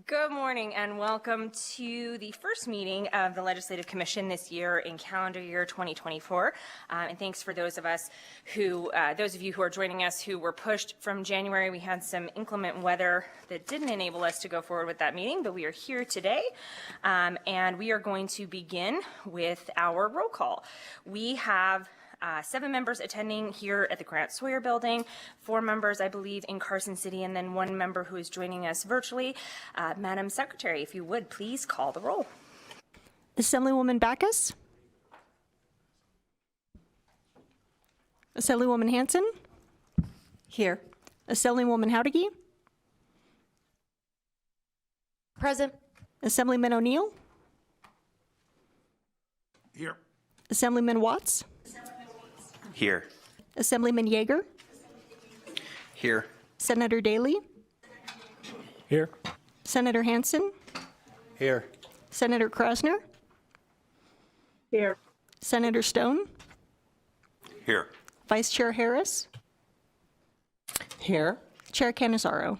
Good morning and welcome to the first meeting of the Legislative Commission this year in calendar year 2024. And thanks for those of you who are joining us who were pushed from January. We had some inclement weather that didn't enable us to go forward with that meeting, but we are here today. And we are going to begin with our roll call. We have 7 members attending here at the Grant Sawyer Building, 4 members, I believe, in Carson City, and then 1 member who is joining us virtually. Madam Secretary, if you would, please call the roll. Assemblywoman Backus? Assemblywoman Hanson? Here. Assemblywoman Howdeggy? Present. Assemblyman O'Neill? Here. Assemblyman Watts? Here. Assemblyman Yeager? Here. Senator Daly? Here. Senator Hanson? Here. Senator Krasner? Here. Senator Stone? Here. Vice Chair Harris? Here. Chair Cannizzaro?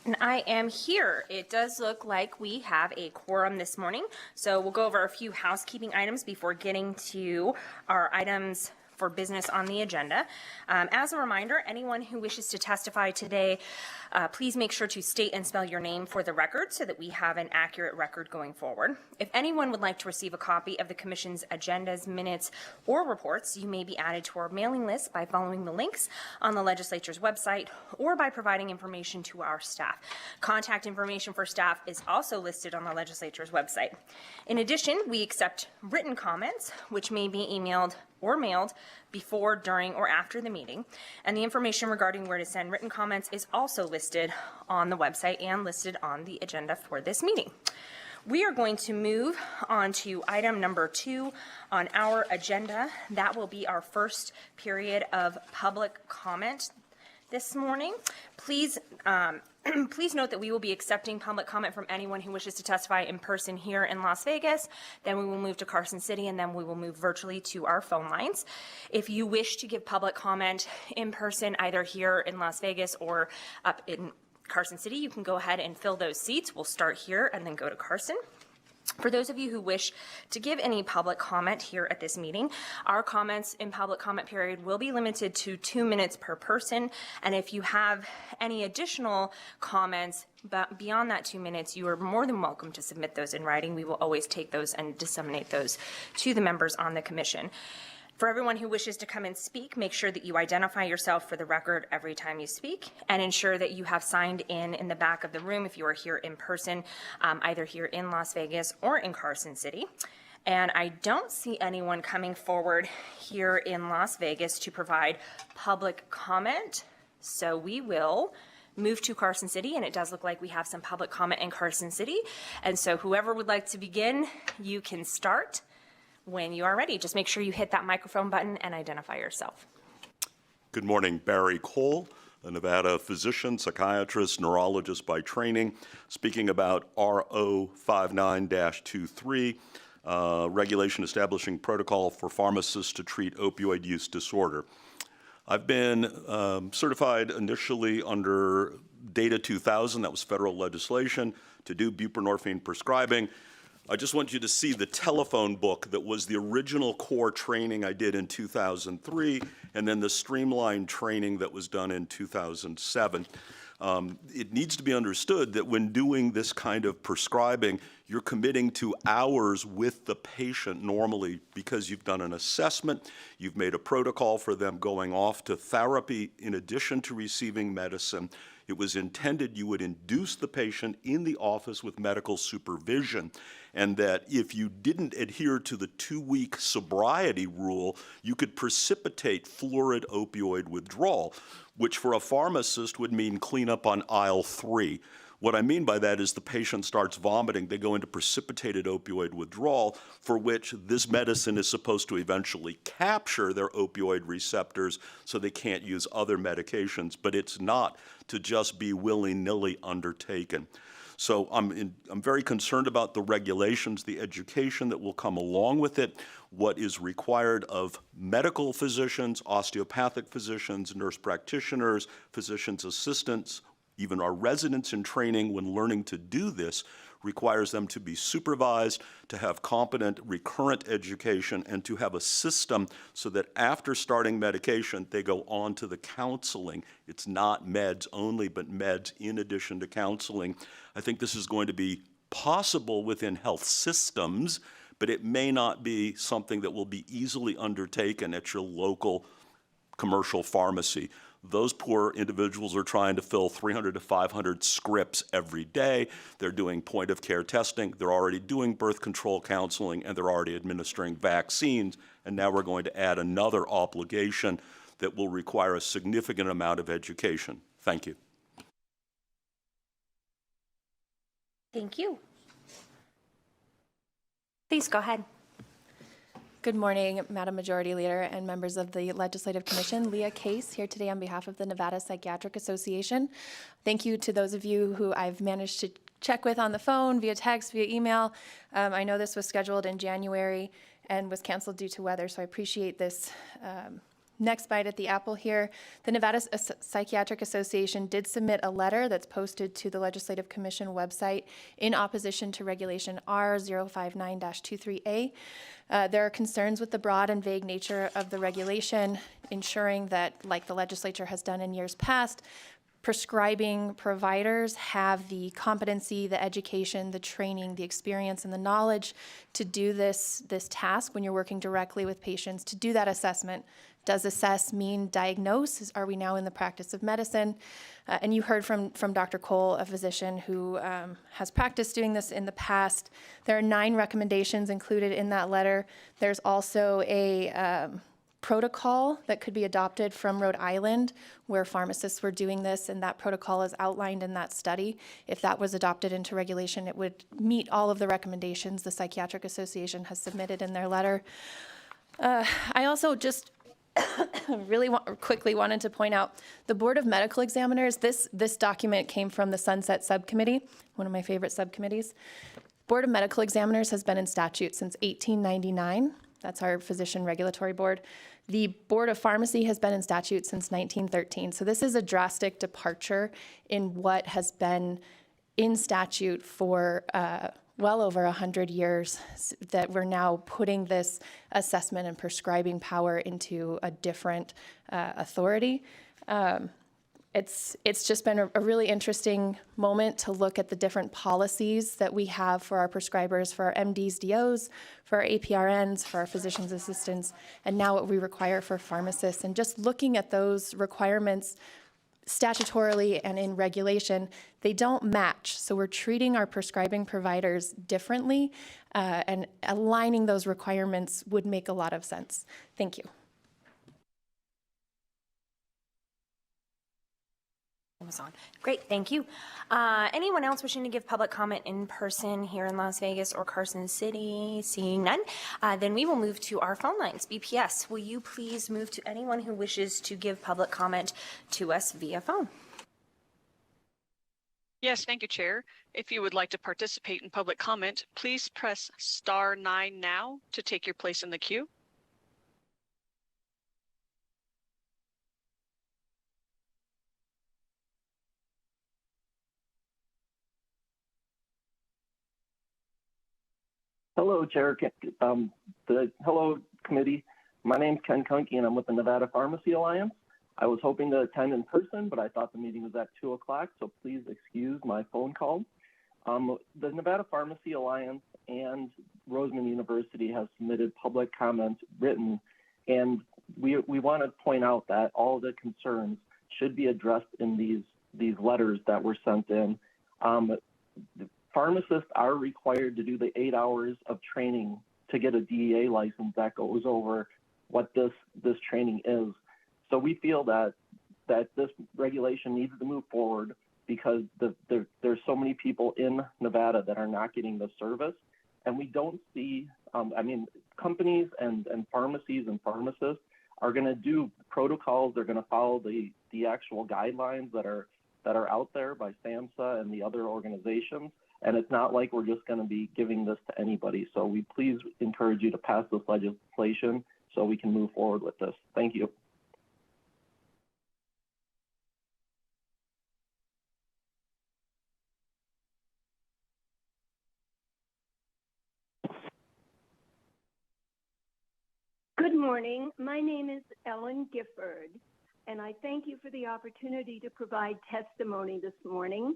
And I am here. It does look like we have a quorum this morning, so we'll go over a few housekeeping items before getting to our items for business on the agenda. As a reminder, anyone who wishes to testify today, please make sure to state and spell your name for the record so that we have an accurate record going forward. If anyone would like to receive a copy of the Commission's agendas, minutes, or reports, you may be added to our mailing list by following the links on the Legislature's website or by providing information to our staff. Contact information for staff is also listed on the Legislature's website. In addition, we accept written comments, which may be emailed or mailed before, during, or after the meeting. And the information regarding where to send written comments is also listed on the website and listed on the agenda for this meeting. We are going to move on to item number 2 on our agenda. That will be our first period of public comment this morning. Please note that we will be accepting public comment from anyone who wishes to testify in person here in Las Vegas. Then we will move to Carson City, and then we will move virtually to our phone lines. If you wish to give public comment in person, either here in Las Vegas or up in Carson City, you can go ahead and fill those seats. We'll start here and then go to Carson. For those of you who wish to give any public comment here at this meeting, our comments in public comment period will be limited to 2 minutes per person. And if you have any additional comments beyond that 2 minutes, you are more than welcome to submit those in writing. We will always take those and disseminate those to the members on the commission. For everyone who wishes to come and speak, make sure that you identify yourself for the record every time you speak, and ensure that you have signed in the back of the room if you are here in person, either here in Las Vegas or in Carson City. And I don't see anyone coming forward here in Las Vegas to provide public comment, so we will move to Carson City, and it does look like we have some public comment in Carson City. And so whoever would like to begin, you can start when you are ready. Just make sure you hit that microphone button and identify yourself. Good morning. Barry Cole, a Nevada physician, psychiatrist, neurologist by training, speaking about RO 59-23, regulation establishing protocol for pharmacists to treat opioid use disorder. I've been certified initially under Data 2000, that was federal legislation, to do buprenorphine prescribing. I just want you to see the telephone book that was the original core training I did in 2003, and then the streamlined training that was done in 2007. It needs to be understood that when doing this kind of prescribing, you're committing to hours with the patient normally because you've done an assessment, you've made a protocol for them going off to therapy in addition to receiving medicine. It was intended you would induce the patient in the office with medical supervision, and that if you didn't adhere to the 2-week sobriety rule, you could precipitate fluoride opioid withdrawal, which for a pharmacist would mean cleanup on aisle 3. What I mean by that is the patient starts vomiting, they go into precipitated opioid withdrawal, for which this medicine is supposed to eventually capture their opioid receptors so they can't use other medications, but it's not to just be willy-nilly undertaken. So I'm very concerned about the regulations, the education that will come along with it, what is required of medical physicians, osteopathic physicians, nurse practitioners, physician's assistants, even our residents in training, when learning to do this, requires them to be supervised, to have competent recurrent education, and to have a system so that after starting medication, they go on to the counseling. It's not meds only, but meds in addition to counseling. I think this is going to be possible within health systems, but it may not be something that will be easily undertaken at your local commercial pharmacy. Those poor individuals are trying to fill 300 to 500 scripts every day. They're doing point of care testing. They're already doing birth control counseling, and they're already administering vaccines. And now we're going to add another obligation that will require a significant amount of education. Thank you. Thank you. Please go ahead. Good morning, Madam Majority Leader and members of the Legislative Commission. Leah Case here today on behalf of the Nevada Psychiatric Association. Thank you to those of you who I've managed to check with on the phone, via text, via email. I know this was scheduled in January and was canceled due to weather, so I appreciate this next bite at the apple here. The Nevada Psychiatric Association did submit a letter that's posted to the Legislative Commission website in opposition to Regulation R059-23A. There are concerns with the broad and vague nature of the regulation, ensuring that, like the legislature has done in years past, prescribing providers have the competency, the education, the training, the experience, and the knowledge to do this task when you're working directly with patients, to do that assessment. Does assess mean diagnose? Are we now in the practice of medicine? And you heard from Dr. Cole, a physician who has practiced doing this in the past. There are 9 recommendations included in that letter. There's also a protocol that could be adopted from Rhode Island where pharmacists were doing this, and that protocol is outlined in that study. If that was adopted into regulation, it would meet all of the recommendations the Psychiatric Association has submitted in their letter. I also just really quickly wanted to point out the Board of Medical Examiners. This document came from the Sunset Subcommittee, one of my favorite subcommittees. Board of Medical Examiners has been in statute since 1899. That's our physician regulatory board. The Board of Pharmacy has been in statute since 1913. So this is a drastic departure in what has been in statute for well over 100 years, that we're now putting this assessment and prescribing power into a different authority. It's just been a really interesting moment to look at the different policies that we have for our prescribers, for our MDs, DOs, for our APRNs, for our physician's assistants, and now what we require for pharmacists. And just looking at those requirements statutorily and in regulation, they don't match. So we're treating our prescribing providers differently, and aligning those requirements would make a lot of sense. Thank you. Amazon. Great, thank you. Anyone else wishing to give public comment in person here in Las Vegas or Carson City? Seeing none, then we will move to our phone lines. BPS, will you please move to anyone who wishes to give public comment to us via phone? Yes, thank you, Chair. If you would like to participate in public comment, please press *9 now to take your place in the queue. Hello, Chair. Hello, committee. My name's Ken Kunke, and I'm with the Nevada Pharmacy Alliance. I was hoping to attend in person, but I thought the meeting was at 2 o'clock, so please excuse my phone call. The Nevada Pharmacy Alliance and Roseman University have submitted public comments written, and we want to point out that all the concerns should be addressed in these letters that were sent in. Pharmacists are required to do the 8 hours of training to get a DEA license that goes over what this training is. So we feel that this regulation needs to move forward because there's so many people in Nevada that are not getting the service. And we don't see, companies and pharmacies and pharmacists are going to do protocols. They're going to follow the actual guidelines that are out there by SAMHSA and the other organizations. And it's not like we're just going to be giving this to anybody. So we please encourage you to pass this legislation so we can move forward with this. Thank you. Good morning. My name is Ellen Gifford, and I thank you for the opportunity to provide testimony this morning.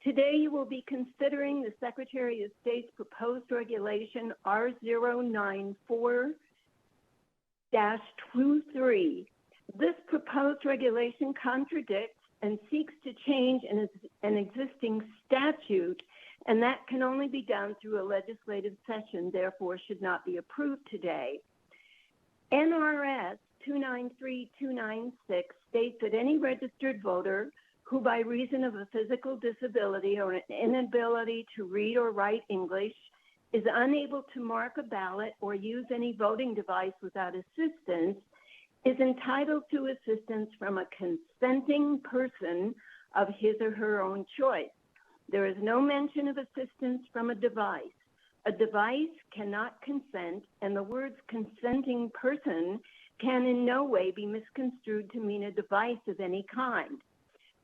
Today, you will be considering the Secretary of State's proposed regulation R094-23. This proposed regulation contradicts and seeks to change an existing statute, and that can only be done through a legislative session, therefore should not be approved today. NRS 293296 states that any registered voter who by reason of a physical disability or an inability to read or write English is unable to mark a ballot or use any voting device without assistance is entitled to assistance from a consenting person of his or her own choice. There is no mention of assistance from a device. A device cannot consent, and the words consenting person can in no way be misconstrued to mean a device of any kind.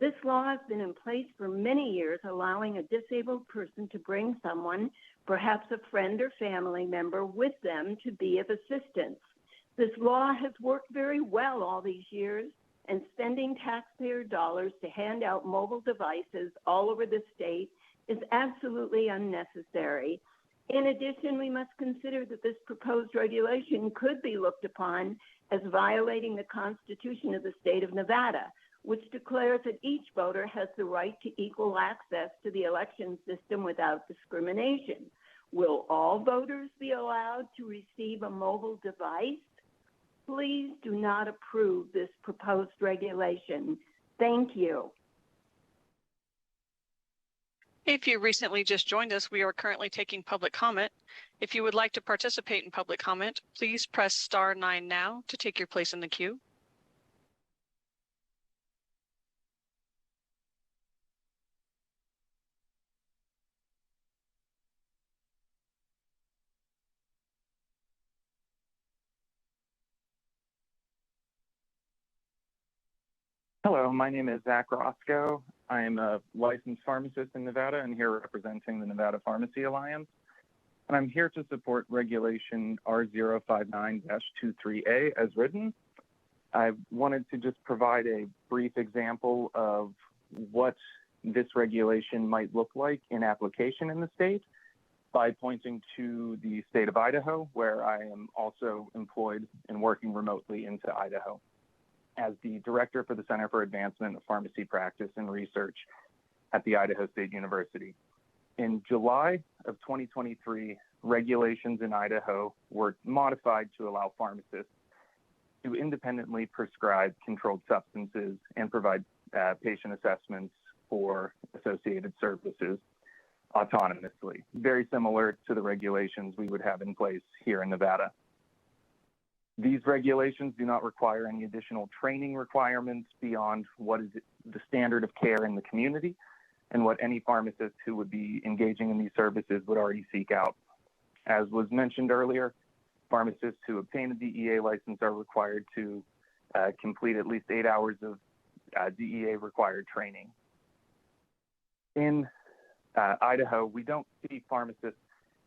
This law has been in place for many years, allowing a disabled person to bring someone, perhaps a friend or family member, with them to be of assistance. This law has worked very well all these years, and spending taxpayer dollars to hand out mobile devices all over the state is absolutely unnecessary. In addition, we must consider that this proposed regulation could be looked upon as violating the Constitution of the state of Nevada, which declares that each voter has the right to equal access to the election system without discrimination. Will all voters be allowed to receive a mobile device? Please do not approve this proposed regulation. Thank you. If you recently just joined us, we are currently taking public comment. If you would like to participate in public comment, please press *9 now to take your place in the queue. Hello, my name is Zach Roscoe. I am a licensed pharmacist in Nevada and here representing the Nevada Pharmacy Alliance. And I'm here to support regulation R059-23A as written. I wanted to just provide a brief example of what this regulation might look like in application in the state by pointing to the state of Idaho, where I am also employed and working remotely into Idaho as the director for the Center for Advancement of Pharmacy Practice and Research at the Idaho State University. In July of 2023, regulations in Idaho were modified to allow pharmacists to independently prescribe controlled substances and provide patient assessments for associated services autonomously, very similar to the regulations we would have in place here in Nevada. These regulations do not require any additional training requirements beyond what is the standard of care in the community and what any pharmacist who would be engaging in these services would already seek out. As was mentioned earlier, pharmacists who obtain a DEA license are required to complete at least 8 hours of DEA required training. In Idaho, we don't see pharmacists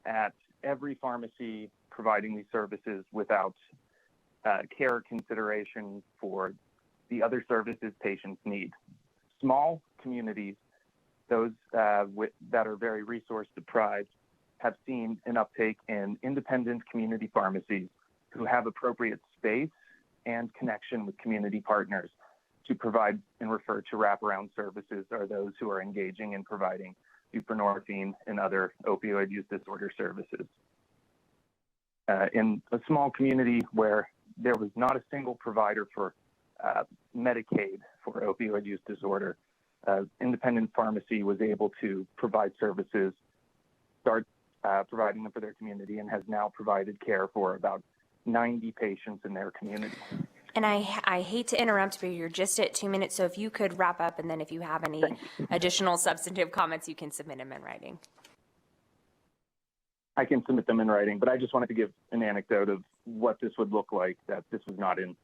at every pharmacy providing these services without care consideration for the other services patients need. Small communities, those that are very resource deprived, have seen an uptake in independent community pharmacies who have appropriate space and connection with community partners to provide and refer to wraparound services, or those who are engaging in providing buprenorphine and other opioid use disorder services. In a small community where there was not a single provider for Medicaid for opioid use disorder, independent pharmacy was able to provide services, start providing them for their community, and has now provided care for about 90 patients in their community. And I hate to interrupt, but you're just at 2 minutes, so if you could wrap up, and then if you have any additional substantive comments, you can submit them in writing. I can submit them in writing, but I just wanted to give an anecdote of what this would look like, that this was not in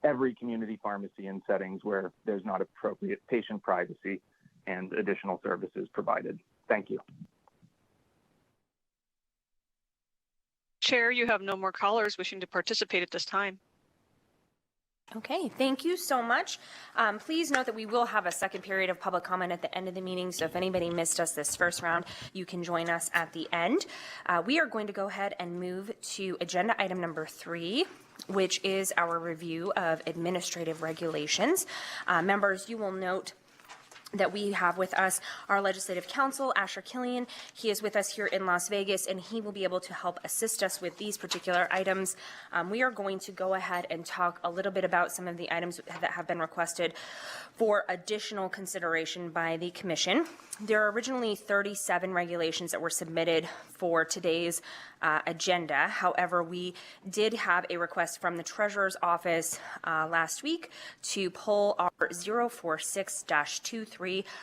every community pharmacy in settings where there's not appropriate patient privacy and additional services provided. Thank you. Chair, you have no more callers wishing to participate at this time. Okay, thank you so much. Please note that we will have a second period of public comment at the end of the meeting, so if anybody missed us this first round, you can join us at the end. We are going to go ahead and move to agenda item number 3, which is our review of administrative regulations. Members, you will note that we have with us our legislative counsel, Asher Killian. He is with us here in Las Vegas, and he will be able to help assist us with these particular items. We are going to go ahead and talk a little bit about some of the items that have been requested for additional consideration by the commission. There are originally 37 regulations that were submitted for today's agenda. However, we did have a request from the Treasurer's Office last week to pull our 046-23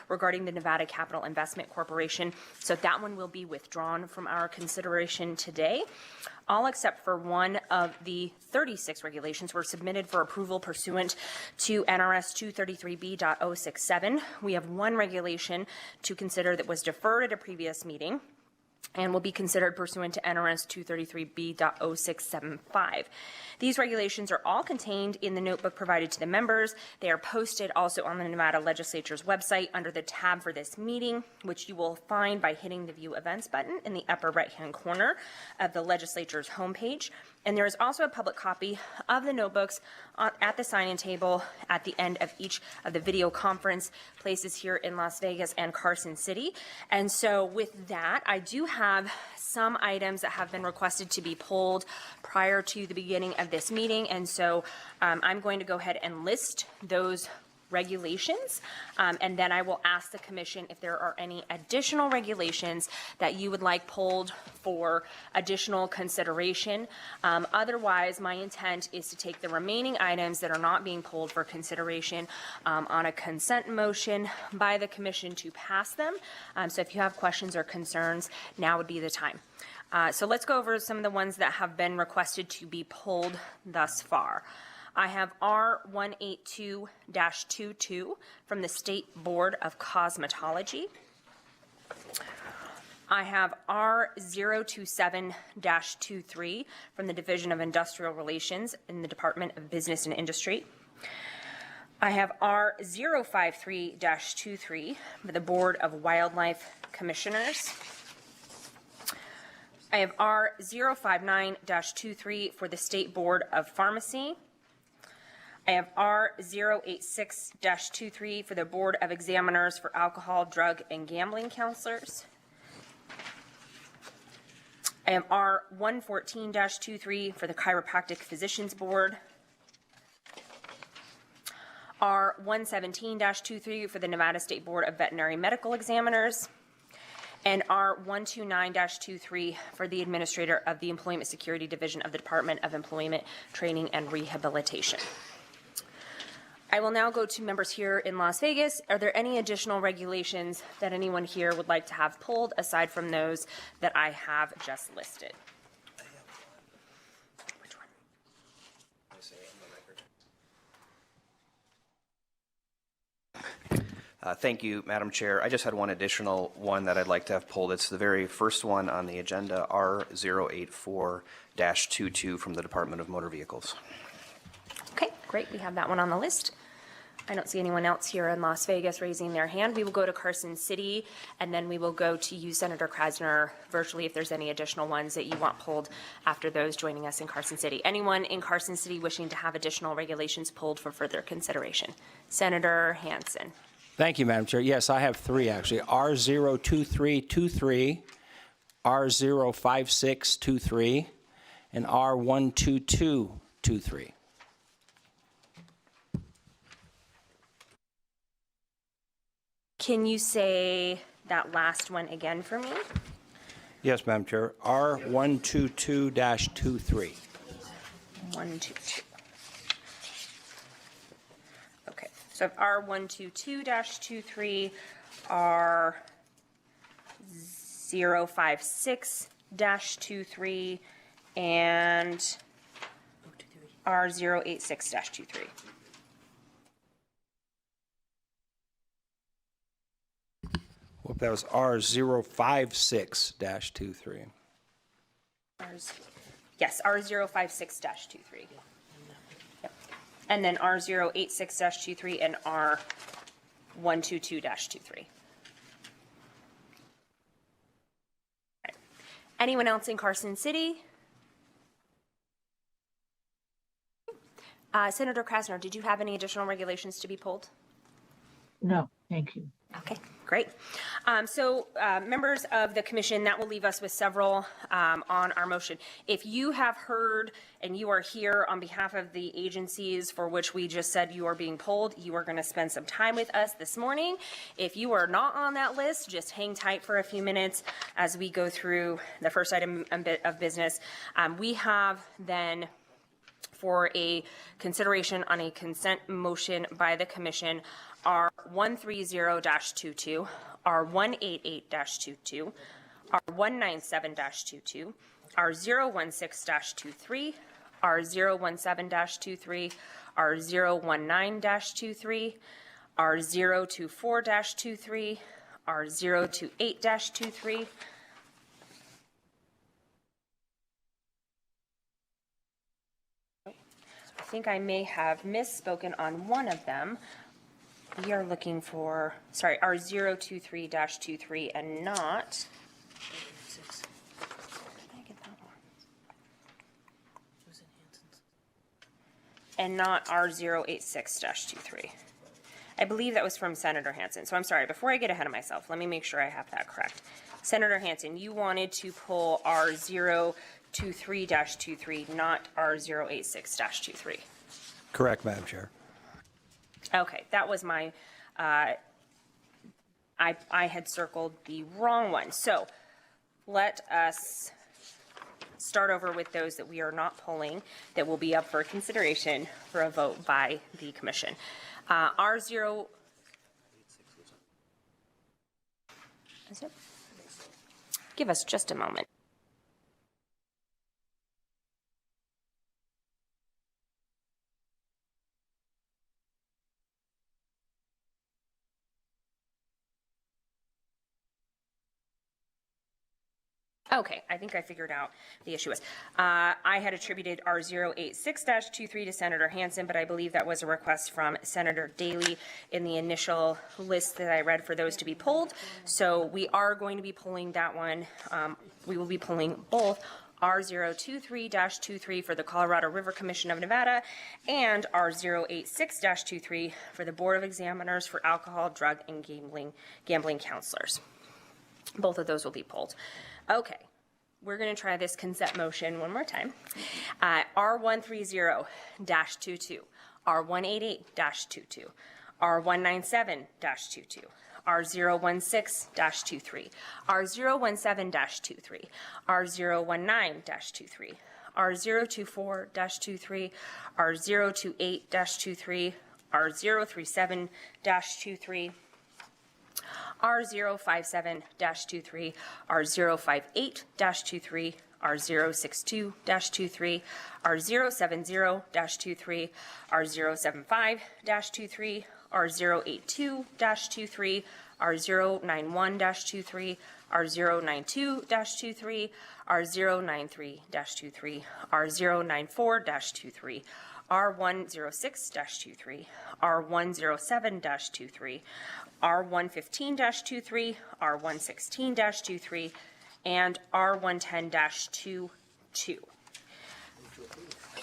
regarding the Nevada Capital Investment Corporation. So that one will be withdrawn from our consideration today. All except for one of the 36 regulations were submitted for approval pursuant to NRS 233B.067. We have one regulation to consider that was deferred at a previous meeting and will be considered pursuant to NRS 233B.0675. These regulations are all contained in the notebook provided to the members. They are posted also on the Nevada Legislature's website under the tab for this meeting, which you will find by hitting the View Events button in the upper right-hand corner of the Legislature's homepage. And there is also a public copy of the notebooks at the sign-in table at the end of each of the video conference places here in Las Vegas and Carson City. And so with that, I do have some items that have been requested to be pulled prior to the beginning of this meeting. And so I'm going to go ahead and list those regulations, and then I will ask the commission if there are any additional regulations that you would like pulled for additional consideration. Otherwise, my intent is to take the remaining items that are not being pulled for consideration on a consent motion by the commission to pass them. So if you have questions or concerns, now would be the time. So let's go over some of the ones that have been requested to be pulled thus far. I have R182-22 from the State Board of Cosmetology. I have R027-23 from the Division of Industrial Relations in the Department of Business and Industry. I have R053-23 for the Board of Wildlife Commissioners. I have R059-23 for the State Board of Pharmacy. I have R086-23 for the Board of Examiners for Alcohol, Drug, and Gambling Counselors. I have R114-23 for the Chiropractic Physicians Board. R117-23 for the Nevada State Board of Veterinary Medical Examiners. And R129-23 for the Administrator of the Employment Security Division of the Department of Employment, Training, and Rehabilitation. I will now go to members here in Las Vegas. Are there any additional regulations that anyone here would like to have pulled aside from those that I have just listed? Which one? Thank you, Madam Chair. I just had one additional one that I'd like to have pulled. It's the very first one on the agenda, R084-22 from the Department of Motor Vehicles. Okay, great. We have that one on the list. I don't see anyone else here in Las Vegas raising their hand. We will go to Carson City, and then we will go to you, Senator Krasner, virtually if there's any additional ones that you want pulled after those joining us in Carson City. Anyone in Carson City wishing to have additional regulations pulled for further consideration? Senator Hansen. Thank you, Madam Chair. Yes, I have three, actually. R02323, R05623, and R12223. Can you say that last one again for me? Yes, Madam Chair. R122-23. 122. Okay, so if R122-23, R056-23, and R086-23. Well, that was R056-23. Yes, R056-23. Yep. And then R086-23 and R122-23. Right. Anyone else in Carson City? Senator Krasner, did you have any additional regulations to be pulled? No, thank you. Okay, great. Members of the commission, that will leave us with several on our motion. If you have heard and you are here on behalf of the agencies for which we just said you are being polled, you are going to spend some time with us this morning. If you are not on that list, just hang tight for a few minutes as we go through the first item of business. We have then, for a consideration on a consent motion by the commission, R130-22, R188-22, R197-22, R016-23, R017-23, R019-23, R024-23, R028-23, I think I may have misspoken on one of them. We are looking for, sorry, R023-23 and not. Did I get that one? And not R086-23. I believe that was from Senator Hansen. So I'm sorry, before I get ahead of myself, let me make sure I have that correct. Senator Hansen, you wanted to pull R023-23, not R086-23. Correct, Madam Chair. Okay, that was my, I had circled the wrong one. So let us start over with those that we are not pulling that will be up for consideration for a vote by the commission. R0, is it? Give us just a moment. Okay, I think I figured out the issue was. I had attributed R086-23 to Senator Hansen, but I believe that was a request from Senator Daly in the initial list that I read for those to be pulled. So we are going to be pulling that one. We will be pulling both R023-23 for the Colorado River Commission of Nevada and R086-23 for the Board of Examiners for Alcohol, Drug, and Gambling Counselors. Both of those will be pulled. Okay, we're going to try this consent motion one more time. R130-22, R188-22, R197-22, R016-23, R017-23, R019-23, R024-23, R028-23, R037-23, R057-23, R058-23, R062-23, R070-23, R075-23, R082-23, R091-23, R092-23, R093-23, R094-23, R106-23, R107-23, R115-23, R116-23, and R110-22.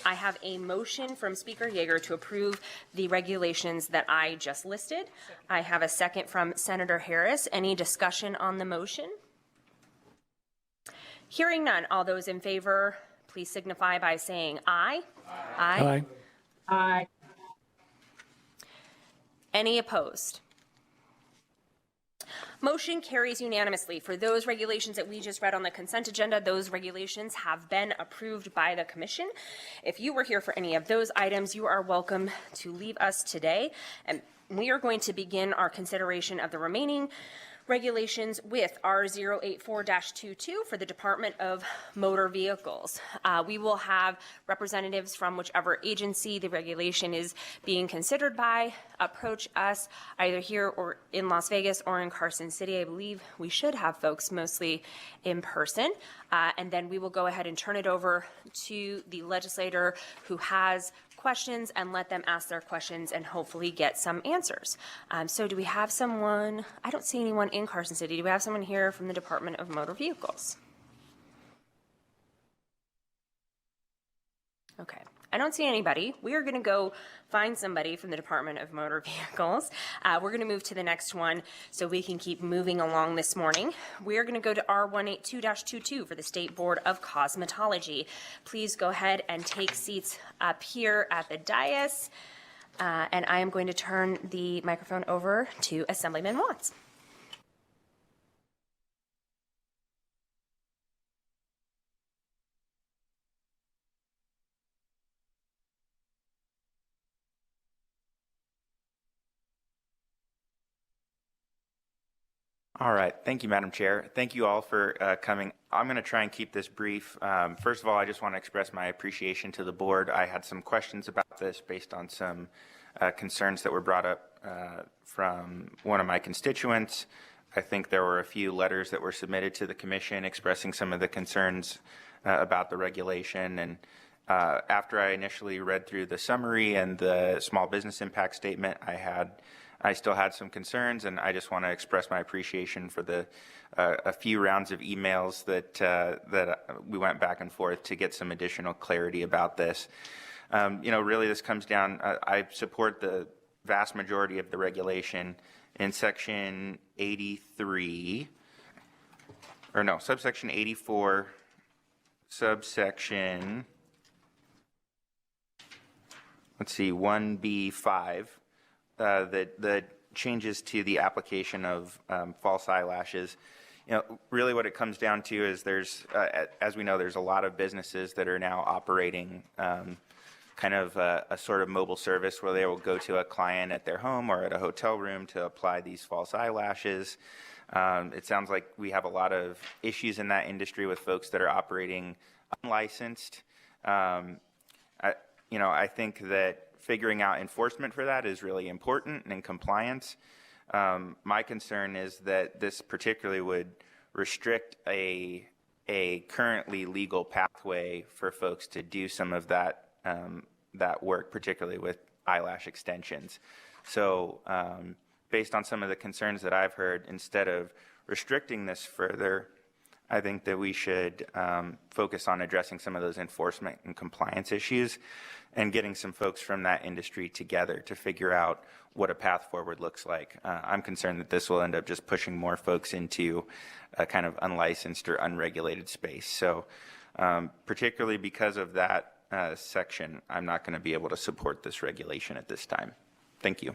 I have a motion from Speaker Yeager to approve the regulations that I just listed. I have a second from Senator Harris. Any discussion on the motion? Hearing none, all those in favor, please signify by saying aye. Aye. Aye. Aye. Any opposed? Motion carries unanimously. For those regulations that we just read on the consent agenda, those regulations have been approved by the commission. If you were here for any of those items, you are welcome to leave us today. And we are going to begin our consideration of the remaining regulations with R084-22 for the Department of Motor Vehicles. We will have representatives from whichever agency the regulation is being considered by approach us either here or in Las Vegas or in Carson City. I believe we should have folks mostly in person. And then we will go ahead and turn it over to the legislator who has questions and let them ask their questions and hopefully get some answers. So do we have someone? I don't see anyone in Carson City. Do we have someone here from the Department of Motor Vehicles? Okay. I don't see anybody. We are going to go find somebody from the Department of Motor Vehicles. We're going to move to the next one so we can keep moving along this morning. We are going to go to R182-22 for the State Board of Cosmetology. Please go ahead and take seats up here at the dais. And I am going to turn the microphone over to Assemblyman Watts. All right. Thank you, Madam Chair. Thank you all for coming. I'm going to try and keep this brief. First of all, I just want to express my appreciation to the board. I had some questions about this based on some concerns that were brought up from one of my constituents. I think there were a few letters that were submitted to the commission expressing some of the concerns about the regulation. And after I initially read through the summary and the small business impact statement, I still had some concerns, and I just want to express my appreciation for the a few rounds of emails that we went back and forth to get some additional clarity about this. Really this comes down, I support the vast majority of the regulation in section 83, or no, subsection 84, subsection, let's see, 1B5. The changes to the application of false eyelashes. Really what it comes down to is there's, as we know, there's a lot of businesses that are now operating kind of a sort of mobile service where they will go to a client at their home or at a hotel room to apply these false eyelashes. It sounds like we have a lot of issues in that industry with folks that are operating unlicensed. I think that figuring out enforcement for that is really important and compliance. My concern is that this particularly would restrict a currently legal pathway for folks to do some of that work, particularly with eyelash extensions. So based on some of the concerns that I've heard, instead of restricting this further, I think that we should focus on addressing some of those enforcement and compliance issues and getting some folks from that industry together to figure out what a path forward looks like. I'm concerned that this will end up just pushing more folks into a kind of unlicensed or unregulated space. So particularly because of that section, I'm not going to be able to support this regulation at this time. Thank you.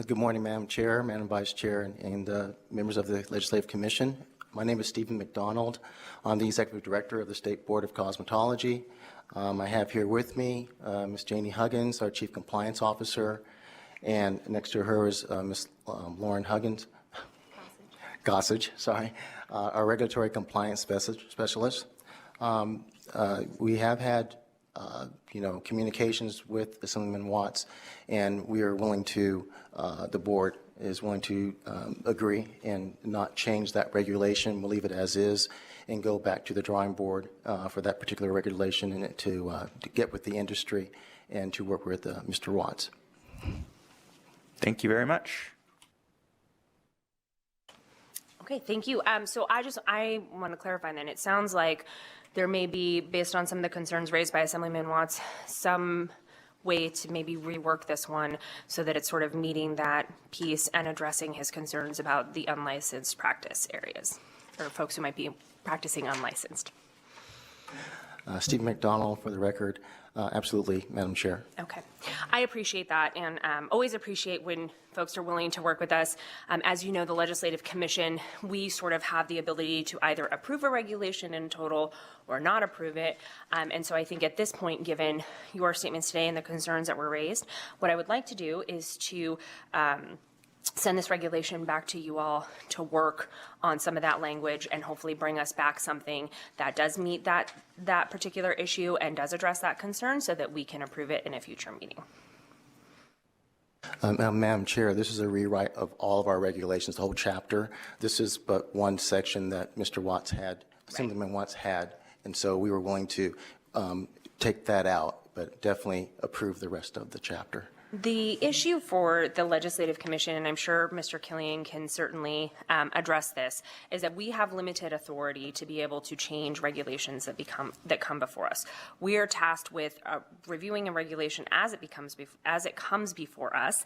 Good morning, Madam Chair, Madam Vice Chair, and members of the Legislative Commission. My name is Stephen McDonald. I'm the Executive Director of the State Board of Cosmetology. I have here with me Ms. Janie Huggins, our Chief Compliance Officer, and next to her is Ms. Lauren Huggins, Gossage, sorry, our Regulatory Compliance Specialist. We have had communications with Assemblyman Watts, and we are willing to, the board is willing to agree and not change that regulation. We'll leave it as is and go back to the drawing board for that particular regulation and to get with the industry and to work with Mr. Watts. Thank you very much. Okay, thank you. So I want to clarify then. It sounds like there may be, based on some of the concerns raised by Assemblyman Watts, some way to maybe rework this one so that it's sort of meeting that piece and addressing his concerns about the unlicensed practice areas, or folks who might be practicing unlicensed. Stephen McDonald, for the record. Absolutely, Madam Chair. Okay. I appreciate that, and always appreciate when folks are willing to work with us. As you know, the Legislative Commission, we sort of have the ability to either approve a regulation in total or not approve it. And so I think at this point, given your statements today and the concerns that were raised, what I would like to do is to send this regulation back to you all to work on some of that language and hopefully bring us back something that does meet that particular issue and does address that concern so that we can approve it in a future meeting. Madam Chair, this is a rewrite of all of our regulations, the whole chapter. This is but one section that Mr. Watts had, Assemblyman Watts had, and so we were willing to take that out, but definitely approve the rest of the chapter. The issue for the Legislative Commission, and I'm sure Mr. Killian can certainly address this, is that we have limited authority to be able to change regulations that come before us. We are tasked with reviewing a regulation as it comes before us,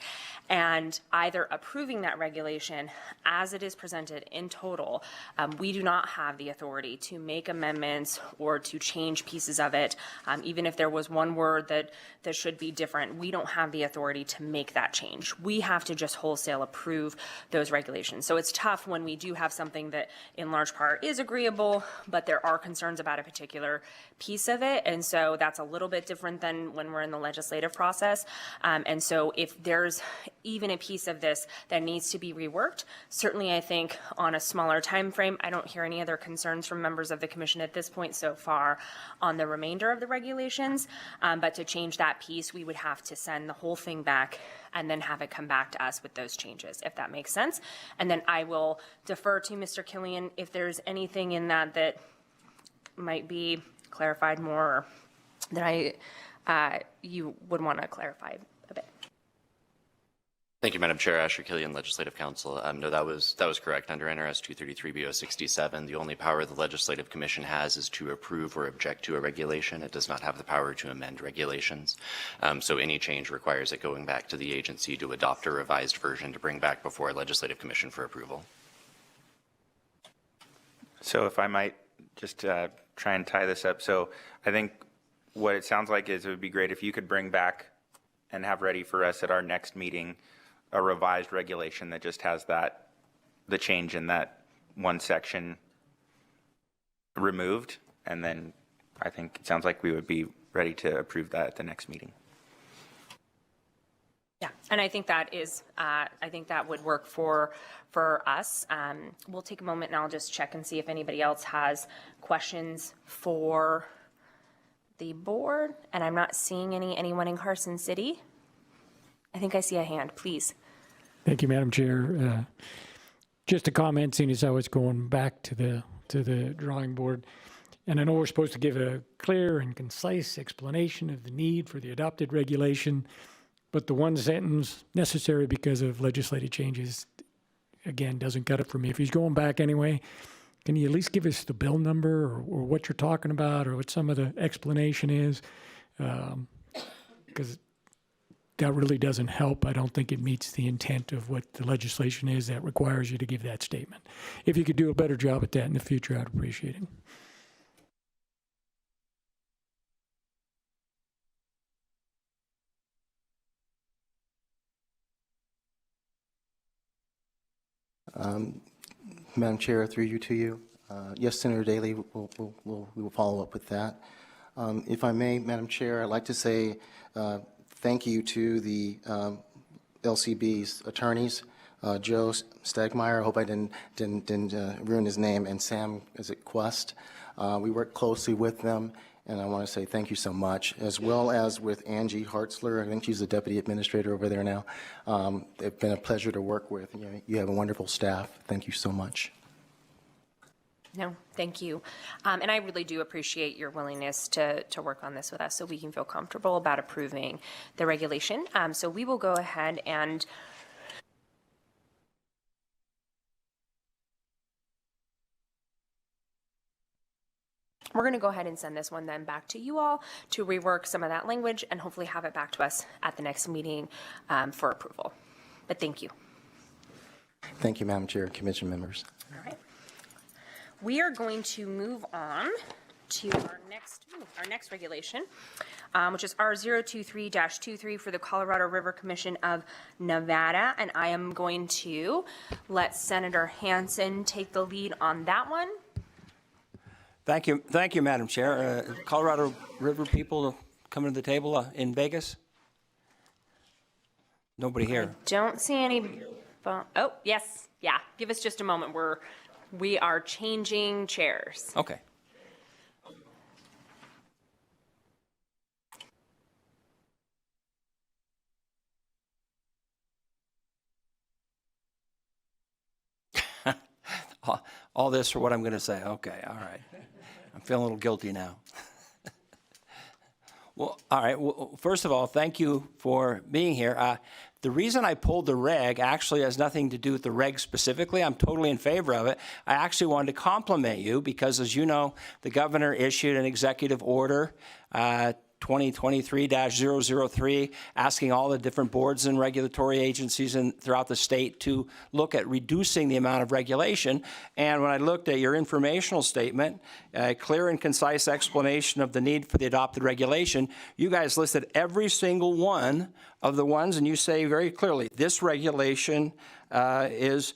and either approving that regulation as it is presented in total. We do not have the authority to make amendments or to change pieces of it, even if there was one word that should be different. We don't have the authority to make that change. We have to just wholesale approve those regulations. So it's tough when we do have something that in large part is agreeable, but there are concerns about a particular piece of it. And so that's a little bit different than when we're in the legislative process. And so if there's even a piece of this that needs to be reworked, certainly I think on a smaller time frame, I don't hear any other concerns from members of the commission at this point so far on the remainder of the regulations. But to change that piece, we would have to send the whole thing back and then have it come back to us with those changes, if that makes sense. And then I will defer to Mr. Killian if there's anything in that might be clarified more, or that you would want to clarify a bit. Thank you, Madam Chair. Asher Killian, Legislative Counsel. No, that was correct. Under NRS 233-B067, the only power the Legislative Commission has is to approve or object to a regulation. It does not have the power to amend regulations. So any change requires it going back to the agency to adopt a revised version to bring back before a Legislative Commission for approval. So if I might just try and tie this up. So I think what it sounds like is it would be great if you could bring back and have ready for us at our next meeting a revised regulation that just has the change in that one section removed, and then I think it sounds like we would be ready to approve that at the next meeting. Yeah, and I think that is, I think that would work for us. We'll take a moment and I'll just check and see if anybody else has questions for the board, and I'm not seeing anyone in Carson City. I think I see a hand, please. Thank you, Madam Chair. Just a comment, seeing as I was going back to the drawing board, and I know we're supposed to give a clear and concise explanation of the need for the adopted regulation, but the one sentence necessary because of legislative changes, again, doesn't cut it for me. If he's going back anyway, can you at least give us the bill number or what you're talking about or what some of the explanation is? Because that really doesn't help. I don't think it meets the intent of what the legislation is that requires you to give that statement. If you could do a better job at that in the future, I'd appreciate it. Madam Chair, through you to you. Yes, Senator Daley, we will follow up with that. If I may, Madam Chair, I'd like to say thank you to the LCB's attorneys, Joe Stegmeyer, I hope I didn't ruin his name, and Sam, is it Quest? We worked closely with them, and I want to say thank you so much, as well as with Angie Hartzler. I think she's the deputy administrator over there now. It's been a pleasure to work with. You have a wonderful staff. Thank you so much. No, thank you. And I really do appreciate your willingness to work on this with us so we can feel comfortable about approving the regulation. So we will go ahead and we're going to go ahead and send this one then back to you all to rework some of that language and hopefully have it back to us at the next meeting for approval. But thank you. Thank you, Madam Chair, Commission members. All right. We are going to move on to our next regulation, which is R023-23 for the Colorado River Commission of Nevada. And I am going to let Senator Hansen take the lead on that one. Thank you, Madam Chair. Colorado River people coming to the table in Vegas? Nobody here. Don't see any. Oh, yes. Yeah. Give us just a moment. We are changing chairs. Okay. All this for what I'm going to say. Okay, all right. I'm feeling a little guilty now. Well, all right. Well, first of all, thank you for being here. The reason I pulled the reg actually has nothing to do with the reg specifically. I'm totally in favor of it. I actually wanted to compliment you because, as you know, the governor issued an executive order 2023-003, asking all the different boards and regulatory agencies throughout the state to look at reducing the amount of regulation. And when I looked at your informational statement, a clear and concise explanation of the need for the adopted regulation, you guys listed every single one of the ones, and you say very clearly, this regulation is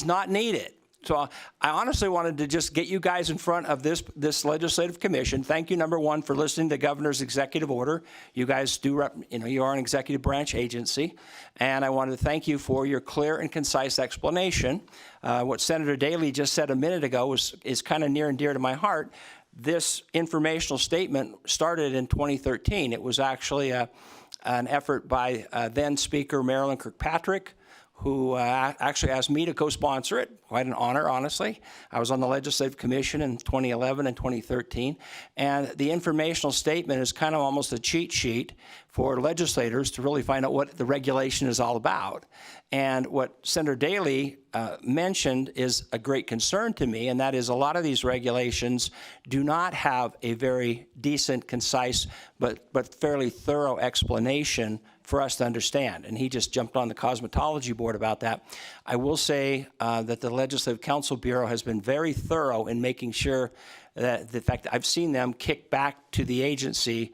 not needed. So I honestly wanted to just get you guys in front of this legislative commission. Thank you, number one, for listening to the governor's executive order. You guys do, you are an executive branch agency. And I wanted to thank you for your clear and concise explanation. What Senator Daley just said a minute ago is kind of near and dear to my heart. This informational statement started in 2013. It was actually an effort by then Speaker Marilyn Kirkpatrick, who actually asked me to co-sponsor it. Quite an honor, honestly. I was on the Legislative Commission in 2011 and 2013. And the informational statement is kind of almost a cheat sheet for legislators to really find out what the regulation is all about. And what Senator Daley mentioned is a great concern to me, and that is a lot of these regulations do not have a very decent, concise, but fairly thorough explanation for us to understand. And he just jumped on the cosmetology board about that. I will say that the Legislative Counsel Bureau has been very thorough in making sure that, the fact that I've seen them kick back to the agency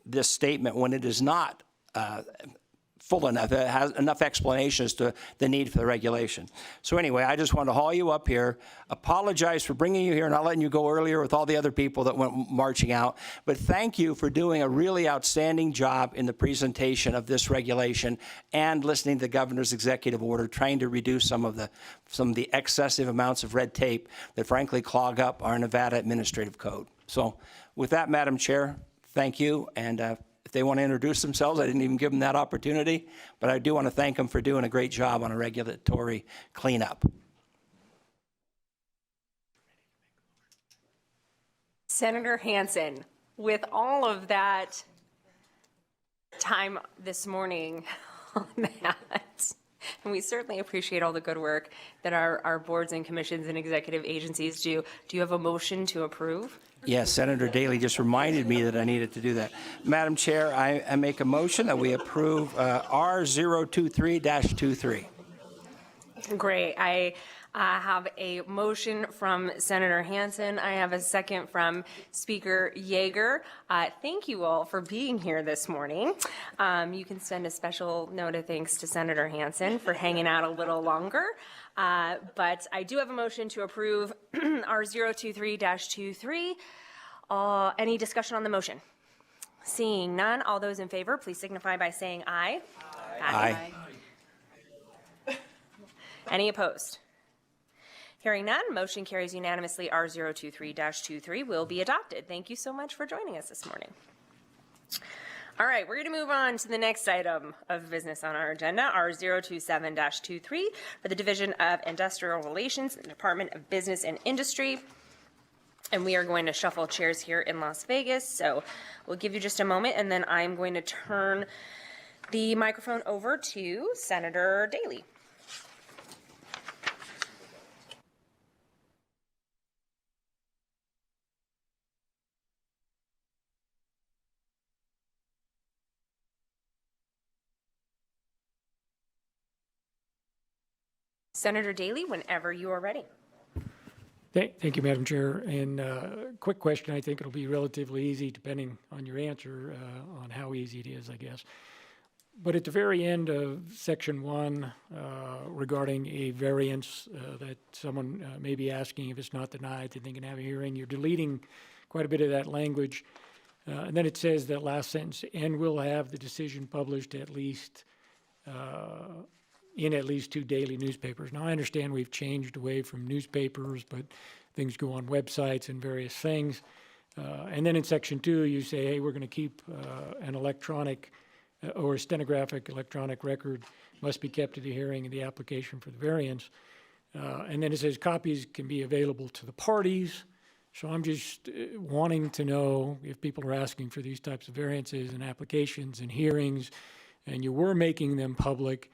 this statement when it is not full enough. It has enough explanation as to the need for the regulation. So anyway, I just wanted to haul you up here, apologize for bringing you here and not letting you go earlier with all the other people that went marching out. But thank you for doing a really outstanding job in the presentation of this regulation and listening to the governor's executive order, trying to reduce some of the excessive amounts of red tape that frankly clog up our Nevada administrative code. So with that, Madam Chair, thank you. And if they want to introduce themselves, I didn't even give them that opportunity, but I do want to thank them for doing a great job on a regulatory cleanup. Senator Hansen, with all of that time this morning on that, and we certainly appreciate all the good work that our boards and commissions and executive agencies do. Do you have a motion to approve? Yes, Senator Daley just reminded me that I needed to do that. Madam Chair, I make a motion that we approve R023-23. Great. I have a motion from Senator Hansen. I have a second from Speaker Yeager. Thank you all for being here this morning. You can send a special note of thanks to Senator Hansen for hanging out a little longer. But I do have a motion to approve R023-23. Any discussion on the motion? Seeing none, all those in favor, please signify by saying aye. Aye. Any opposed? Hearing none, motion carries unanimously. R023-23 will be adopted. Thank you so much for joining us this morning. All right, we're going to move on to the next item of business on our agenda, R027-23 for the Division of Industrial Relations and Department of Business and Industry. And we are going to shuffle chairs here in Las Vegas. So we'll give you just a moment, and then I'm going to turn the microphone over to Senator Daley. Senator Daley, whenever you are ready. Thank you, Madam Chair. And quick question, I think it'll be relatively easy depending on your answer on how easy it is, I guess. But at the very end of section 1, regarding a variance that someone may be asking if it's not denied, then they can have a hearing, you're deleting quite a bit of that language. And then it says that last sentence, and will have the decision published at least in at least 2 daily newspapers. Now, I understand we've changed away from newspapers, but things go on websites and various things. And then in section 2, you say, hey, we're going to keep an electronic or a stenographic electronic record must be kept at the hearing and the application for the variance. And then it says copies can be available to the parties. So I'm just wanting to know if people are asking for these types of variances and applications and hearings, and you were making them public,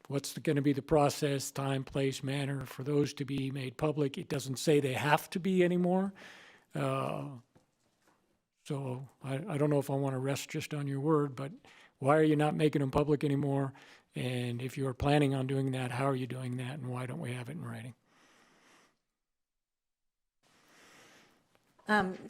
what's going to be the process, time, place, manner for those to be made public? It doesn't say they have to be anymore. So I don't know if I want to rest just on your word, but why are you not making them public anymore? And if you're planning on doing that, how are you doing that, and why don't we have it in writing?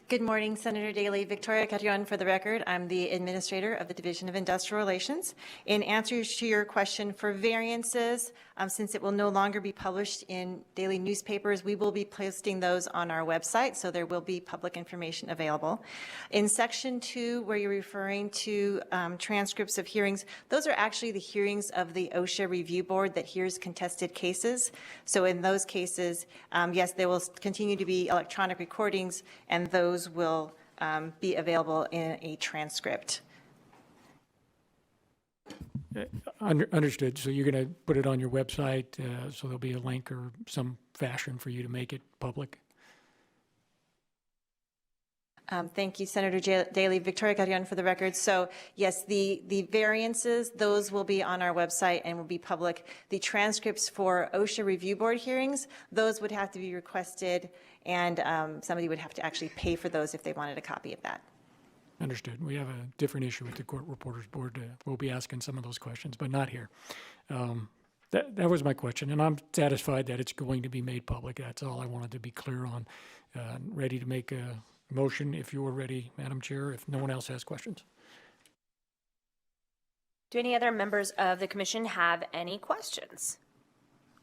Good morning, Senator Daley. Victoria Carrion for the record. I'm the administrator of the Division of Industrial Relations. In answer to your question for variances, since it will no longer be published in daily newspapers, we will be posting those on our website, so there will be public information available. In section 2, where you're referring to transcripts of hearings, those are actually the hearings of the OSHA Review Board that hears contested cases. So in those cases, yes, there will continue to be electronic recordings, and those will be available in a transcript. Understood. So you're going to put it on your website, so there'll be a link or some fashion for you to make it public? Thank you, Senator Daley. Victoria Carrion for the record. So yes, the variances, those will be on our website and will be public. The transcripts for OSHA Review Board hearings, those would have to be requested, and somebody would have to actually pay for those if they wanted a copy of that. Understood. We have a different issue with the Court Reporters Board. We'll be asking some of those questions, but not here. That was my question, and I'm satisfied that it's going to be made public. That's all I wanted to be clear on. Ready to make a motion if you are ready, Madam Chair, if no one else has questions. Do any other members of the commission have any questions?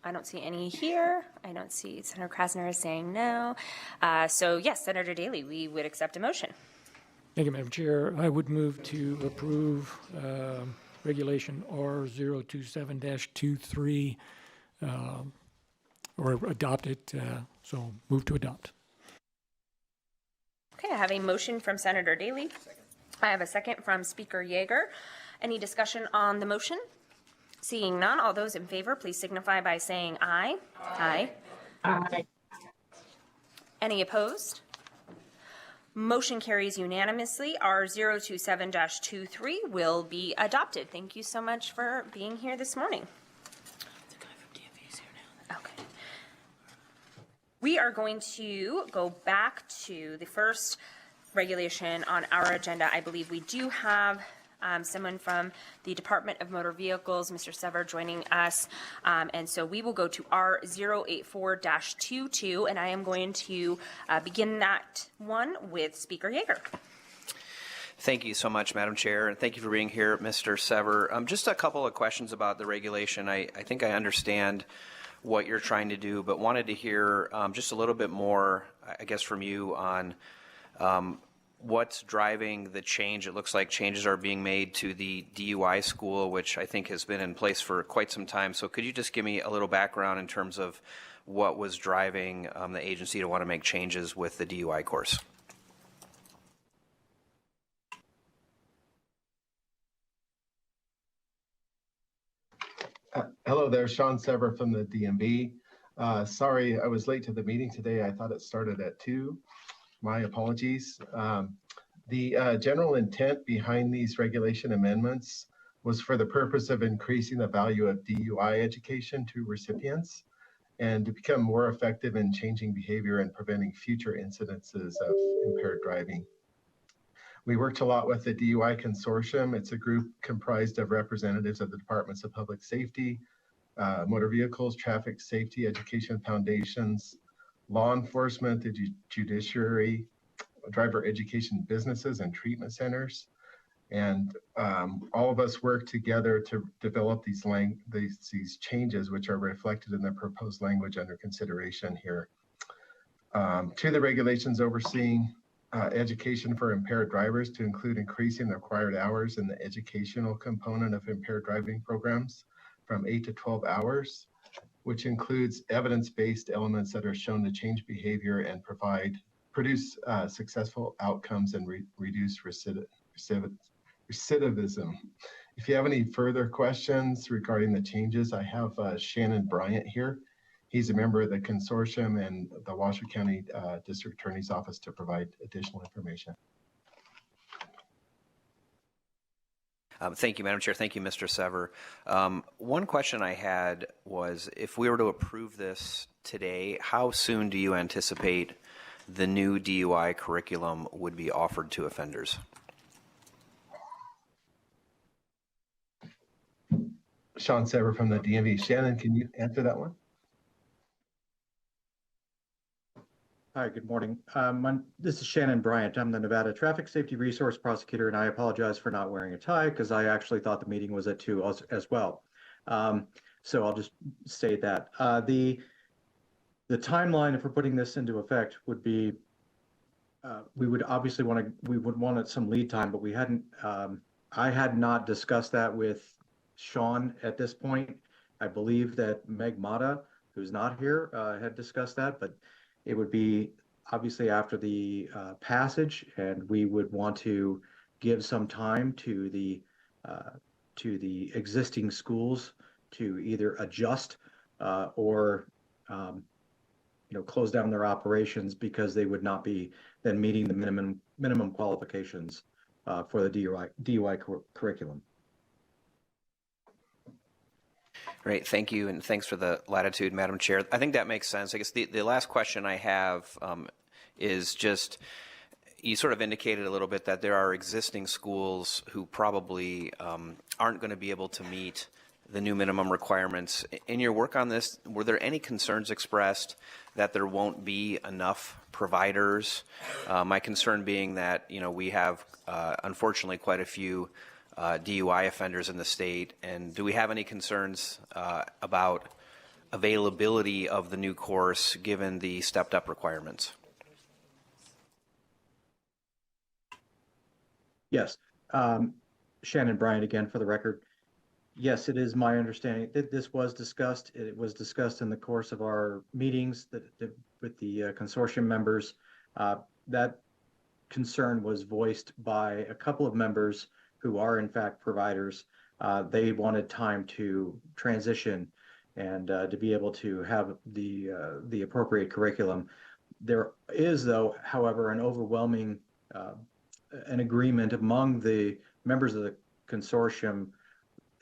I don't see any here. I don't see Senator Krasner is saying no. So yes, Senator Daley, we would accept a motion. Thank you, Madam Chair. I would move to approve Regulation R027-23 or adopt it. So move to adopt. Okay, I have a motion from Senator Daley. I have a second from Speaker Yeager. Any discussion on the motion? Seeing none, all those in favor, please signify by saying aye. Aye. Aye. Any opposed? Motion carries unanimously. R027-23 will be adopted. Thank you so much for being here this morning. Okay. We are going to go back to the first regulation on our agenda. I believe we do have someone from the Department of Motor Vehicles, Mr. Sever, joining us. And so we will go to R084-22, and I am going to begin that one with Speaker Yeager. Thank you so much, Madam Chair, and thank you for being here, Mr. Sever. Just a couple of questions about the regulation. I think I understand what you're trying to do, but wanted to hear just a little bit more, I guess, from you on what's driving the change. It looks like changes are being made to the DUI school, which I think has been in place for quite some time. So could you just give me a little background in terms of what was driving the agency to want to make changes with the DUI course? Hello there, Sean Sever from the DMV. Sorry, I was late to the meeting today. I thought it started at 2. My apologies. The general intent behind these regulation amendments was for the purpose of increasing the value of DUI education to recipients and to become more effective in changing behavior and preventing future incidences of impaired driving. We worked a lot with the DUI Consortium. It's a group comprised of representatives of the Departments of Public Safety, motor vehicles, traffic safety, education foundations, law enforcement, the judiciary, driver education businesses and treatment centers. And all of us work together to develop these changes, which are reflected in the proposed language under consideration here. To the regulations overseeing education for impaired drivers to include increasing the required hours in the educational component of impaired driving programs from 8 to 12 hours, which includes evidence-based elements that are shown to change behavior and produce successful outcomes and reduce recidivism. If you have any further questions regarding the changes, I have Shannon Bryant here. He's a member of the consortium and the Washoe County District Attorney's Office to provide additional information. Thank you, Madam Chair. Thank you, Mr. Sever. One question I had was, if we were to approve this today, how soon do you anticipate the new DUI curriculum would be offered to offenders? Sean Sever from the DMV. Shannon, can you answer that one? Hi, good morning. This is Shannon Bryant. I'm the Nevada Traffic Safety Resource Prosecutor, and I apologize for not wearing a tie because I actually thought the meeting was at 2 as well. So I'll just state that. The timeline for putting this into effect would be, we would obviously want some lead time, but we hadn't, I had not discussed that with Sean at this point. I believe that Meg Mata, who's not here, had discussed that, but it would be obviously after the passage, and we would want to give some time to the existing schools to either adjust or close down their operations because they would not be then meeting the minimum qualifications for the DUI curriculum. Great, thank you, and thanks for the latitude, Madam Chair. I think that makes sense. I guess the last question I have is just, you sort of indicated a little bit that there are existing schools who probably aren't going to be able to meet the new minimum requirements. In your work on this, were there any concerns expressed that there won't be enough providers? My concern being that, we have, unfortunately, quite a few DUI offenders in the state, and do we have any concerns about availability of the new course given the stepped up requirements? Yes. Shannon Bryant again for the record. Yes, it is my understanding that this was discussed. It was discussed in the course of our meetings with the consortium members. That concern was voiced by a couple of members who are in fact providers. They wanted time to transition and to be able to have the appropriate curriculum. There is, though, however, an overwhelming an agreement among the members of the consortium,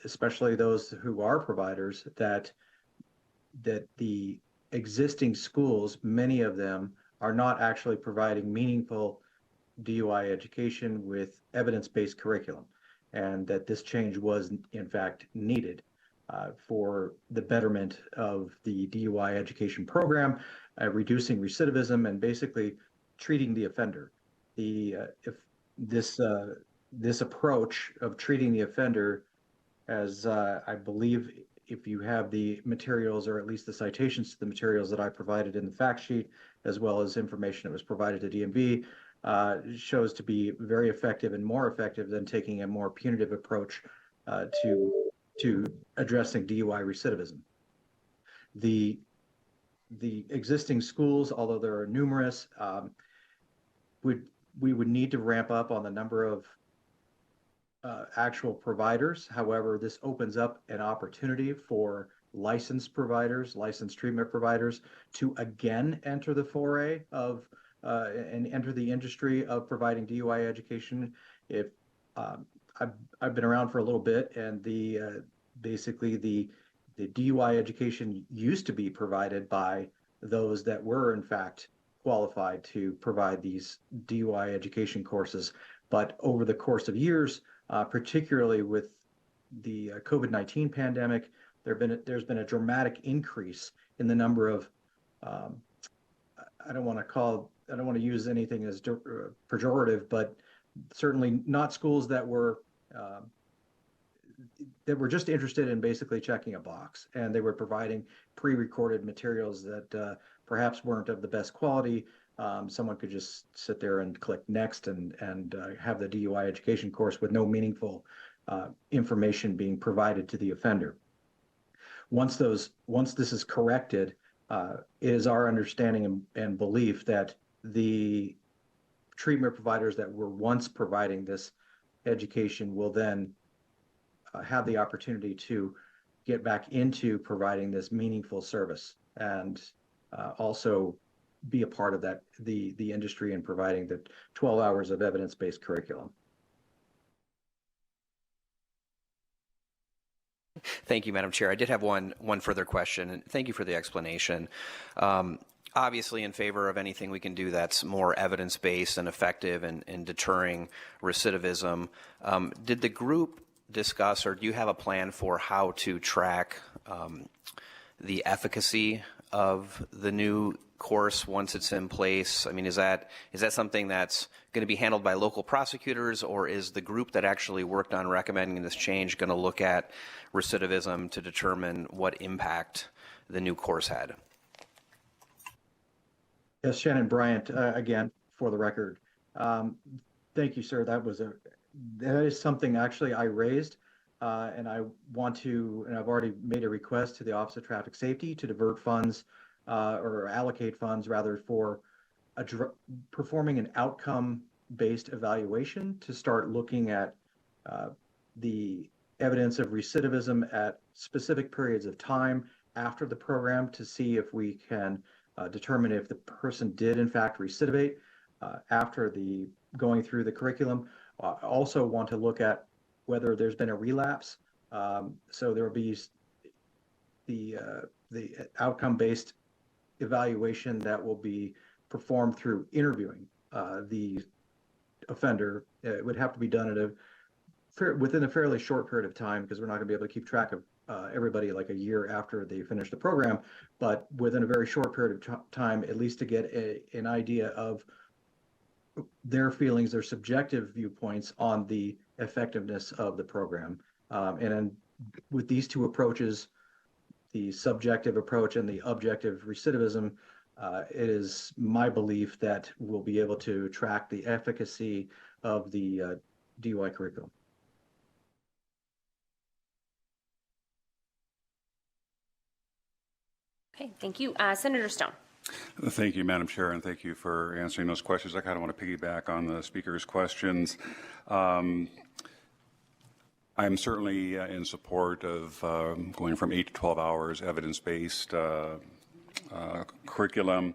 especially those who are providers, that the existing schools, many of them, are not actually providing meaningful DUI education with evidence-based curriculum, and that this change was in fact needed for the betterment of the DUI education program, reducing recidivism, and basically treating the offender. If this approach of treating the offender, as I believe, if you have the materials or at least the citations to the materials that I provided in the fact sheet, as well as information that was provided to DMV, shows to be very effective and more effective than taking a more punitive approach to addressing DUI recidivism. The existing schools, although there are numerous, we would need to ramp up on the number of actual providers. However, this opens up an opportunity for licensed providers, licensed treatment providers, to again enter the foray of and enter the industry of providing DUI education. If I've been around for a little bit, and basically the DUI education used to be provided by those that were in fact qualified to provide these DUI education courses. But over the course of years, particularly with the COVID-19 pandemic, there's been a dramatic increase in the number of I don't want to use anything as pejorative, but certainly not schools that were just interested in basically checking a box, and they were providing pre-recorded materials that perhaps weren't of the best quality. Someone could just sit there and click next and have the DUI education course with no meaningful information being provided to the offender. Once this is corrected, it is our understanding and belief that the treatment providers that were once providing this education will then have the opportunity to get back into providing this meaningful service, and also be a part of that, the industry in providing the 12 hours of evidence-based curriculum. Thank you, Madam Chair. I did have one further question, and thank you for the explanation. Obviously in favor of anything we can do that's more evidence-based and effective in deterring recidivism. Did the group discuss, or do you have a plan for how to track the efficacy of the new course once it's in place? I mean, is that something that's going to be handled by local prosecutors, or is the group that actually worked on recommending this change going to look at recidivism to determine what impact the new course had? Yes, Shannon Bryant, again, for the record. Thank you, sir. That is something actually I raised, and I want to, and I've already made a request to the Office of Traffic Safety to divert funds or allocate funds rather for performing an outcome-based evaluation to start looking at the evidence of recidivism at specific periods of time after the program to see if we can determine if the person did in fact recidivate after going through the curriculum. Also want to look at whether there's been a relapse. So there will be the outcome-based evaluation that will be performed through interviewing the offender. It would have to be done within a fairly short period of time, because we're not going to be able to keep track of everybody like a year after they finish the program, but within a very short period of time, at least to get an idea of their feelings, their subjective viewpoints on the effectiveness of the program. And then with these two approaches, the subjective approach and the objective recidivism, it is my belief that we'll be able to track the efficacy of the DUI curriculum. Okay, thank you. Senator Stone. Thank you, Madam Chair, and thank you for answering those questions. I kind of want to piggyback on the speaker's questions. I'm certainly in support of going from 8 to 12 hours evidence-based curriculum.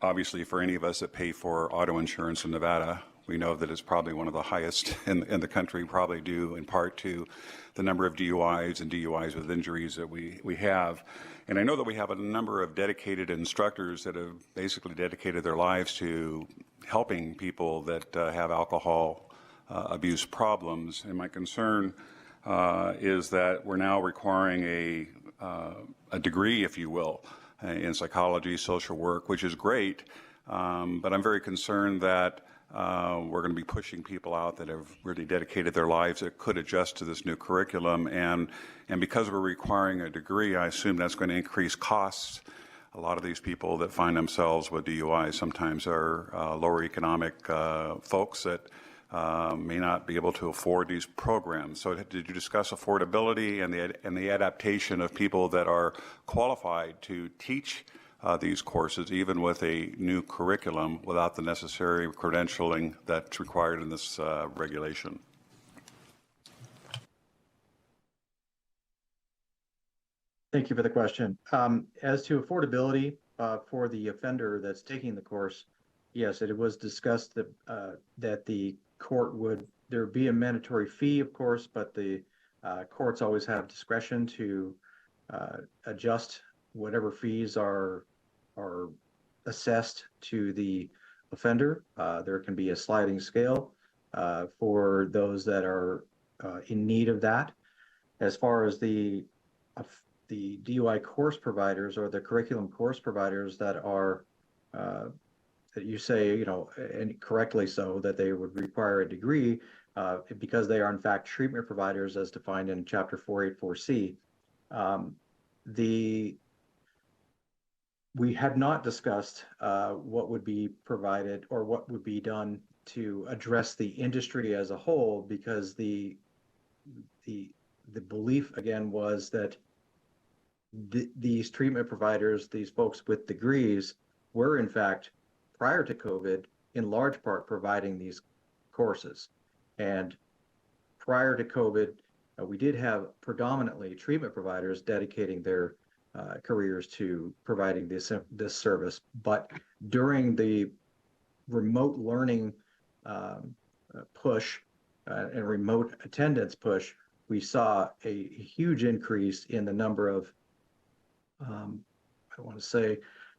Obviously, for any of us that pay for auto insurance in Nevada, we know that it's probably one of the highest in the country, probably due in part to the number of DUIs and DUIs with injuries that we have. And I know that we have a number of dedicated instructors that have basically dedicated their lives to helping people that have alcohol abuse problems. And my concern is that we're now requiring a degree, if you will, in psychology, social work, which is great. But I'm very concerned that we're going to be pushing people out that have really dedicated their lives that could adjust to this new curriculum. And because we're requiring a degree, I assume that's going to increase costs. A lot of these people that find themselves with DUI sometimes are lower economic folks that may not be able to afford these programs. So did you discuss affordability and the adaptation of people that are qualified to teach these courses, even with a new curriculum, without the necessary credentialing that's required in this regulation? Thank you for the question. As to affordability for the offender that's taking the course, yes, it was discussed that the court there would be a mandatory fee, of course, but the courts always have discretion to adjust whatever fees are assessed to the offender. There can be a sliding scale for those that are in need of that. As far as the the DUI course providers or the curriculum course providers that are that you say, and correctly so, that they would require a degree because they are in fact treatment providers as defined in Chapter 484C. We had not discussed what would be provided or what would be done to address the industry as a whole, because the belief again was that these treatment providers, these folks with degrees, were in fact, prior to COVID, in large part providing these courses. And prior to COVID, we did have predominantly treatment providers dedicating their careers to providing this service. But during the remote learning push and remote attendance push, we saw a huge increase in the number of, I want to say,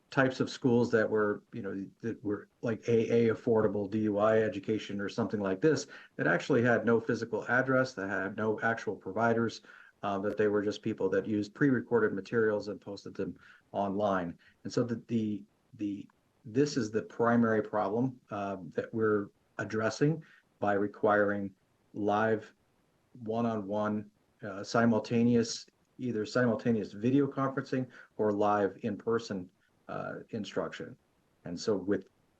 types of schools that were, that were like AA affordable DUI education or something like this, that actually had no physical address, that had no actual providers, that they were just people that used pre-recorded materials and posted them online. And so this is the primary problem that we're addressing by requiring live one-on-one simultaneous video conferencing or live in-person instruction. And so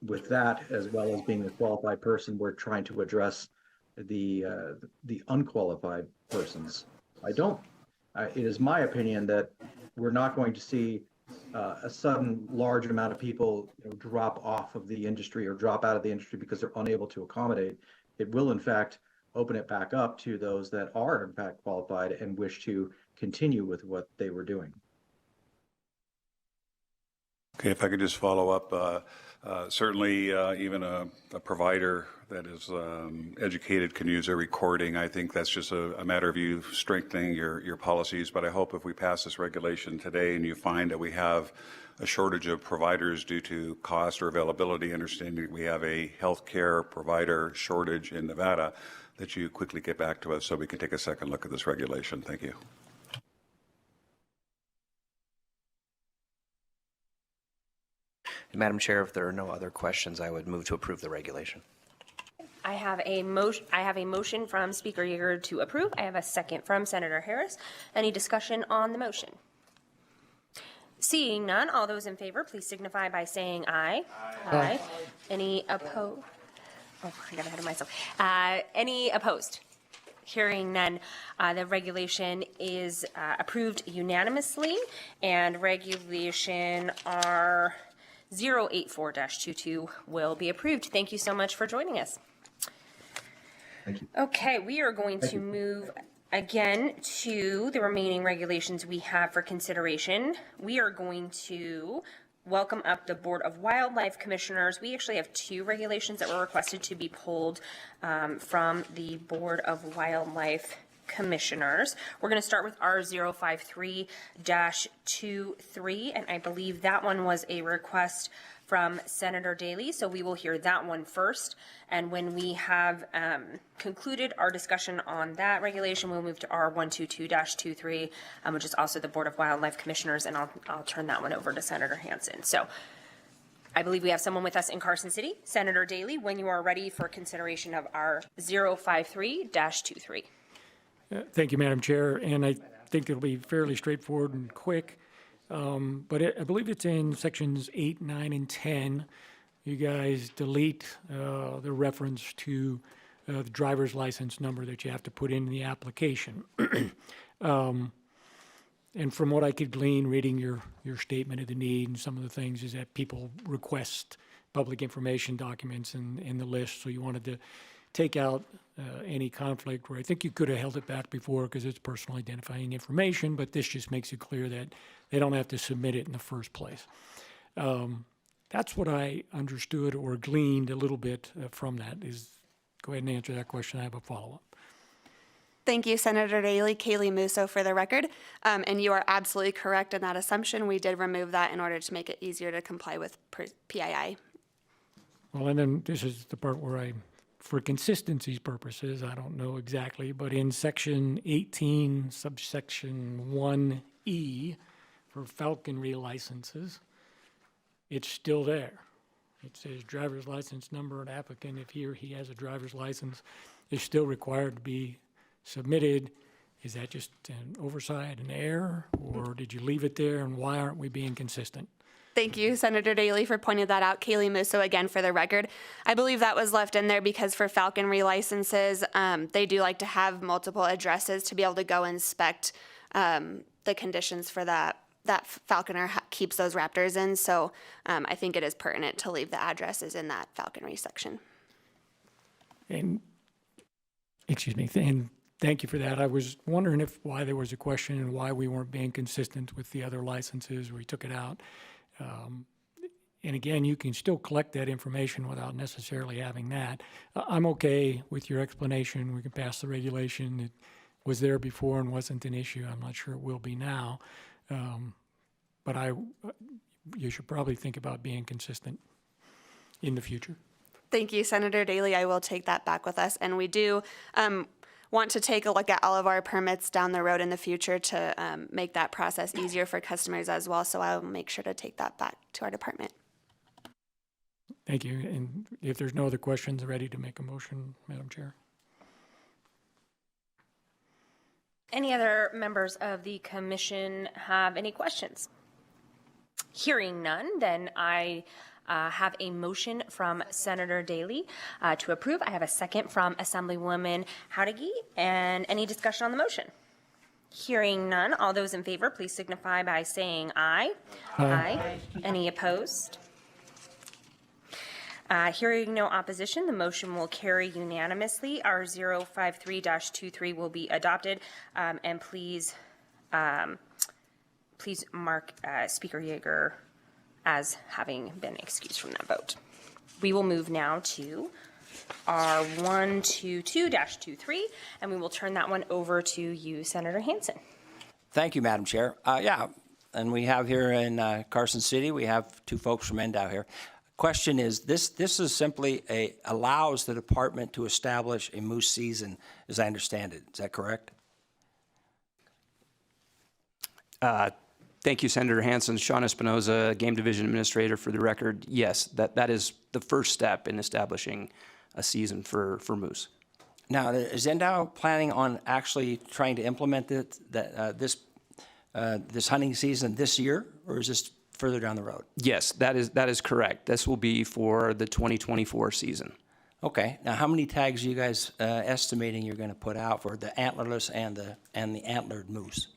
with that, as well as being a qualified person, we're trying to address the unqualified persons. It is my opinion that we're not going to see a sudden large amount of people drop off of the industry or drop out of the industry because they're unable to accommodate. It will in fact open it back up to those that are in fact qualified and wish to continue with what they were doing. Okay, if I could just follow up, certainly even a provider that is educated can use a recording. I think that's just a matter of you strengthening your policies, but I hope if we pass this regulation today and you find that we have a shortage of providers due to cost or availability, understanding we have a healthcare provider shortage in Nevada, that you quickly get back to us so we can take a second look at this regulation. Thank you. Madam Chair, if there are no other questions, I would move to approve the regulation. I have a motion from Speaker Yeager to approve. I have a second from Senator Harris. Any discussion on the motion? Seeing none, all those in favor, please signify by saying aye. Aye. Any opposed? Oh, I got ahead of myself. Any opposed? Hearing none, the regulation is approved unanimously, and regulation R 084-22 will be approved. Thank you so much for joining us. Thank you. Okay, we are going to move again to the remaining regulations we have for consideration. We are going to welcome up the Board of Wildlife Commissioners. We actually have two regulations that were requested to be pulled from the Board of Wildlife Commissioners. We're going to start with R053-23, and I believe that one was a request from Senator Daly, so we will hear that one first. And when we have concluded our discussion on that regulation, we'll move to R122-23, which is also the Board of Wildlife Commissioners, and I'll turn that one over to Senator Hansen. So I believe we have someone with us in Carson City. Senator Daly, when you are ready for consideration of R053-23. Thank you, Madam Chair, and I think it'll be fairly straightforward and quick. But I believe it's in sections 8, 9, and 10. You guys delete the reference to the driver's license number that you have to put in the application. And from what I could glean reading your statement of the need and some of the things is that people request public information documents in the list, so you wanted to take out any conflict where I think you could have held it back before because it's personal identifying information, but this just makes it clear that they don't have to submit it in the first place. That's what I understood or gleaned a little bit from that. Go ahead and answer that question. I have a follow-up. Thank you, Senator Daly. Kaylee Musso for the record. And you are absolutely correct in that assumption. We did remove that in order to make it easier to comply with PII. Well, and then this is the part where for consistency's purposes, I don't know exactly, but in section 18, subsection E for falconry licenses, it's still there. It says driver's license number and applicant, if he or he has a driver's license, is still required to be submitted. Is that just an oversight, an error, or did you leave it there, and why aren't we being consistent? Thank you, Senator Daly, for pointing that out. Kaylee Musso, again, for the record. I believe that was left in there because for falconry licenses, they do like to have multiple addresses to be able to go inspect the conditions for that falconer keeps those raptors in. So I think it is pertinent to leave the addresses in that falconry section. And, excuse me, and thank you for that. I was wondering why there was a question and why we weren't being consistent with the other licenses. We took it out. And again, you can still collect that information without necessarily having that. I'm okay with your explanation. We can pass the regulation. It was there before and wasn't an issue. I'm not sure it will be now. But you should probably think about being consistent in the future. Thank you, Senator Daly. I will take that back with us. And we do want to take a look at all of our permits down the road in the future to make that process easier for customers as well. So I'll make sure to take that back to our department. Thank you. And if there's no other questions, ready to make a motion, Madam Chair. Any other members of the commission have any questions? Hearing none, then I have a motion from Senator Daly to approve. I have a second from Assemblywoman Howdigi. And any discussion on the motion? Hearing none, all those in favor, please signify by saying aye. Aye. Any opposed? Hearing no opposition, the motion will carry unanimously. Our 053-23 will be adopted. And please mark Speaker Yeager as having been excused from that vote. We will move now to our 122-23, and we will turn that one over to you, Senator Hansen. Thank you, Madam Chair. Yeah, and we have here in Carson City, we have two folks from NDOW here. Question is, this is simply allows the department to establish a moose season, as I understand it. Is that correct? Thank you, Senator Hansen. Sean Espinoza, Game Division Administrator, for the record. Yes, that is the first step in establishing a season for moose. Now, is NDOW planning on actually trying to implement this hunting season this year, or is this further down the road? Yes, that is correct. This will be for the 2024 season. Okay. Now, how many tags are you guys estimating you're going to put out for the antlerless and the antlered moose?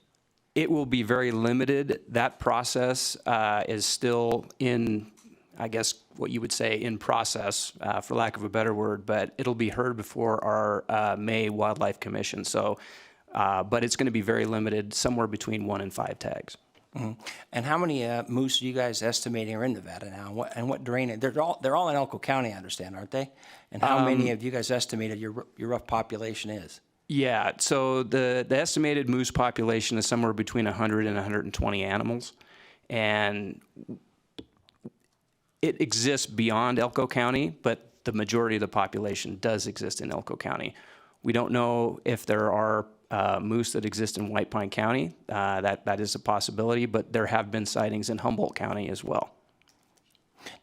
It will be very limited. That process is still in, I guess, what you would say in process, for lack of a better word, but it'll be heard before our May Wildlife Commission. So, but it's going to be very limited, somewhere between 1 and 5 tags. Mm-hmm. And how many moose are you guys estimating are in Nevada now? And what drainage? They're all in Elko County, I understand, aren't they? And how many have you guys estimated your rough population is? Yeah, so the estimated moose population is somewhere between 100 and 120 animals, and it exists beyond Elko County, but the majority of the population does exist in Elko County. We don't know if there are moose that exist in White Pine County. That is a possibility, but there have been sightings in Humboldt County as well.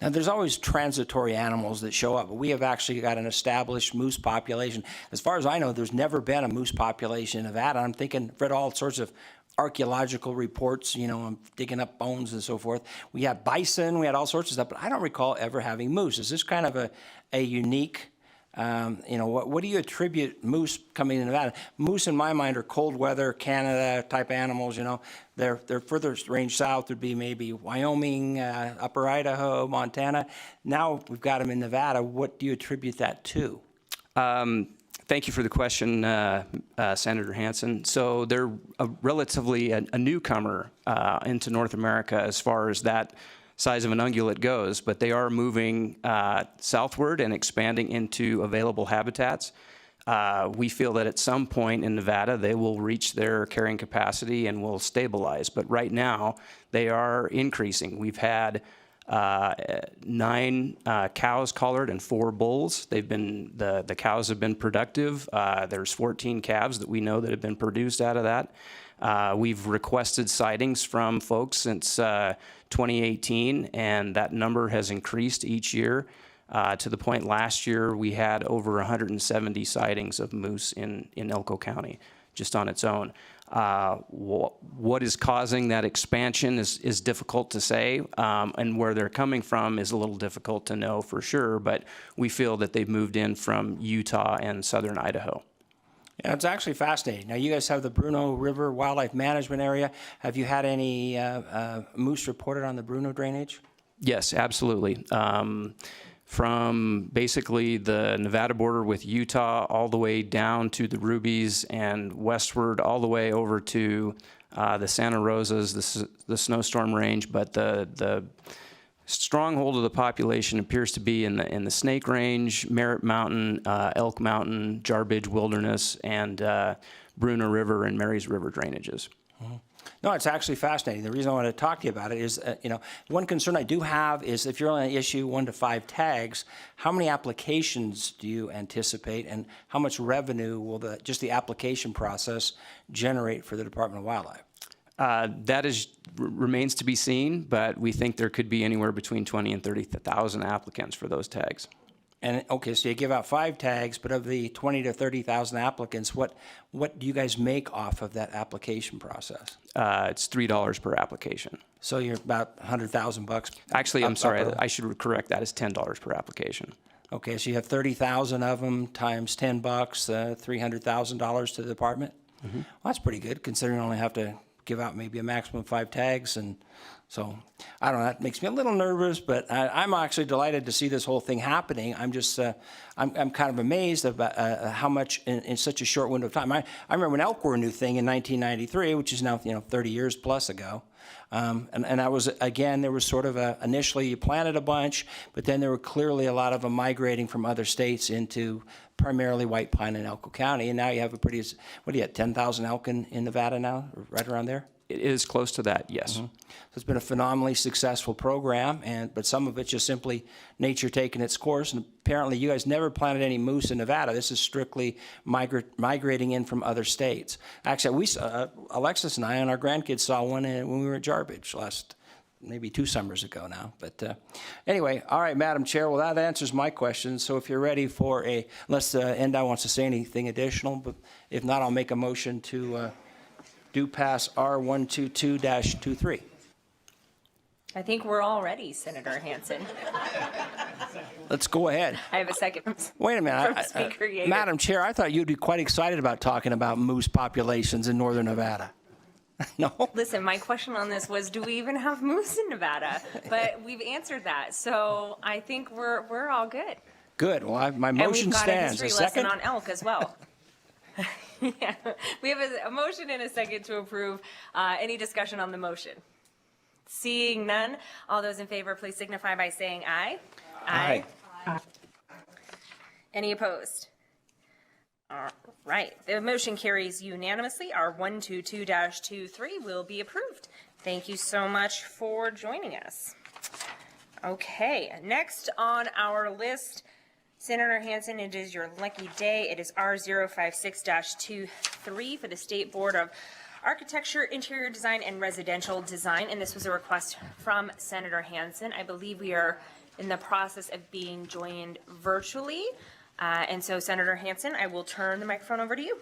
Now, there's always transitory animals that show up, but we have actually got an established moose population. As far as I know, there's never been a moose population in Nevada. I'm thinking, read all sorts of archaeological reports, I'm digging up bones and so forth. We had bison, we had all sorts of stuff, but I don't recall ever having moose. Is this kind of a unique, what do you attribute moose coming in Nevada? Moose, in my mind, are cold weather, Canada type animals, They're furthest range south would be maybe Wyoming, upper Idaho, Montana. Now we've got them in Nevada. What do you attribute that to? Thank you for the question, Senator Hansen. So they're relatively a newcomer into North America as far as that size of an ungulate goes, but they are moving southward and expanding into available habitats. We feel that at some point in Nevada, they will reach their carrying capacity and will stabilize. But right now, they are increasing. We've had 9 cows collared and 4 bulls. The cows have been productive. There's 14 calves that we know that have been produced out of that. We've requested sightings from folks since 2018, and that number has increased each year to the point last year we had over 170 sightings of moose in Elko County just on its own. What is causing that expansion is difficult to say, and where they're coming from is a little difficult to know for sure, but we feel that they've moved in from Utah and southern Idaho. Yeah, it's actually fascinating. Now, you guys have the Bruno River Wildlife Management Area. Have you had any moose reported on the Bruno drainage? Yes, absolutely. From basically the Nevada border with Utah all the way down to the Rubies and westward all the way over to the Santa Rosas, the snowstorm range, but the stronghold of the population appears to be in the Snake Range, Merritt Mountain, Elk Mountain, Jarbidge Wilderness, and Bruno River and Marys River drainages. Mm-hmm. No, it's actually fascinating. The reason I want to talk to you about it is, one concern I do have is if you're going to issue 1 to 5 tags, how many applications do you anticipate, and how much revenue will just the application process generate for the Department of Wildlife? That remains to be seen, but we think there could be anywhere between 20 and 30,000 applicants for those tags. And okay, so you give out 5 tags, but of the 20 to 30,000 applicants, what do you guys make off of that application process? It's $3 per application. So you're about $100,000. Actually, I'm sorry, I should correct that. It's $10 per application. Okay, so you have 30,000 of them times $10, $300,000 to the department. Mm-hmm. Well, that's pretty good, considering you only have to give out maybe a maximum of 5 tags, and so I don't know. That makes me a little nervous, but I'm actually delighted to see this whole thing happening. I'm just I'm kind of amazed about how much in such a short window of time. I remember when elk were a new thing in 1993, which is now 30 years plus ago. And that was, again, there was sort of initially you planted a bunch, but then there were clearly a lot of them migrating from other states into primarily White Pine and Elko County. And now you have a pretty, what do you have, 10,000 elk in Nevada now, right around there? It is close to that, yes. Mm-hmm. So it's been a phenomenally successful program, but some of it's just simply nature taking its course. And apparently you guys never planted any moose in Nevada. This is strictly migrating in from other states. Actually, Alexis and I and our grandkids saw one when we were at Jarbidge maybe 2 summers ago now. But anyway, all right, Madam Chair, well, that answers my question. So if you're ready for unless NDOT wants to say anything additional, but if not, I'll make a motion to do pass R122-23. I think we're all ready, Senator Hansen. Let's go ahead. I have a second. Wait a minute. From Speaker Yeager. Madam Chair, I thought you'd be quite excited about talking about moose populations in northern Nevada. No? Listen, my question on this was, do we even have moose in Nevada? But we've answered that, so I think we're all good. Good. Well, my motion stands. And we've got a history lesson on elk as well. Yeah, we have a motion and a second to approve. Any discussion on the motion? Seeing none, all those in favor, please signify by saying aye. Aye. Aye. Any opposed? All right, the motion carries unanimously. Our 122-23 will be approved. Thank you so much for joining us. Okay, next on our list, Senator Hansen, it is your lucky day. It is R056-23 for the State Board of Architecture, Interior Design, and Residential Design. And this was a request from Senator Hansen. I believe we are in the process of being joined virtually. And so, Senator Hansen, I will turn the microphone over to you.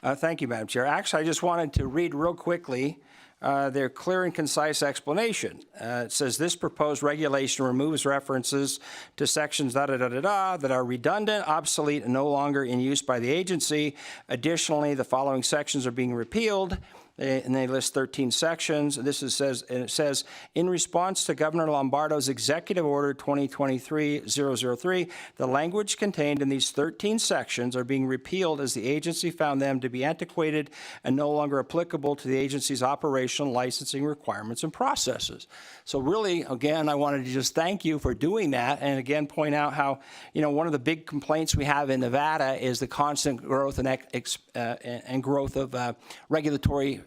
Thank you, Madam Chair. Actually, I just wanted to read real quickly their clear and concise explanation. It says this proposed regulation removes references to sections that are redundant, obsolete, and no longer in use by the agency. Additionally, the following sections are being repealed. And they list 13 sections. It says, in response to Governor Lombardo's Executive Order 2023-003, the language contained in these 13 sections are being repealed as the agency found them to be antiquated and no longer applicable to the agency's operational licensing requirements and processes. So really, again, I wanted to just thank you for doing that, and again point out how, one of the big complaints we have in Nevada is the constant growth and growth of regulatory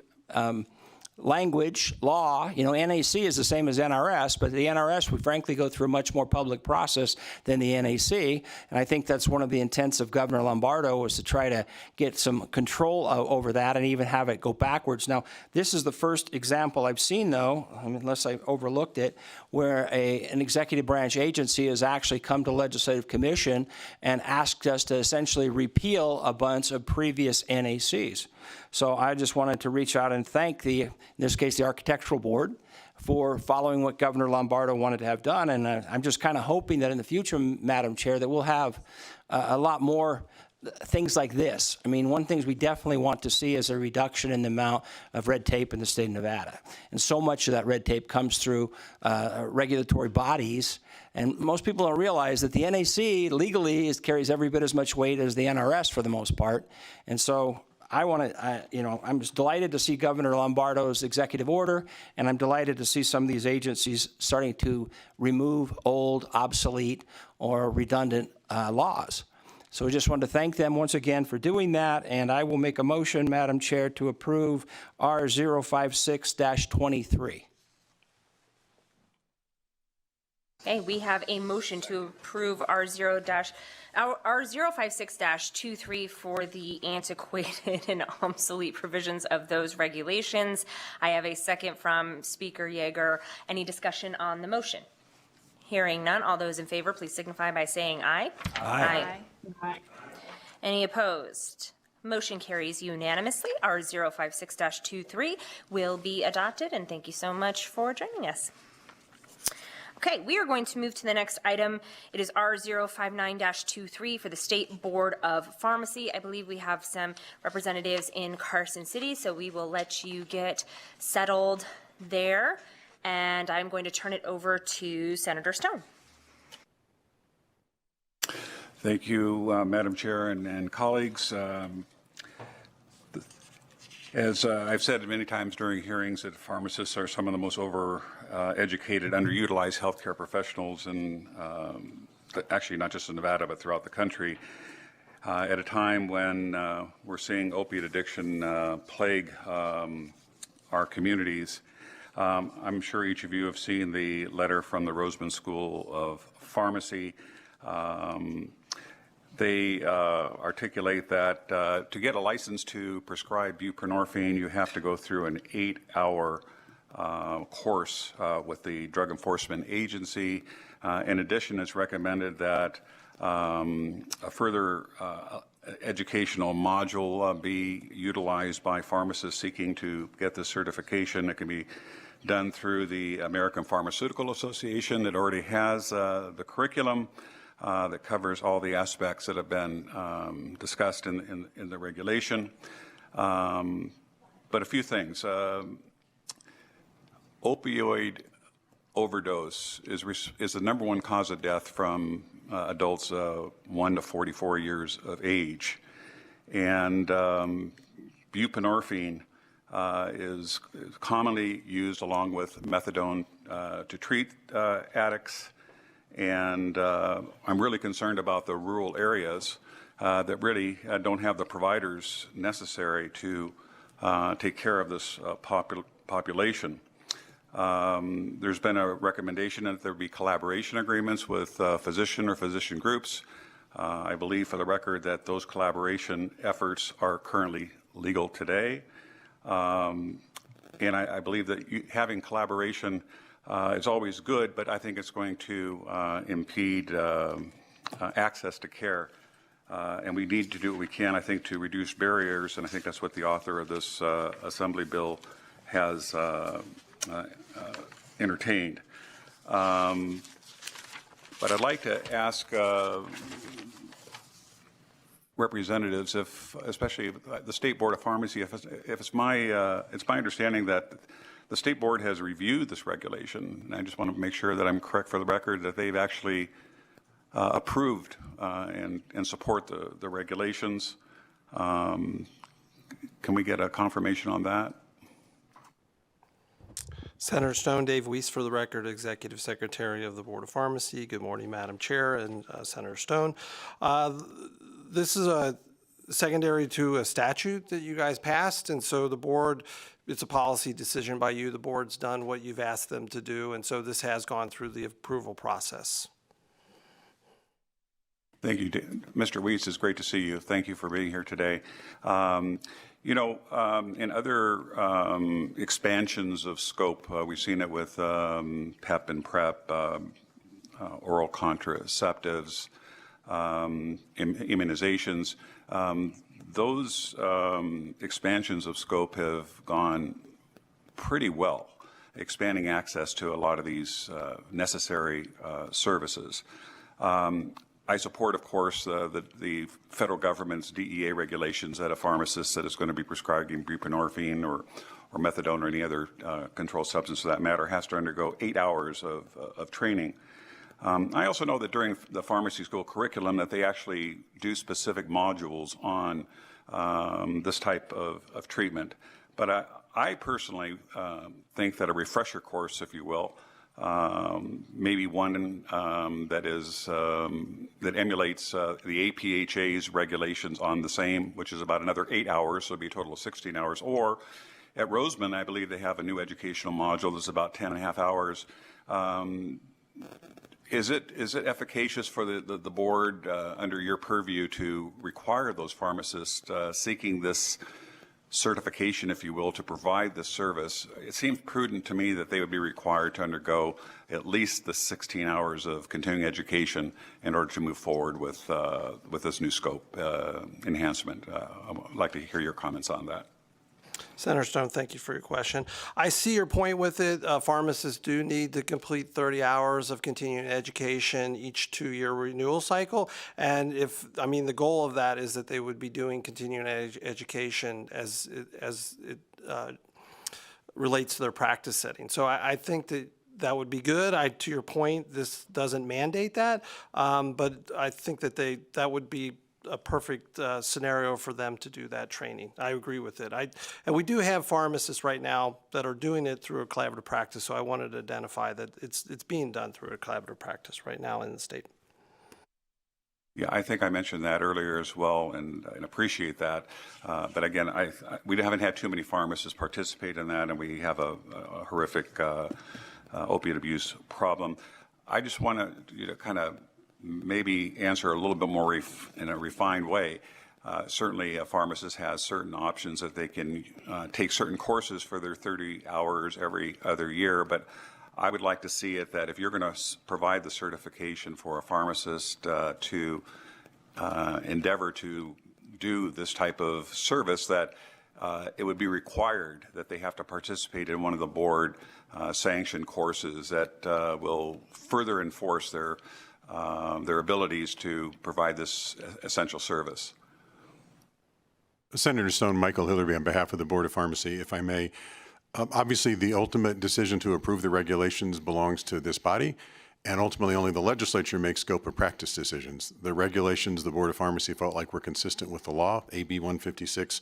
language, law. NAC is the same as NRS, but the NRS would frankly go through a much more public process than the NAC. And I think that's one of the intents of Governor Lombardo, was to try to get some control over that and even have it go backwards. Now, this is the first example I've seen, though, unless I overlooked it, where an executive branch agency has actually come to Legislative Commission and asked us to essentially repeal a bunch of previous NACs. So I just wanted to reach out and thank in this case, the Architectural Board, for following what Governor Lombardo wanted to have done. And I'm just kind of hoping that in the future, Madam Chair, that we'll have a lot more things like this. I mean, one thing we definitely want to see is a reduction in the amount of red tape in the state of Nevada. And so much of that red tape comes through regulatory bodies. And most people don't realize that the NAC legally carries every bit as much weight as the NRS for the most part. And so I'm just delighted to see Governor Lombardo's executive order, and I'm delighted to see some of these agencies starting to remove old, obsolete, or redundant laws. So I just wanted to thank them once again for doing that, and I will make a motion, Madam Chair, to approve R056-23. Okay, we have a motion to approve R056-23 for the antiquated and obsolete provisions of those regulations. I have a second from Speaker Yeager. Any discussion on the motion? Hearing none, all those in favor, please signify by saying aye. Aye. Aye. Any opposed? Motion carries unanimously. R056-23 will be adopted, and thank you so much for joining us. Okay, we are going to move to the next item. It is R059-23 for the State Board of Pharmacy. I believe we have some representatives in Carson City, so we will let you get settled there. And I'm going to turn it over to Senator Stone. Thank you, Madam Chair and colleagues. As I've said many times during hearings, that pharmacists are some of the most educated, underutilized healthcare professionals, and actually not just in Nevada, but throughout the country. At a time when we're seeing opiate addiction plague our communities, I'm sure each of you have seen the letter from the Roseman School of Pharmacy. They articulate that to get a license to prescribe buprenorphine, you have to go through an 8-hour course with the Drug Enforcement Agency. In addition, it's recommended that a further educational module be utilized by pharmacists seeking to get this certification. It can be done through the American Pharmaceutical Association that already has the curriculum that covers all the aspects that have been discussed in the regulation. But a few things. Opioid overdose is the #1 cause of death from adults 1 to 44 years of age. And buprenorphine is commonly used along with methadone to treat addicts. And I'm really concerned about the rural areas that really don't have the providers necessary to take care of this population. There's been a recommendation that there be collaboration agreements with physician or physician groups. I believe, for the record, that those collaboration efforts are currently legal today. And I believe that having collaboration is always good, but I think it's going to impede access to care. And we need to do what we can, I think, to reduce barriers, and I think that's what the author of this Assembly bill has entertained. But I'd like to ask representatives, especially the State Board of Pharmacy, if it's my understanding that the State Board has reviewed this regulation, and I just want to make sure that I'm correct for the record, that they've actually approved and support the regulations. Can we get a confirmation on that? Senator Stone, Dave Weiss for the record, Executive Secretary of the Board of Pharmacy. Good morning, Madam Chair and Senator Stone. This is secondary to a statute that you guys passed, and so the board, it's a policy decision by you. The board's done what you've asked them to do, and so this has gone through the approval process. Thank you, Mr. Weiss. It's great to see you. Thank you for being here today. In other expansions of scope, we've seen it with PEP and PrEP, oral contraceptives, immunizations. Those expansions of scope have gone pretty well, expanding access to a lot of these necessary services. I support, of course, the federal government's DEA regulations that a pharmacist that is going to be prescribing buprenorphine or methadone or any other controlled substance for that matter has to undergo 8 hours of training. I also know that during the pharmacy school curriculum that they actually do specific modules on this type of treatment. But I personally think that a refresher course, if you will, maybe one that emulates the APHA's regulations on the same, which is about another 8 hours, so it'd be a total of 16 hours. Or at Roseman, I believe they have a new educational module that's about 10.5 hours. Is it efficacious for the board under your purview to require those pharmacists seeking this certification, if you will, to provide this service? It seems prudent to me that they would be required to undergo at least the 16 hours of continuing education in order to move forward with this new scope enhancement. I'd like to hear your comments on that. Senator Stone, thank you for your question. I see your point with it. Pharmacists do need to complete 30 hours of continuing education each 2-year renewal cycle. And the goal of that is that they would be doing continuing education as it relates to their practice setting. So I think that would be good. To your point, this doesn't mandate that, but I think that that would be a perfect scenario for them to do that training. I agree with it. And we do have pharmacists right now that are doing it through a collaborative practice, so I wanted to identify that it's being done through a collaborative practice right now in the state. Yeah, I think I mentioned that earlier as well, and appreciate that. But again, we haven't had too many pharmacists participate in that, and we have a horrific opiate abuse problem. I just want to kind of maybe answer a little bit more in a refined way. Certainly, a pharmacist has certain options that they can take certain courses for their 30 hours every other year, but I would like to see it that if you're going to provide the certification for a pharmacist to endeavor to do this type of service, that it would be required that they have to participate in one of the board sanctioned courses that will further enforce their abilities to provide this essential service. Senator Stone, Michael Hillerby on behalf of the Board of Pharmacy, if I may. Obviously, the ultimate decision to approve the regulations belongs to this body, and ultimately only the legislature makes scope of practice decisions. The regulations, the Board of Pharmacy felt like were consistent with the law. AB 156,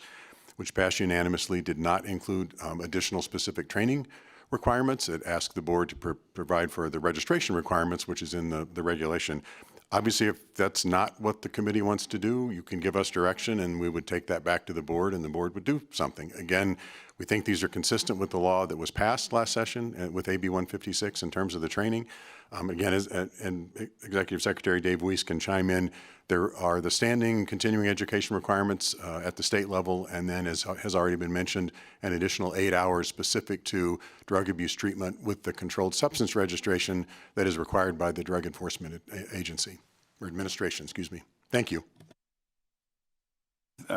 which passed unanimously, did not include additional specific training requirements. It asked the board to provide for the registration requirements, which is in the regulation. Obviously, if that's not what the committee wants to do, you can give us direction and we would take that back to the board and the board would do something. Again, we think these are consistent with the law that was passed last session with AB 156 in terms of the training. Again, and Executive Secretary Dave Weiss can chime in, there are the standing continuing education requirements at the state level, and then, as has already been mentioned, an additional 8 hours specific to drug abuse treatment with the controlled substance registration that is required by the Drug Enforcement Agency, or Administration, excuse me. Thank you.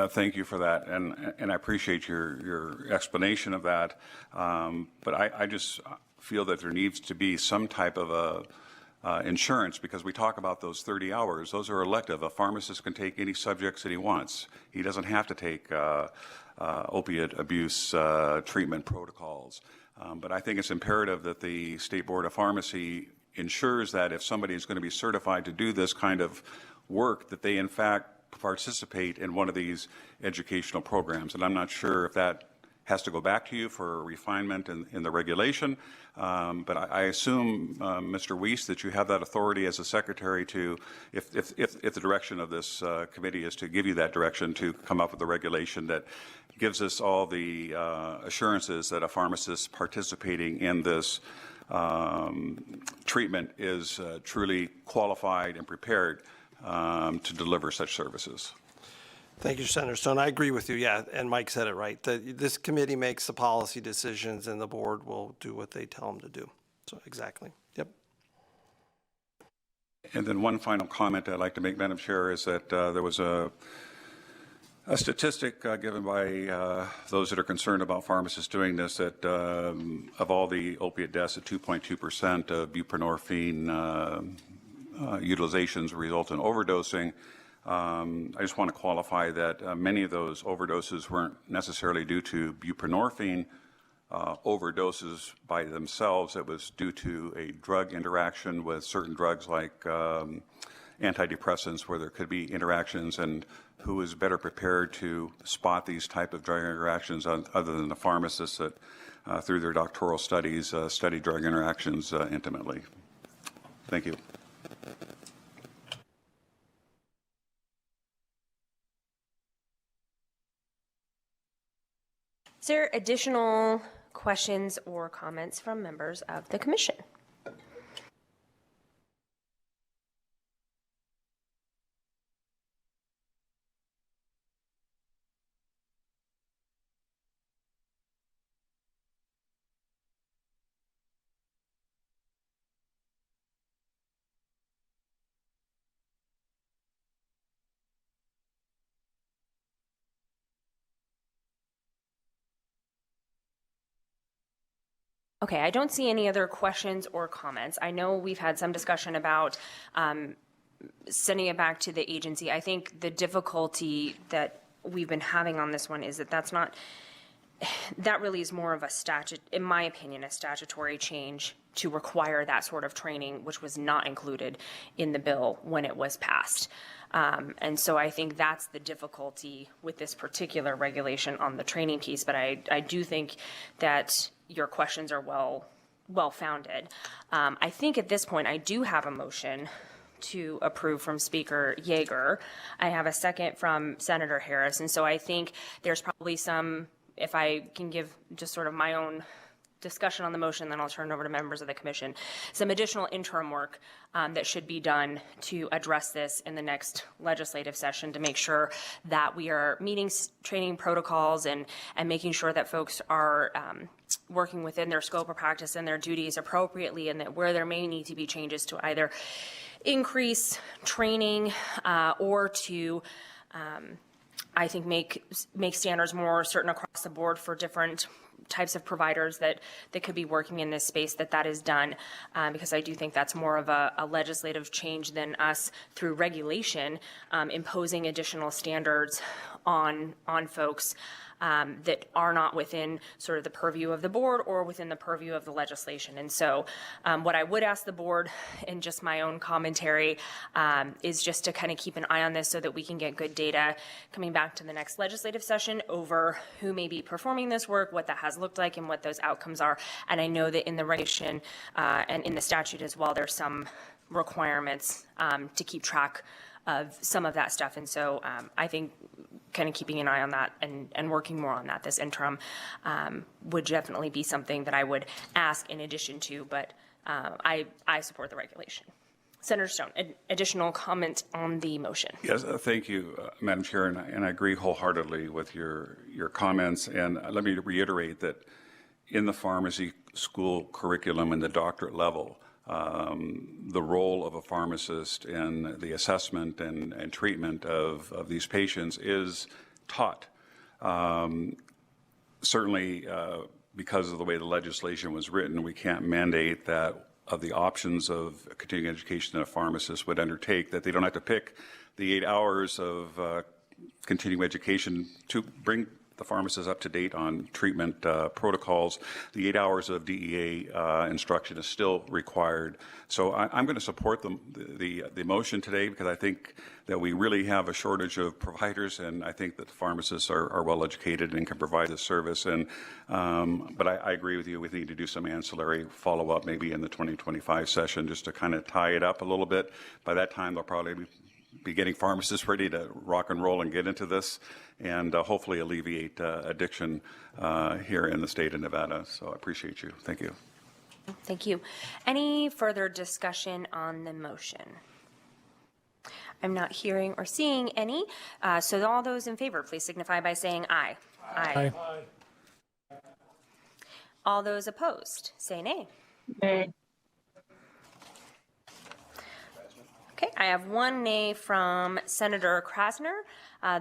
Thank you for that, and I appreciate your explanation of that. But I just feel that there needs to be some type of insurance, because we talk about those 30 hours. Those are elective. A pharmacist can take any subjects that he wants. He doesn't have to take opiate abuse treatment protocols. But I think it's imperative that the State Board of Pharmacy ensures that if somebody is going to be certified to do this kind of work, that they in fact participate in one of these educational programs. And I'm not sure if that has to go back to you for refinement in the regulation. But I assume, Mr. Weiss, that you have that authority as a secretary to, if the direction of this committee is to give you that direction, to come up with a regulation that gives us all the assurances that a pharmacist participating in this treatment is truly qualified and prepared to deliver such services. Thank you, Senator Stone. I agree with you. Yeah, and Mike said it right. This committee makes the policy decisions, and the board will do what they tell them to do. So exactly. Yep. And then one final comment I'd like to make, Madam Chair, is that there was a statistic given by those that are concerned about pharmacists doing this, that of all the opiate deaths, 2.2% of buprenorphine utilizations result in overdosing. I just want to qualify that many of those overdoses weren't necessarily due to buprenorphine overdoses by themselves. It was due to a drug interaction with certain drugs like antidepressants, where there could be interactions, and who is better prepared to spot these type of drug interactions other than the pharmacists that through their doctoral studies study drug interactions intimately. Thank you. Is there additional questions or comments from members of the commission? Okay, I don't see any other questions or comments. I know we've had some discussion about sending it back to the agency. I think the difficulty that we've been having on this one is that that really is more of a in my opinion, a statutory change to require that sort of training, which was not included in the bill when it was passed. And so I think that's the difficulty with this particular regulation on the training piece. But I do think that your questions are well founded. I think at this point I do have a motion to approve from Speaker Yeager. I have a second from Senator Harris, and so I think there's probably some, if I can give just sort of my own discussion on the motion, then I'll turn it over to members of the commission, some additional interim work that should be done to address this in the next legislative session to make sure that we are meeting training protocols and making sure that folks are working within their scope of practice and their duties appropriately, and that where there may need to be changes to either increase training or to I think make standards more certain across the board for different types of providers that could be working in this space, that is done, because I do think that's more of a legislative change than us through regulation imposing additional standards on folks that are not within sort of the purview of the board or within the purview of the legislation. And so what I would ask the board, in just my own commentary, is just to kind of keep an eye on this so that we can get good data coming back to the next legislative session over who may be performing this work, what that has looked like, and what those outcomes are. And I know that in the regulation and in the statute as well, there's some requirements to keep track of some of that stuff. And so I think kind of keeping an eye on that and working more on that this interim would definitely be something that I would ask in addition to, but I support the regulation. Senator Stone, additional comment on the motion. Yes, thank you, Madam Chair, and I agree wholeheartedly with your comments. And let me reiterate that in the pharmacy school curriculum and the doctorate level, the role of a pharmacist in the assessment and treatment of these patients is taught. Certainly, because of the way the legislation was written, we can't mandate that of the options of continuing education that a pharmacist would undertake, that they don't have to pick the 8 hours of continuing education to bring the pharmacist up to date on treatment protocols. The 8 hours of DEA instruction is still required. So I'm going to support the motion today because I think that we really have a shortage of providers, and I think that the pharmacists are well educated and can provide this service. And but I agree with you. We need to do some ancillary follow-up maybe in the 2025 session just to kind of tie it up a little bit. By that time, they'll probably be getting pharmacists ready to rock and roll and get into this and hopefully alleviate addiction here in the state of Nevada. So I appreciate you. Thank you. Thank you. Any further discussion on the motion? I'm not hearing or seeing any. So all those in favor, please signify by saying aye. Aye. All those opposed, say nay. Nay. Okay, I have one nay from Senator Krasner.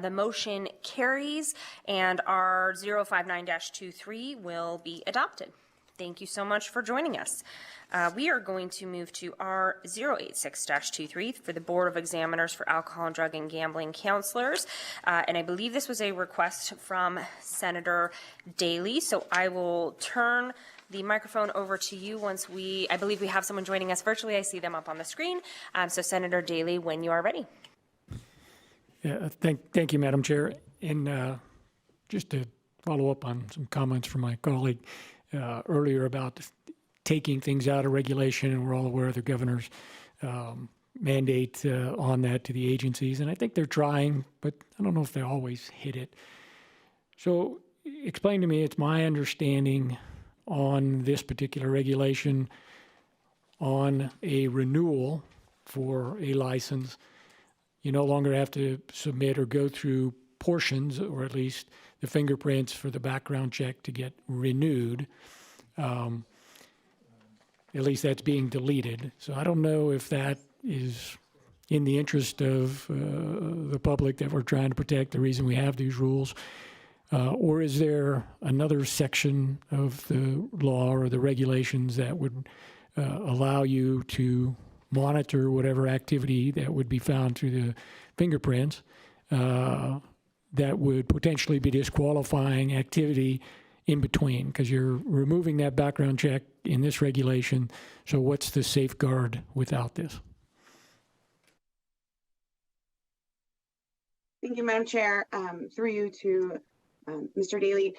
The motion carries, and our 059-23 will be adopted. Thank you so much for joining us. We are going to move to our 086-23 for the Board of Examiners for Alcohol, Drug, and Gambling Counselors. And I believe this was a request from Senator Daly, so I will turn the microphone over to you once I believe we have someone joining us virtually. I see them up on the screen. So Senator Daly, when you are ready. Yeah, thank you, Madam Chair. And just to follow up on some comments from my colleague earlier about taking things out of regulation, and we're all aware of the governor's mandate on that to the agencies, and I think they're trying, but I don't know if they always hit it. So explain to me, it's my understanding on this particular regulation, on a renewal for a license, you no longer have to submit or go through portions, or at least the fingerprints for the background check to get renewed. At least that's being deleted. So I don't know if that is in the interest of the public that we're trying to protect, the reason we have these rules. Or is there another section of the law or the regulations that would allow you to monitor whatever activity that would be found through the fingerprints that would potentially be disqualifying activity in between? Because you're removing that background check in this regulation. So what's the safeguard without this? Thank you, Madam Chair. Through you to Mr. Daly.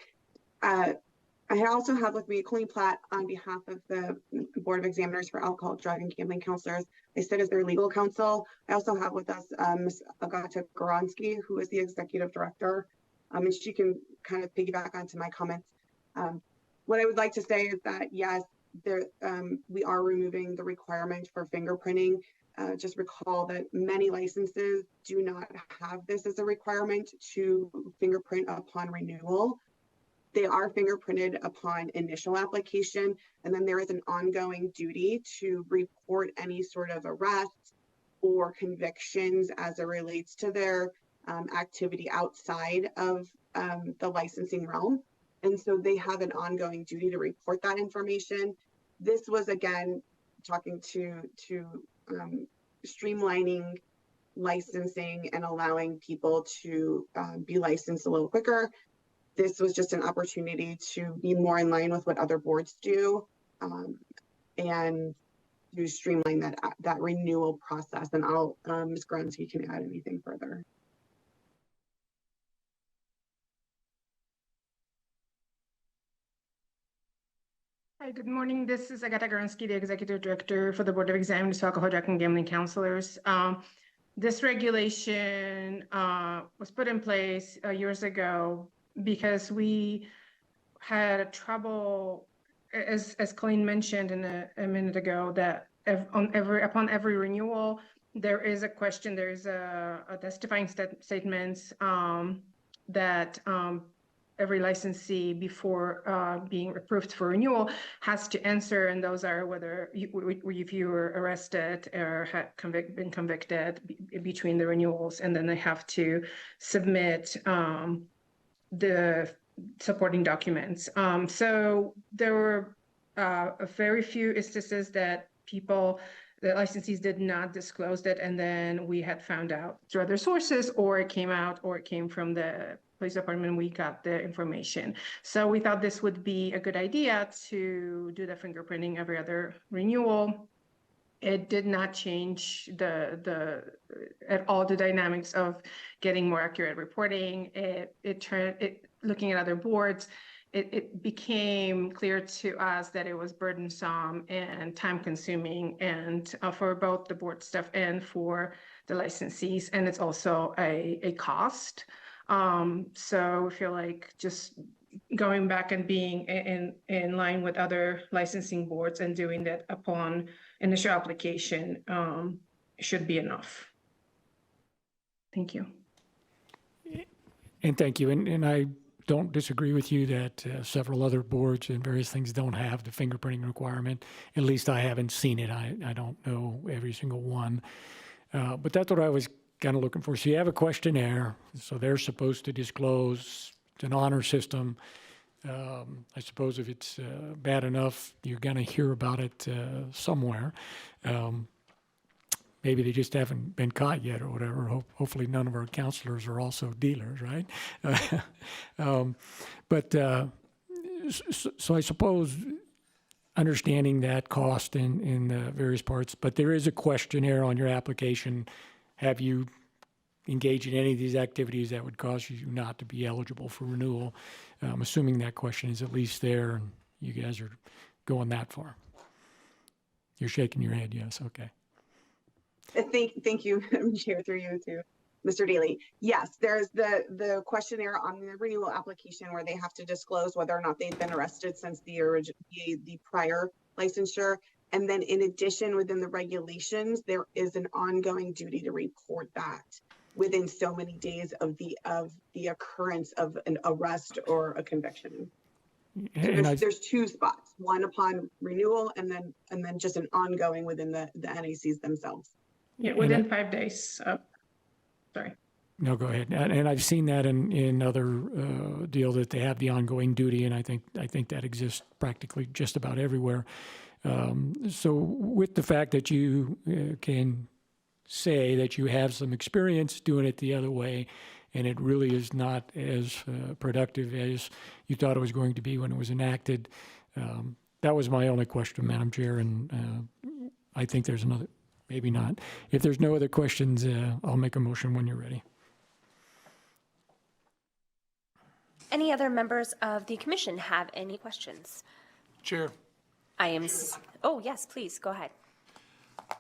I also have with me Colleen Platt on behalf of the Board of Examiners for Alcohol, Drug, and Gambling Counselors. I sit as their legal counsel. I also have with us Ms. Agata Goronsky, who is the Executive Director, and she can kind of piggyback onto my comments. What I would like to say is that, yes, we are removing the requirement for fingerprinting. Just recall that many licenses do not have this as a requirement to fingerprint upon renewal. They are fingerprinted upon initial application, and then there is an ongoing duty to report any sort of arrests or convictions as it relates to their activity outside of the licensing realm. And so they have an ongoing duty to report that information. This was, again, talking to streamlining licensing and allowing people to be licensed a little quicker. This was just an opportunity to be more in line with what other boards do and to streamline that renewal process. And I'll, Ms. Gronsky can add anything further. Hi, good morning. This is Agata Goronsky, the Executive Director for the Board of Examiners for Alcohol, Drug, and Gambling Counselors. This regulation was put in place years ago because we had trouble, as Colleen mentioned a minute ago, that upon every renewal, there is a question, there is a testifying statements that every licensee before being approved for renewal has to answer, and those are whether if you were arrested or had been convicted between the renewals, and then they have to submit the supporting documents. So there were a very few instances that the licensees did not disclose that, and then we had found out through other sources, or it came out, or it came from the police department, we got the information. So we thought this would be a good idea to do the fingerprinting every other renewal. It did not change at all the dynamics of getting more accurate reporting. Looking at other boards, it became clear to us that it was burdensome and time consuming, and for both the board staff and for the licensees, and it's also a cost. So we feel like just going back and being in line with other licensing boards and doing that upon initial application should be enough. Thank you. And thank you. And I don't disagree with you that several other boards and various things don't have the fingerprinting requirement. At least I haven't seen it. I don't know every single one. But that's what I was kind of looking for. So you have a questionnaire. So they're supposed to disclose. It's an honor system. I suppose if it's bad enough, you're going to hear about it somewhere. Maybe they just haven't been caught yet or whatever. Hopefully none of our counselors are also dealers, right? So I suppose understanding that cost in various parts, but there is a questionnaire on your application. Have you engaged in any of these activities that would cause you not to be eligible for renewal? I'm assuming that question is at least there, and you guys are going that far. You're shaking your head, yes, okay. Thank you, Madam Chair, through you to Mr. Daly. Yes, there's the questionnaire on the renewal application where they have to disclose whether or not they've been arrested since the prior licensure. And then in addition, within the regulations, there is an ongoing duty to report that within so many days of the occurrence of an arrest or a conviction. So there's two spots, one upon renewal and then just an ongoing within the NACs themselves. Yeah, within 5 days. Sorry. No, go ahead. And I've seen that in other deal that they have the ongoing duty, and I think that exists practically just about everywhere. So with the fact that you can say that you have some experience doing it the other way, and it really is not as productive as you thought it was going to be when it was enacted, that was my only question, Madam Chair, and I think there's another. Maybe not. If there's no other questions, I'll make a motion when you're ready. Any other members of the commission have any questions? Chair. Oh, yes, please, go ahead.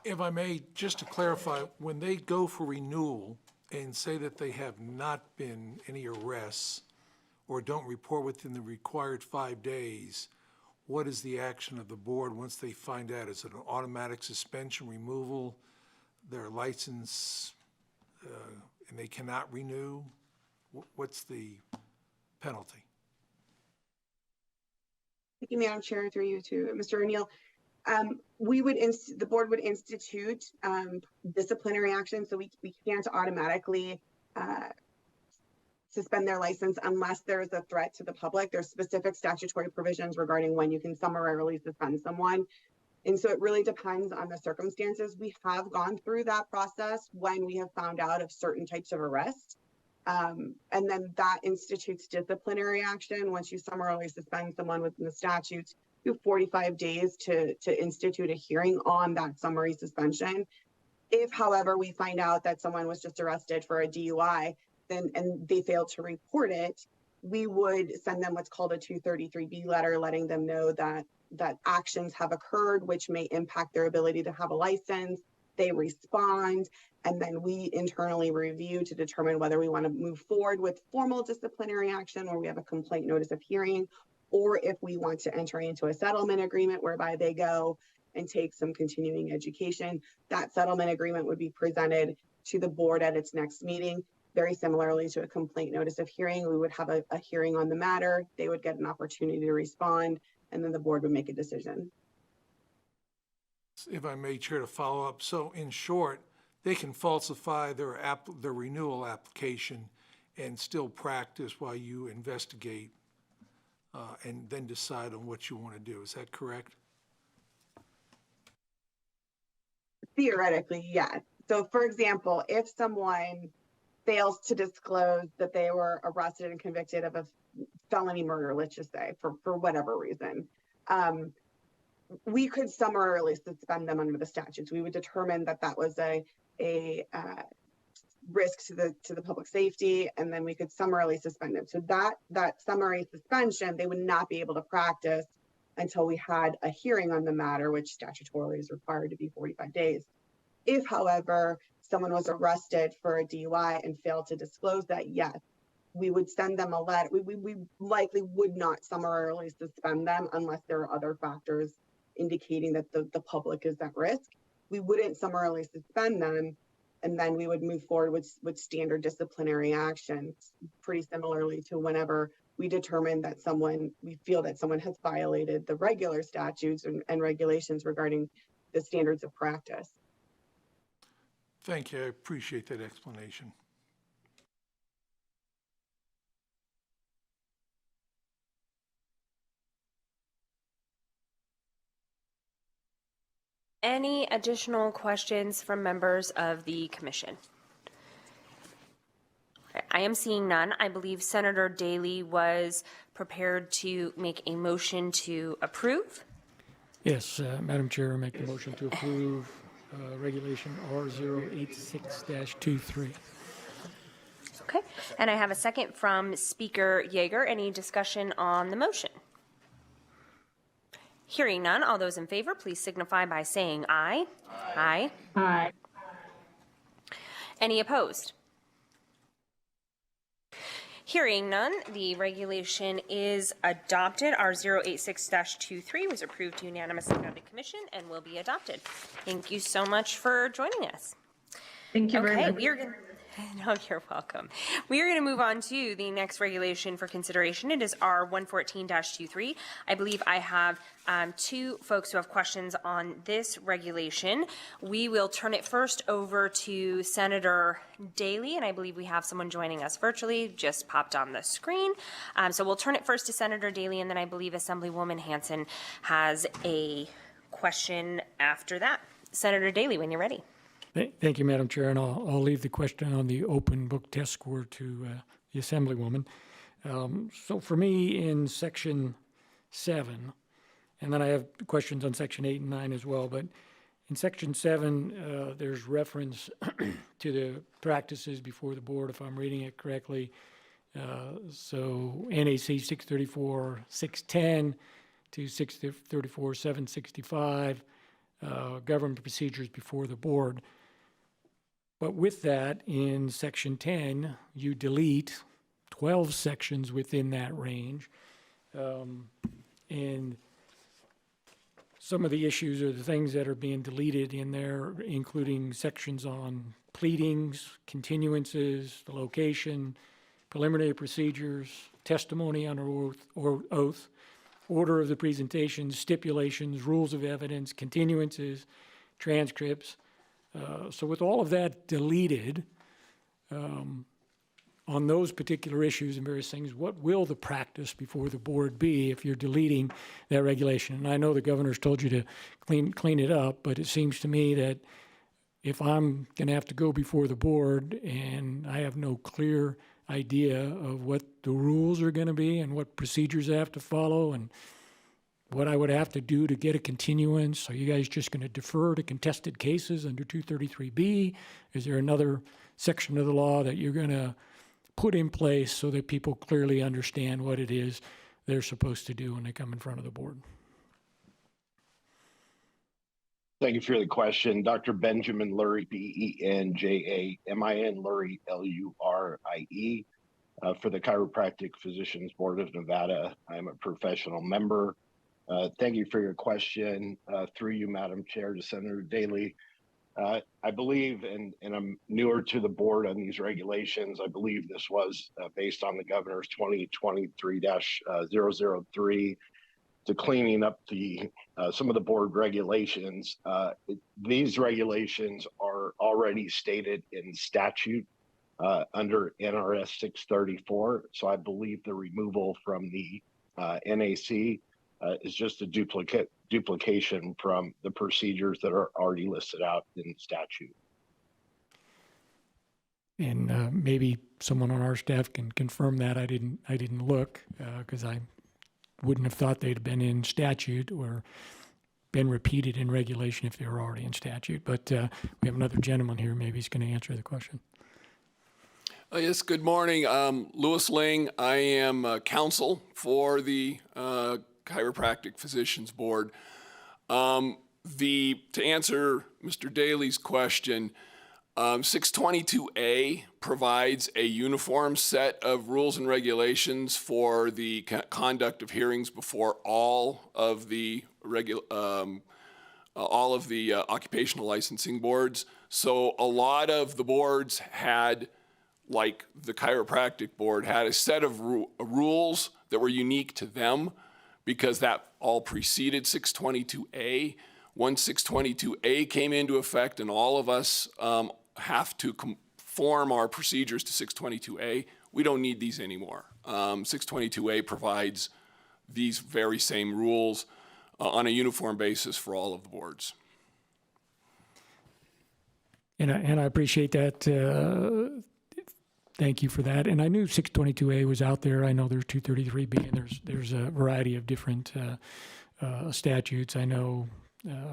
If I may, just to clarify, when they go for renewal and say that they have not been any arrests or don't report within the required 5 days, what is the action of the board once they find out? Is it an automatic suspension, removal, their license, and they cannot renew? What's the penalty? Thank you, Madam Chair, through you to Mr. O'Neill. The board would institute disciplinary action, so we can't automatically suspend their license unless there is a threat to the public. There's specific statutory provisions regarding when you can summarily suspend someone. And so it really depends on the circumstances. We have gone through that process when we have found out of certain types of arrests. And then that institutes disciplinary action. Once you summarily suspend someone within the statutes, you have 45 days to institute a hearing on that summary suspension. If, however, we find out that someone was just arrested for a DUI, and they failed to report it, we would send them what's called a 233B letter, letting them know that actions have occurred, which may impact their ability to have a license. They respond, and then we internally review to determine whether we want to move forward with formal disciplinary action where we have a complaint notice of hearing, or if we want to enter into a settlement agreement whereby they go and take some continuing education. That settlement agreement would be presented to the board at its next meeting. Very similarly to a complaint notice of hearing, we would have a hearing on the matter. They would get an opportunity to respond, and then the board would make a decision. If I may, Chair, to follow up. So in short, they can falsify their renewal application and still practice while you investigate and then decide on what you want to do. Is that correct? Theoretically, yes. So for example, if someone fails to disclose that they were arrested and convicted of a felony murder, let's just say, for whatever reason, we could summarily suspend them under the statutes. We would determine that that was a risk to the public safety, and then we could summarily suspend them. So that summary suspension, they would not be able to practice until we had a hearing on the matter, which statutorily is required to be 45 days. If, however, someone was arrested for a DUI and failed to disclose that, yes, we would send them a letter. We likely would not summarily suspend them unless there are other factors indicating that the public is at risk. We wouldn't summarily suspend them, and then we would move forward with standard disciplinary actions, pretty similarly to whenever we determine that we feel that someone has violated the regular statutes and regulations regarding the standards of practice. Thank you. I appreciate that explanation. Any additional questions from members of the commission? I am seeing none. I believe Senator Daley was prepared to make a motion to approve. Yes, Madam Chair, I make the motion to approve Regulation R086-23. Okay, and I have a second from Speaker Yeager. Any discussion on the motion? Hearing none, all those in favor, please signify by saying aye. Aye. Aye. Any opposed? Hearing none, the regulation is adopted. R086-23 was approved unanimously by the commission and will be adopted. Thank you so much for joining us. Thank you very much. No, you're welcome. We are going to move on to the next regulation for consideration. It is R114-23. I believe I have two folks who have questions on this regulation. We will turn it first over to Senator Daley, and I believe we have someone joining us virtually, just popped on the screen. So we'll turn it first to Senator Daley, and then I believe Assemblywoman Hansen has a question after that. Senator Daley, when you're ready. Thank you, Madam Chair, and I'll leave the question on the open book test score to the Assemblywoman. So for me, in Section 7, and then I have questions on Section 8 and 9 as well, but in Section 7, there's reference to the practices before the board, if I'm reading it correctly. So NAC 634-610 to 634-765, government procedures before the board. But with that, in Section 10, you delete 12 sections within that range. And some of the issues are the things that are being deleted in there, including sections on pleadings, continuances, the location, preliminary procedures, testimony under oath, order of the presentation, stipulations, rules of evidence, continuances, transcripts. So with all of that deleted on those particular issues and various things, what will the practice before the board be if you're deleting that regulation? And I know the governor's told you to clean it up, but it seems to me that if I'm going to have to go before the board and I have no clear idea of what the rules are going to be and what procedures I have to follow and what I would have to do to get a continuance. Are you guys just going to defer to contested cases under 233B? Is there another section of the law that you're going to put in place so that people clearly understand what it is they're supposed to do when they come in front of the board? Thank you for the question. Dr. Benjamin Lurie, Benjamin Lurie, Lurie, for the Chiropractic Physicians Board of Nevada. I'm a professional member. Thank you for your question. Through you, Madam Chair, to Senator Daley. I believe, and I'm newer to the board on these regulations, I believe this was based on the governor's 2023-003 to cleaning up some of the board regulations. These regulations are already stated in statute under NRS 634. So I believe the removal from the NAC is just a duplication from the procedures that are already listed out in statute. And maybe someone on our staff can confirm that. I didn't look because I wouldn't have thought they'd been in statute or been repeated in regulation if they were already in statute. But we have another gentleman here. Maybe he's going to answer the question. Yes, good morning. Louis Ling. I am counsel for the Chiropractic Physicians Board. To answer Mr. Daly's question, 622A provides a uniform set of rules and regulations for the conduct of hearings before all of the occupational licensing boards. So a lot of the boards had, like the chiropractic board, had a set of rules that were unique to them because that all preceded 622A. Once 622A came into effect and all of us have to conform our procedures to 622A, we don't need these anymore. 622A provides these very same rules on a uniform basis for all of the boards. And I appreciate that. Thank you for that. And I knew 622A was out there. I know there's 233B, and there's a variety of different statutes. I know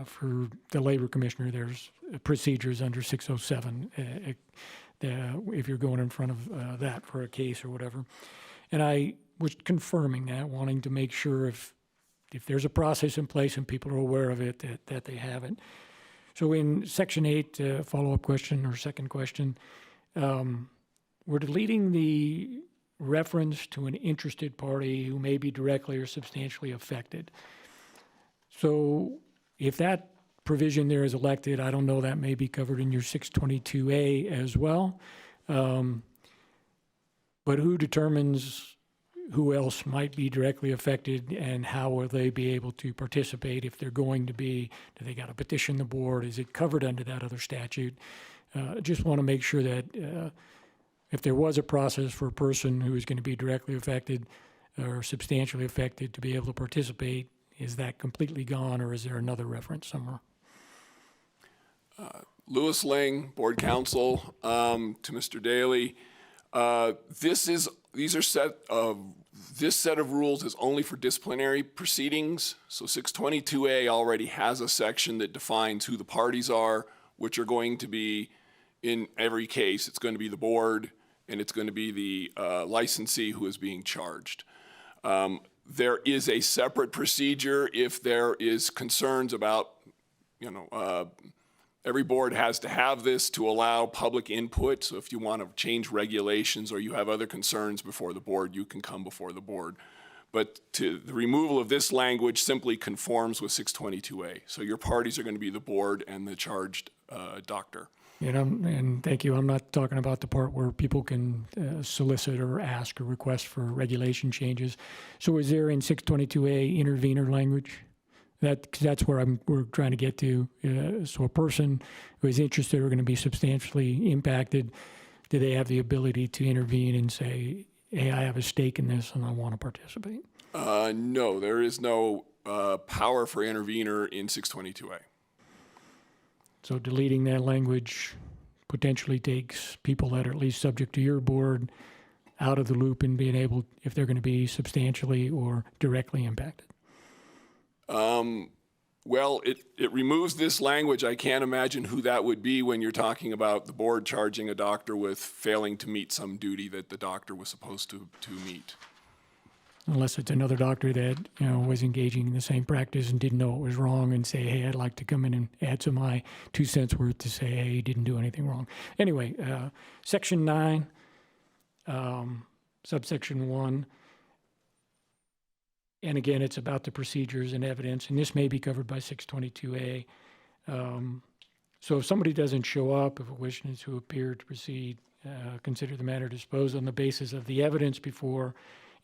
for the labor commissioner, there's procedures under 607 if you're going in front of that for a case or whatever. And I was confirming that, wanting to make sure if there's a process in place and people are aware of it, that they have it. So in Section 8, follow-up question or second question, we're deleting the reference to an interested party who may be directly or substantially affected. So if that provision there is elected, I don't know, that may be covered in your 622A as well. But who determines who else might be directly affected and how will they be able to participate if they're going to be? Do they got to petition the board? Is it covered under that other statute? Just want to make sure that if there was a process for a person who is going to be directly affected or substantially affected to be able to participate, is that completely gone, or is there another reference somewhere? Louis Ling, Board Counsel, to Mr. Daly. This set of rules is only for disciplinary proceedings. So 622A already has a section that defines who the parties are, which are going to be, in every case, it's going to be the board and it's going to be the licensee who is being charged. There is a separate procedure if there is concerns about, every board has to have this to allow public input. So if you want to change regulations or you have other concerns before the board, you can come before the board. But the removal of this language simply conforms with 622A. So your parties are going to be the board and the charged doctor. And thank you. I'm not talking about the part where people can solicit or ask or request for regulation changes. So is there in 622A intervener language? That's where we're trying to get to. So a person who is interested or going to be substantially impacted, do they have the ability to intervene and say, hey, I have a stake in this and I want to participate? No, there is no power for intervener in 622A. So deleting that language potentially takes people that are at least subject to your board out of the loop and being able, if they're going to be substantially or directly impacted. Well, it removes this language. I can't imagine who that would be when you're talking about the board charging a doctor with failing to meet some duty that the doctor was supposed to meet. Unless it's another doctor that was engaging in the same practice and didn't know it was wrong and say, hey, I'd like to come in and add some my 2 cents worth to say, hey, he didn't do anything wrong. Anyway, Section 9, subsection 1. And again, it's about the procedures and evidence, and this may be covered by 622A. So if somebody doesn't show up, if a witness who appeared to proceed, consider the matter disposed on the basis of the evidence before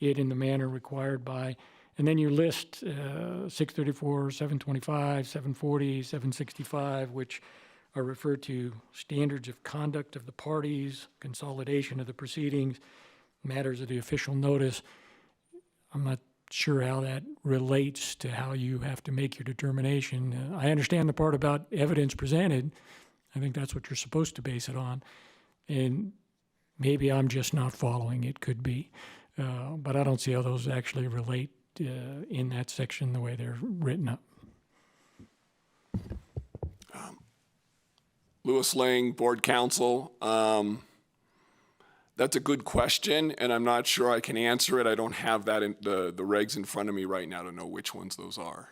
it in the manner required by, and then you list 634, 725, 740, 765, which are referred to standards of conduct of the parties, consolidation of the proceedings, matters of the official notice. I'm not sure how that relates to how you have to make your determination. I understand the part about evidence presented. I think that's what you're supposed to base it on. And Maybe I'm just not following, it could be. But I don't see how those actually relate in that section the way they're written up. Louis Lang, Board Counsel. That's a good question, and I'm not sure I can answer it. I don't have that in the regs in front of me right now to know which ones those are,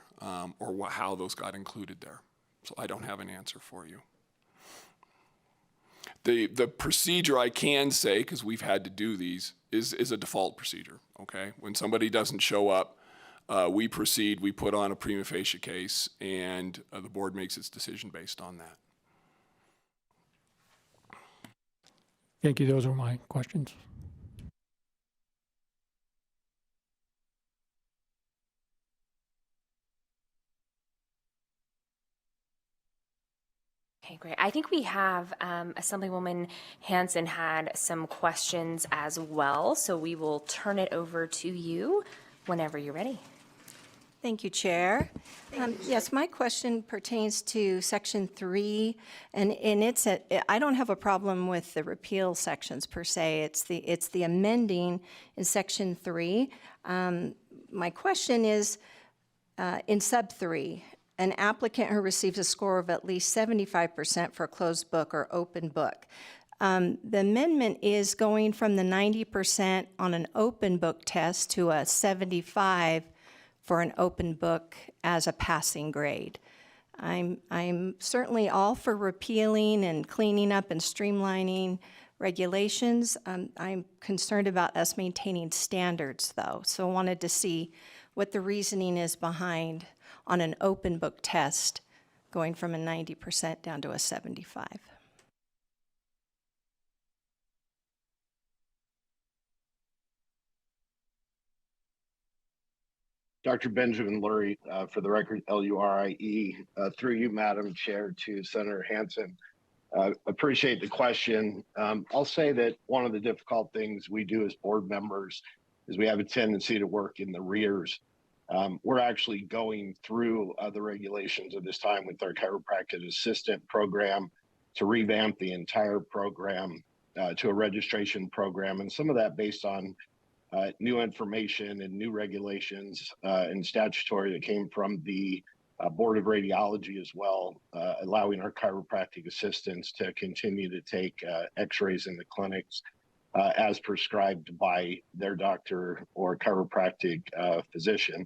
or how those got included there. So I don't have an answer for you. The procedure I can say, because we've had to do these, is a default procedure, okay? When somebody doesn't show up, we proceed, we put on a prima facie case, and the board makes its decision based on that. Thank you. Those are my questions. Okay, great. I think we have Assemblywoman Hanson had some questions as well, so we will turn it over to you whenever you're ready. Thank you, Chair. Yes, my question pertains to Section 3, and I don't have a problem with the repeal sections per se. It's the amending in Section 3. My question is, in Sub 3, an applicant who receives a score of at least 75% for a closed book or open book. The amendment is going from the 90% on an open book test to a 75 for an open book as a passing grade. I'm certainly all for repealing and cleaning up and streamlining regulations. I'm concerned about us maintaining standards, though, so I wanted to see what the reasoning is behind on an open book test going from a 90% down to a 75. Dr. Benjamin Lurie, for the record, L-U-R-I-E, through you, Madam Chair, to Senator Hanson. Appreciate the question. I'll say that one of the difficult things we do as board members is we have a tendency to work in the rears. We're actually going through the regulations at this time with our chiropractic assistant program to revamp the entire program to a registration program, and some of that based on new information and new regulations and statutory that came from the Board of Radiology as well, allowing our chiropractic assistants to continue to take x-rays in the clinics as prescribed by their doctor or chiropractic physician.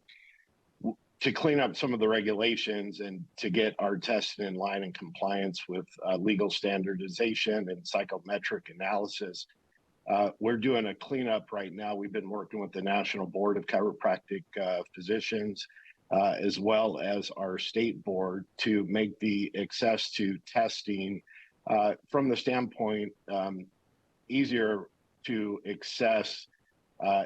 To clean up some of the regulations and to get our testing in line and compliance with legal standardization and psychometric analysis, we're doing a cleanup right now. We've been working with the National Board of Chiropractic Physicians as well as our state board to make the access to testing from the standpoint easier to access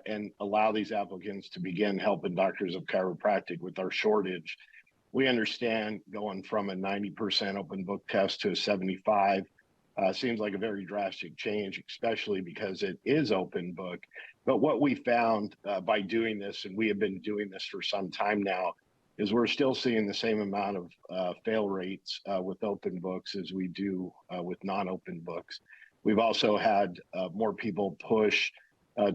and allow these applicants to begin helping doctors of chiropractic with our shortage. We understand going from a 90% open book test to a 75 seems like a very drastic change, especially because it is open book. But what we found by doing this, and we have been doing this for some time now, is we're still seeing the same amount of fail rates with open books as we do with non-open books. We've also had more people push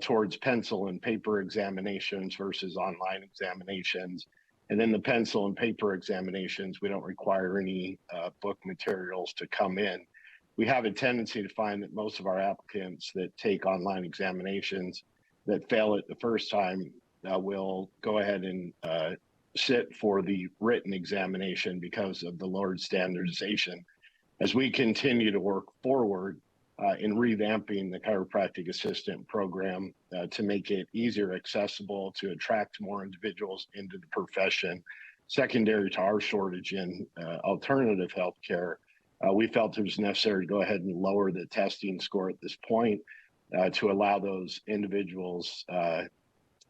towards pencil and paper examinations versus online examinations. And in the pencil and paper examinations, we don't require any book materials to come in. We have a tendency to find that most of our applicants that take online examinations that fail it the first time will go ahead and sit for the written examination because of the lowered standardization. As we continue to work forward in revamping the chiropractic assistant program to make it easier accessible, to attract more individuals into the profession, secondary to our shortage in alternative healthcare, we felt it was necessary to go ahead and lower the testing score at this point to allow those individuals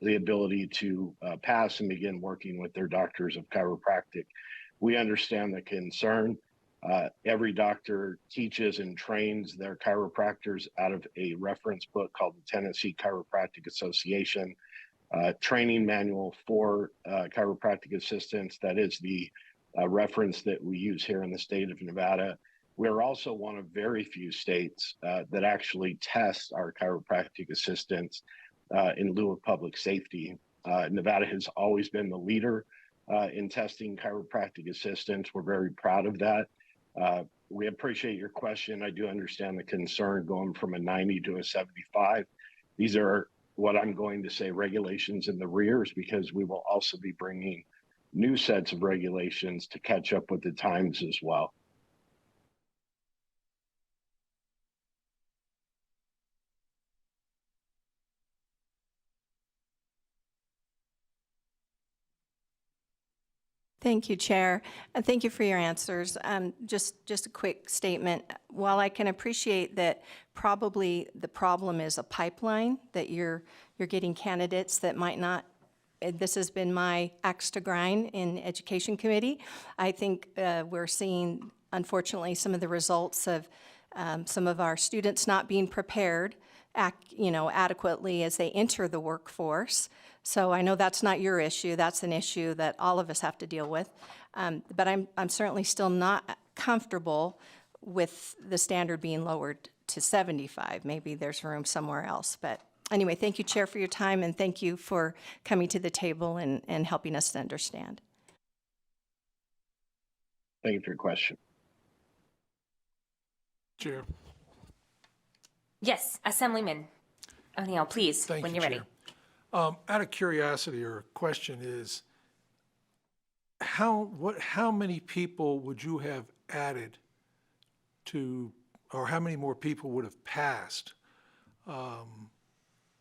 the ability to pass and begin working with their doctors of chiropractic. We understand the concern. Every doctor teaches and trains their chiropractors out of a reference book called the Tennessee Chiropractic Association training manual for chiropractic assistants. That is the reference that we use here in the state of Nevada. We're also one of very few states that actually test our chiropractic assistants in lieu of public safety. Nevada has always been the leader in testing chiropractic assistants. We're very proud of that. We appreciate your question. I do understand the concern going from a 90 to a 75. These are what I'm going to say regulations in the rears, because we will also be bringing new sets of regulations to catch up with the times as well. Thank you, Chair, and thank you for your answers. Just a quick statement. While I can appreciate that probably the problem is a pipeline, that you're getting candidates that might not, this has been my axe to grind in Education Committee. I think we're seeing, unfortunately, some of the results of some of our students not being prepared adequately as they enter the workforce. So I know that's not your issue. That's an issue that all of us have to deal with. But I'm certainly still not comfortable with the standard being lowered to 75. Maybe there's room somewhere else. But anyway, thank you, Chair, for your time, and thank you for coming to the table and helping us to understand. Thank you for your question. Chair. Yes, Assemblyman O'Neill, please, when you're ready. Out of curiosity, or question is, how many people would you have added to, or how many more people would have passed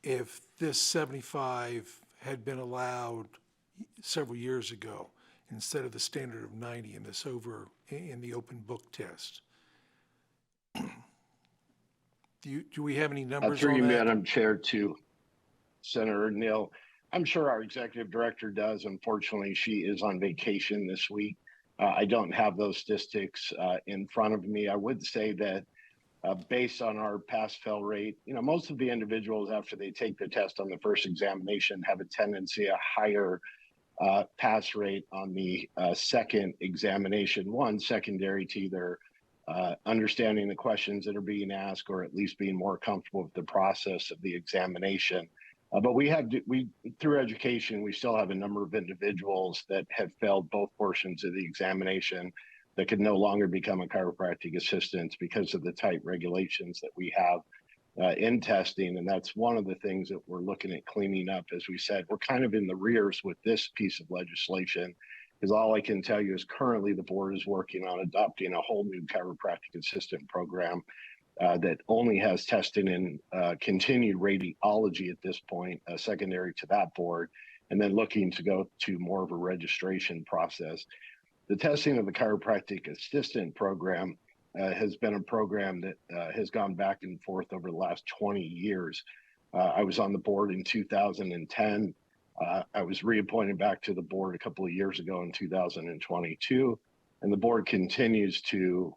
if this 75 had been allowed several years ago instead of the standard of 90 in this in the open book test? Do we have any numbers Through on you, that? Madam Chair, to Senator Neal. I'm sure our executive director does. Unfortunately, she is on vacation this week. I don't have those statistics in front of me. I would say that based on our pass-fail rate, most of the individuals after they take the test on the first examination have a tendency, a higher pass rate on the second examination. One, secondary to either understanding the questions that are being asked, or at least being more comfortable with the process of the examination. But through education, we still have a number of individuals that have failed both portions of the examination that could no longer become a chiropractic assistant because of the tight regulations that we have in testing. And that's one of the things that we're looking at cleaning up. As we said, we're kind of in the rears with this piece of legislation, because all I can tell you is currently the board is working on adopting a whole new chiropractic assistant program that only has testing in continued radiology at this point, secondary to that board, and then looking to go to more of a registration process. The testing of the chiropractic assistant program has been a program that has gone back and forth over the last 20 years. I was on the board in 2010. I was reappointed back to the board a couple of years ago in 2022, and the board continues to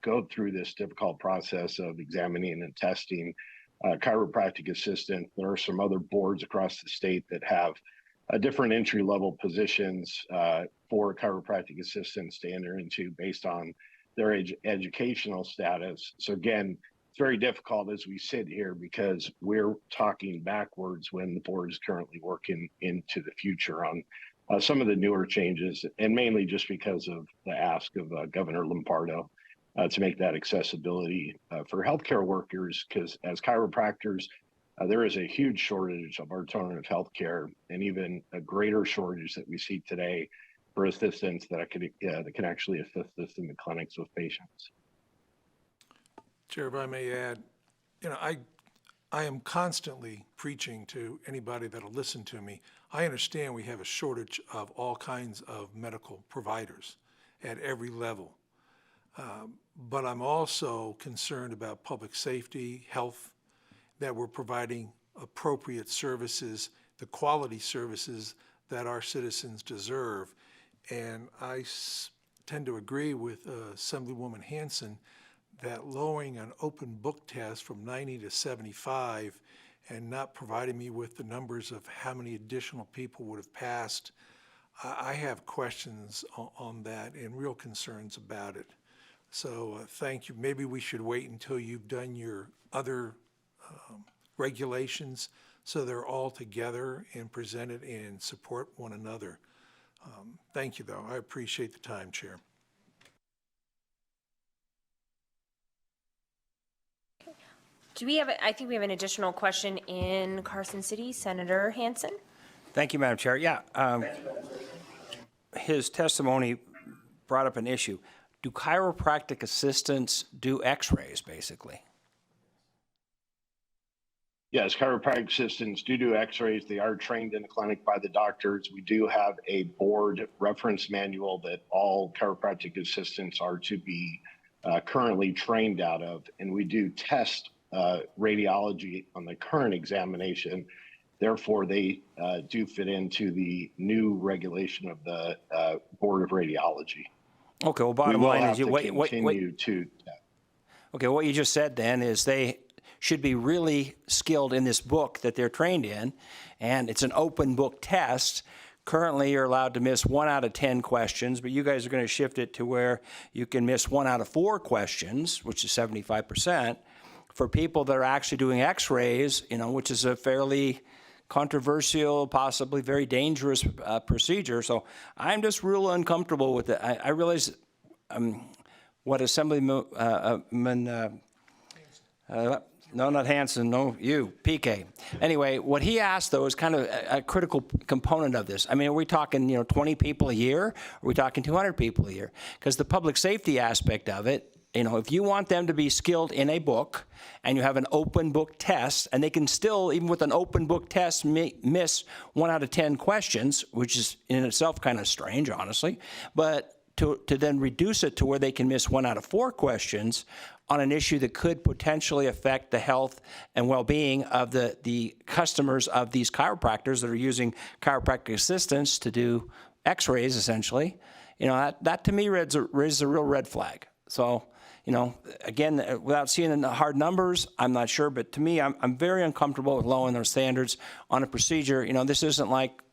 go through this difficult process of examining and testing chiropractic assistant. There are some other boards across the state that have different entry-level positions for chiropractic assistants to enter into based on their educational status. So again, it's very difficult as we sit here because we're talking backwards when the board is currently working into the future on some of the newer changes, and mainly just because of the ask of Governor Lombardo to make that accessibility for healthcare workers, because as chiropractors, there is a huge shortage of alternative healthcare, and even a greater shortage that we see today for assistants that can actually assist us in the clinics with patients. Chair, if I may add, I am constantly preaching to anybody that'll listen to me. I understand we have a shortage of all kinds of medical providers at every level. But I'm also concerned about public safety, health, that we're providing appropriate services, the quality services that our citizens deserve. And I tend to agree with Assemblywoman Hanson that lowering an open book test from 90 to 75 and not providing me with the numbers of how many additional people would have passed, I have questions on that and real concerns about it. So thank you. Maybe we should wait until you've done your other regulations so they're all together and presented and support one another. Thank you, though. I appreciate the time, Chair. Do we have, I think we have an additional question in Carson City, Senator Hansen. Thank you, Madam Chair. Yeah, his testimony brought up an issue. Do chiropractic assistants do x-rays, basically? Yes, chiropractic assistants do x-rays. They are trained in the clinic by the doctors. We do have a board reference manual that all chiropractic assistants are to be currently trained out of. And we do test radiology on the current examination. Therefore, they do fit into the new regulation of the Board of Radiology. Okay, well, bottom line is okay, what you just said then is they should be really skilled in this book that they're trained in, and it's an open book test. Currently, you're allowed to miss 1 out of 10 questions, but you guys are going to shift it to where you can miss 1 out of 4 questions, which is 75%, for people that are actually doing x-rays, which is a fairly controversial, possibly very dangerous procedure. So I'm just real uncomfortable with it. I realize what Assemblyman, no, not Hansen, no, you, PK. Anyway, what he asked, though, is kind of a critical component of this. I mean, are we talking, 20 people a year? Are we talking 200 people a year? Because the public safety aspect of it, if you want them to be skilled in a book and you have an open book test, and they can still, even with an open book test, miss 1 out of 10 questions, which is in itself kind of strange, honestly, but to then reduce it to where they can miss 1 out of 4 questions on an issue that could potentially affect the health and well-being of the customers of these chiropractors that are using chiropractic assistants to do x-rays, essentially, that to me raises a real red flag. So, again, without seeing the hard numbers, I'm not sure, but to me, I'm very uncomfortable with lowering those standards on a procedure. This isn't like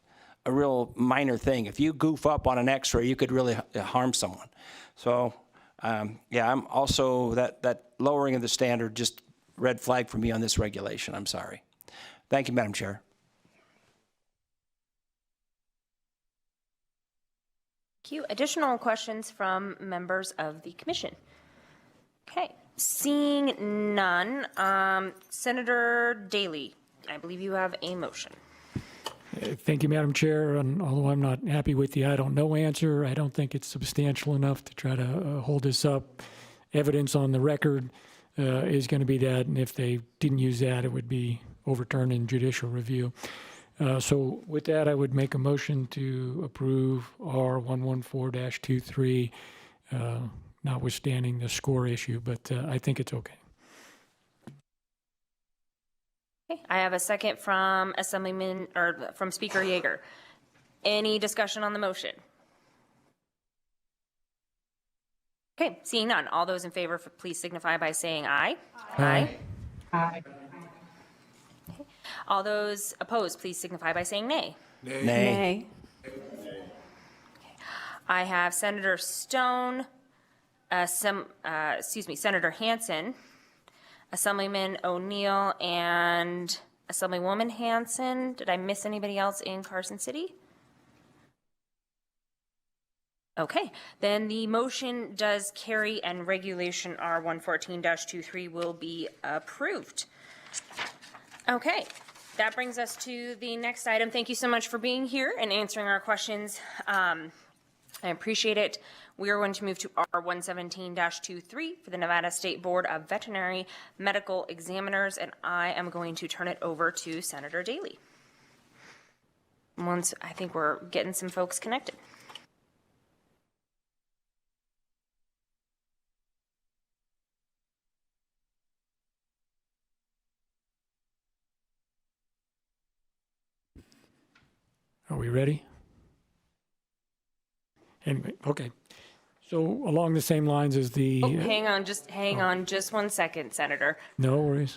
a real minor thing. If you goof up on an x-ray, you could really harm someone. So, yeah, I'm also, that lowering of the standard, just red flag for me on this regulation. I'm sorry. Thank you, Madam Chair. Thank you. Additional questions from members of the commission? Okay, seeing none, Senator Daly, I believe you have a motion. Thank you, Madam Chair. And although I'm not happy with the I don't know answer, I don't think it's substantial enough to try to hold this up. Evidence on the record is going to be that, and if they didn't use that, it would be overturned in judicial review. So with that, I would make a motion to approve R114-23, notwithstanding the score issue, but I think it's okay. Okay, I have a second from from Speaker Yeager. Any discussion on the motion? Okay, seeing none. All those in favor, please signify by saying aye. Aye. Aye. Okay. All those opposed, please signify by saying nay. Nay. Nay. Okay. I have Senator Stone, Senator Hansen, Assemblyman O'Neill, and Assemblywoman Hansen. Did I miss anybody else in Carson City? Okay, then the motion does carry and regulation R114-23 will be approved. Okay, that brings us to the next item. Thank you so much for being here and answering our questions. I appreciate it. We are going to move to R117-23 for the Nevada State Board of Veterinary Medical Examiners, and I am going to turn it over to Senator Daly. Once I think we're getting some folks connected. Are we ready? Anyway, okay. So along the same lines as the... hang on just 1 second, Senator. No worries.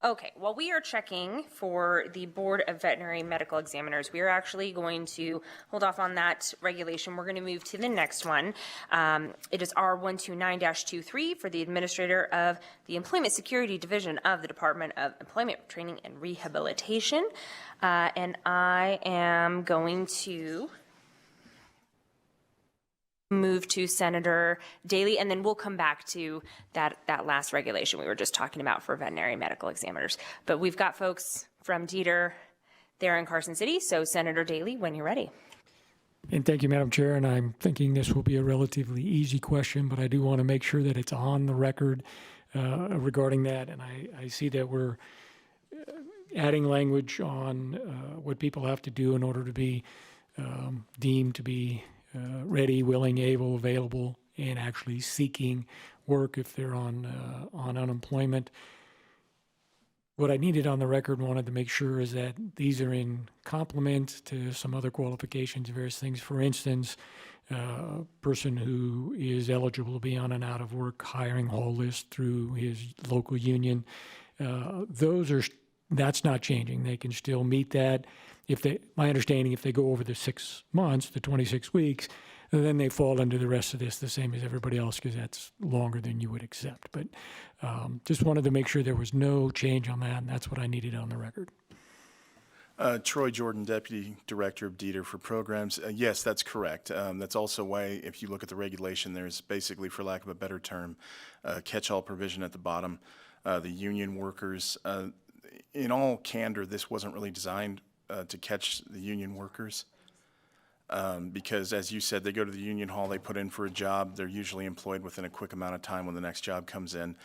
Okay, while we are checking for the Board of Veterinary Medical Examiners, we are actually going to hold off on that regulation. We're going to move to the next one. It is R129-23 for the Administrator of the Employment Security Division of the Department of Employment, Training, and Rehabilitation. And I am going to move to Senator Daly, and then we'll come back to that last regulation we were just talking about for veterinary medical examiners. But we've got folks from Dieter there in Carson City, so Senator Daly, when you're ready. And thank you, Madam Chair, and I'm thinking this will be a relatively easy question, but I do want to make sure that it's on the record regarding that, and I see that we're adding language on what people have to do in order to be deemed to be ready, willing, able, available, and actually seeking work if they're on unemployment. What I needed on the record and wanted to make sure is that these are in complement to some other qualifications, various things. For instance, a person who is eligible to be on an out-of-work hiring hall list through his local union, that's not changing. They can still meet that. My understanding, if they go over the 6 months, the 26 weeks, then they fall under the rest of this the same as everybody else, because that's longer than you would accept. But just wanted to make sure there was no change on that, and that's what I needed on the record. Troy Jordan, Deputy Director of Dieter for Programs. Yes, that's correct. That's also why, if you look at the regulation, there's basically, for lack of a better term, a catch-all provision at the bottom. The union workers, in all candor, this wasn't really designed to catch the union workers, because, as you said, they go to the union hall, they put in for a job, they're usually employed within a quick amount of time when the next job comes in.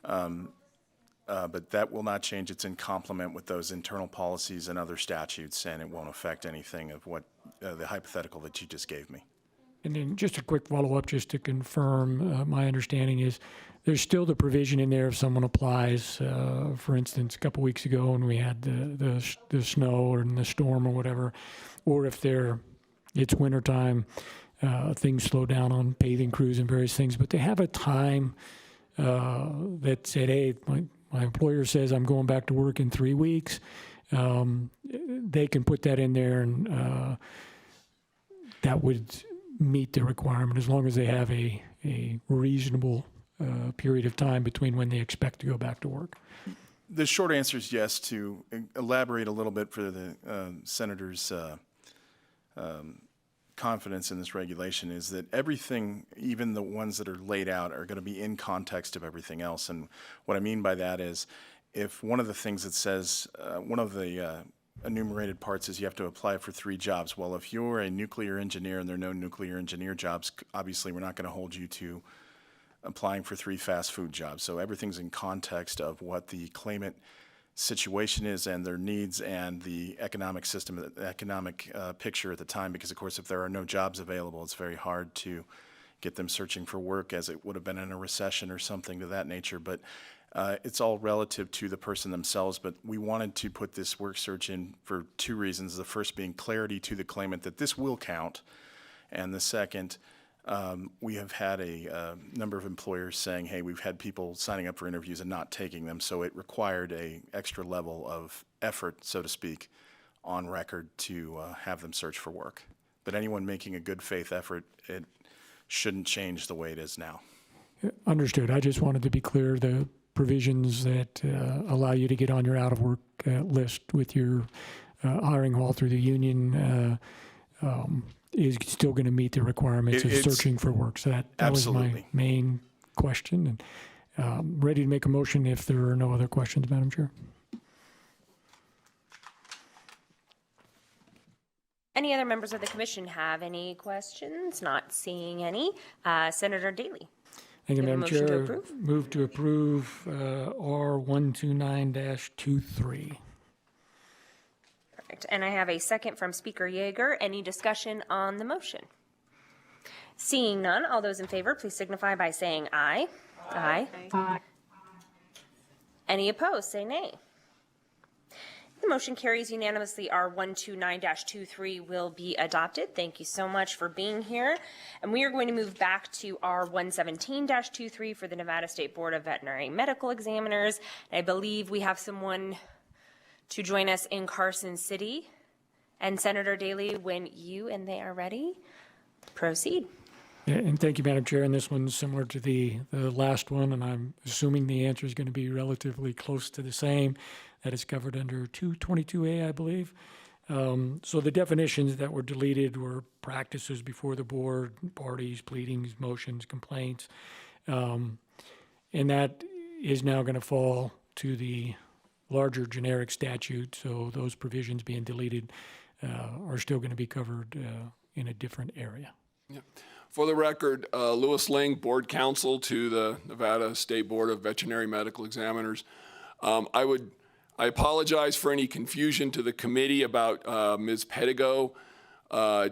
But that will not change. It's in complement with those internal policies and other statutes, and it won't affect anything of what the hypothetical that you just gave me. And then just a quick follow-up, just to confirm, my understanding is there's still the provision in there if someone applies, for instance, a couple weeks ago when we had the snow or the storm or whatever, or if it's wintertime, things slow down on paving crews and various things, but they have a time that said, hey, my employer says I'm going back to work in 3 weeks. They can put that in there, and that would meet the requirement as long as they have a reasonable period of time between when they expect to go back to work. The short answer is yes. To elaborate a little bit for the Senator's confidence in this regulation, is that everything, even the ones that are laid out, are going to be in context of everything else. And what I mean by that is, if one of the things that says, one of the enumerated parts is you have to apply for 3 jobs. Well, if you're a nuclear engineer and there are no nuclear engineer jobs, obviously we're not going to hold you to applying for 3 fast food jobs. So everything's in context of what the claimant situation is and their needs and the economic system, the economic picture at the time, because of course if there are no jobs available, it's very hard to get them searching for work, as it would have been in a recession or something to that nature. But it's all relative to the person themselves. But we wanted to put this work search in for 2 reasons. The first being clarity to the claimant that this will count, and the second, we have had a number of employers saying, hey, we've had people signing up for interviews and not taking them, so it required a extra level of effort, so to speak, on record to have them search for work. But anyone making a good faith effort, it shouldn't change the way it is now. Understood. I just wanted to be clear, the provisions that allow you to get on your out-of-work list with your hiring hall through the union is still going to meet the requirements of searching for work. So that was my main question. And ready to make a motion if there are no other questions, Madam Chair. Any other members of the commission have any questions? Not seeing any. Senator Daly. Thank you, Madam motion to Chair. approve? Move to approve R129-23. Perfect. And I have a second from Speaker Yeager. Any discussion on the motion? Seeing none, all those in favor, please signify by saying aye. Aye. Any opposed, say nay. The motion carries unanimously. Our 129-23 will be adopted. Thank you so much for being here. And we are going to move back to our 117-23 for the Nevada State Board of Veterinary Medical Examiners. And I believe we have someone to join us in Carson City. And Senator Daley, when you and they are ready, proceed. And thank you, Madam Chair. And this one's similar to the last one, and I'm assuming the answer is going to be relatively close to the same. That is covered under 222A, I believe. So the definitions that were deleted were practices before the board, parties, pleadings, motions, complaints. And that is now going to fall to the larger generic statute. So those provisions being deleted are still going to be covered in a different area. Yeah. For the record, Louis Ling, Board Counsel to the Nevada State Board of Veterinary Medical Examiners. I apologize for any confusion to the committee about Ms. Pedigo.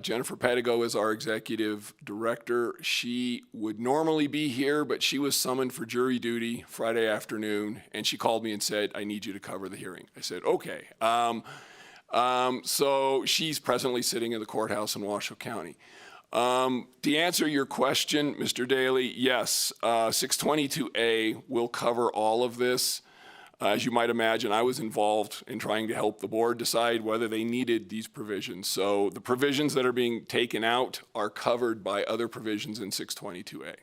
Jennifer Pedigo is our executive director. She would normally be here, but she was summoned for jury duty Friday afternoon, and she called me and said, "I need you to cover the hearing." I said, "Okay." So she's presently sitting in the courthouse in Washoe County. To answer your question, Mr. Daley, yes, 622A will cover all of this. As you might imagine, I was involved in trying to help the board decide whether they needed these provisions. So the provisions that are being taken out are covered by other provisions in 622A.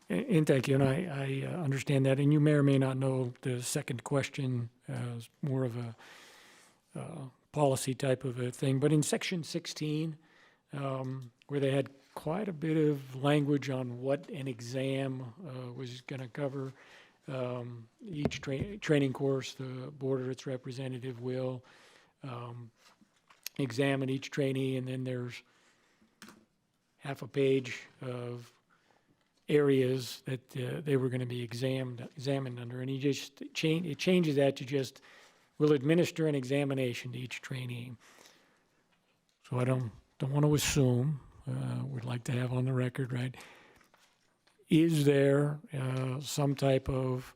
And thank you, and I understand that. And you may or may not know the second question is more of a policy type of a thing. But in Section 16, where they had quite a bit of language on what an exam was going to cover, each training course, the board or its representative will examine each trainee, and then there's half a page of areas that they were going to be examined under, and it changes that to just will administer an examination to each trainee. So I don't want to assume. We'd like to have on the record, right? Is there some type of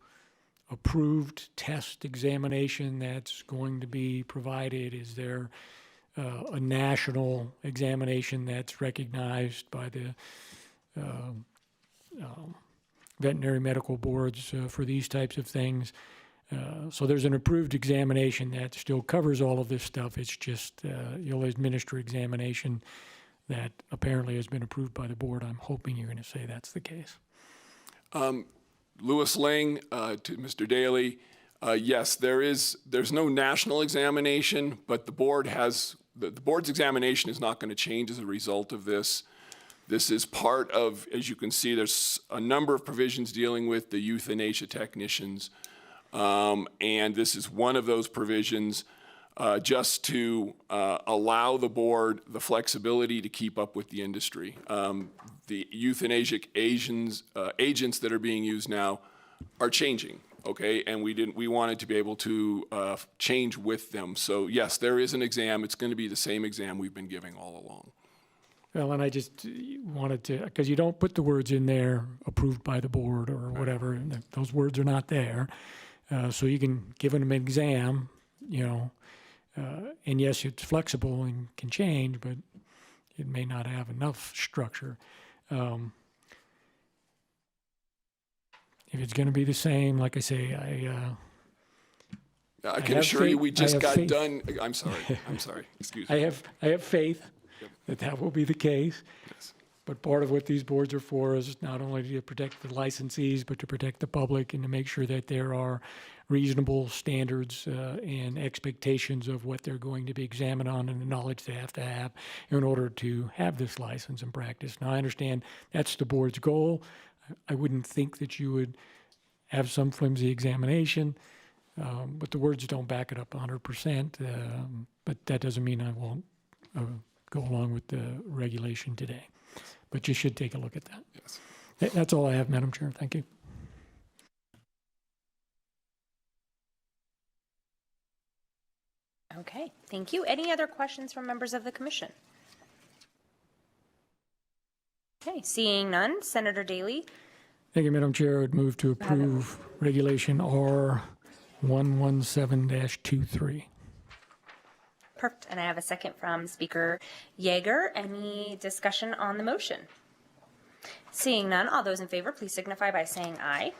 approved test examination that's going to be provided? Is there a national examination that's recognized by the veterinary medical boards for these types of things? So there's an approved examination that still covers all of this stuff. It's just you'll administer examination that apparently has been approved by the board. I'm hoping you're going to say that's the case. Louis Ling, to Mr. Daley, yes, there's no national examination, but the board's examination is not going to change as a result of this. This is part of, as you can see, there's a number of provisions dealing with the euthanasia technicians, and this is one of those provisions just to allow the board the flexibility to keep up with the industry. The euthanasic agents that are being used now are changing, okay? And we wanted to be able to change with them. So yes, there is an exam. It's going to be the same exam we've been giving all along. Well, and I just wanted to, because you don't put the words in there, approved by the board or whatever, and those words are not there. So you can give them an exam, and yes, it's flexible and can change, but it may not have enough structure. If it's going to be the same, like I say, I can assure you we just got done. I'm sorry. Excuse me. I have faith that will be the case. Yes. But part of what these boards are for is not only to protect the licensees, but to protect the public and to make sure that there are reasonable standards and expectations of what they're going to be examined on and the knowledge they have to have in order to have this license and practice. Now, I understand that's the board's goal. I wouldn't think that you would have some flimsy examination, but the words don't back it up 100%. But that doesn't mean I won't go along with the regulation today. But you should take a look at that. Yes. That's all I have, Madam Chair. Thank you. Okay, thank you. Any other questions from members of the commission? Okay, seeing none, Senator Daley. Thank you, Madam Chair. I would move to approve Regulation R 117-23. Perfect. And I have a second from Speaker Yeager. Any discussion on the motion? Seeing none, all those in favor, please signify by saying aye.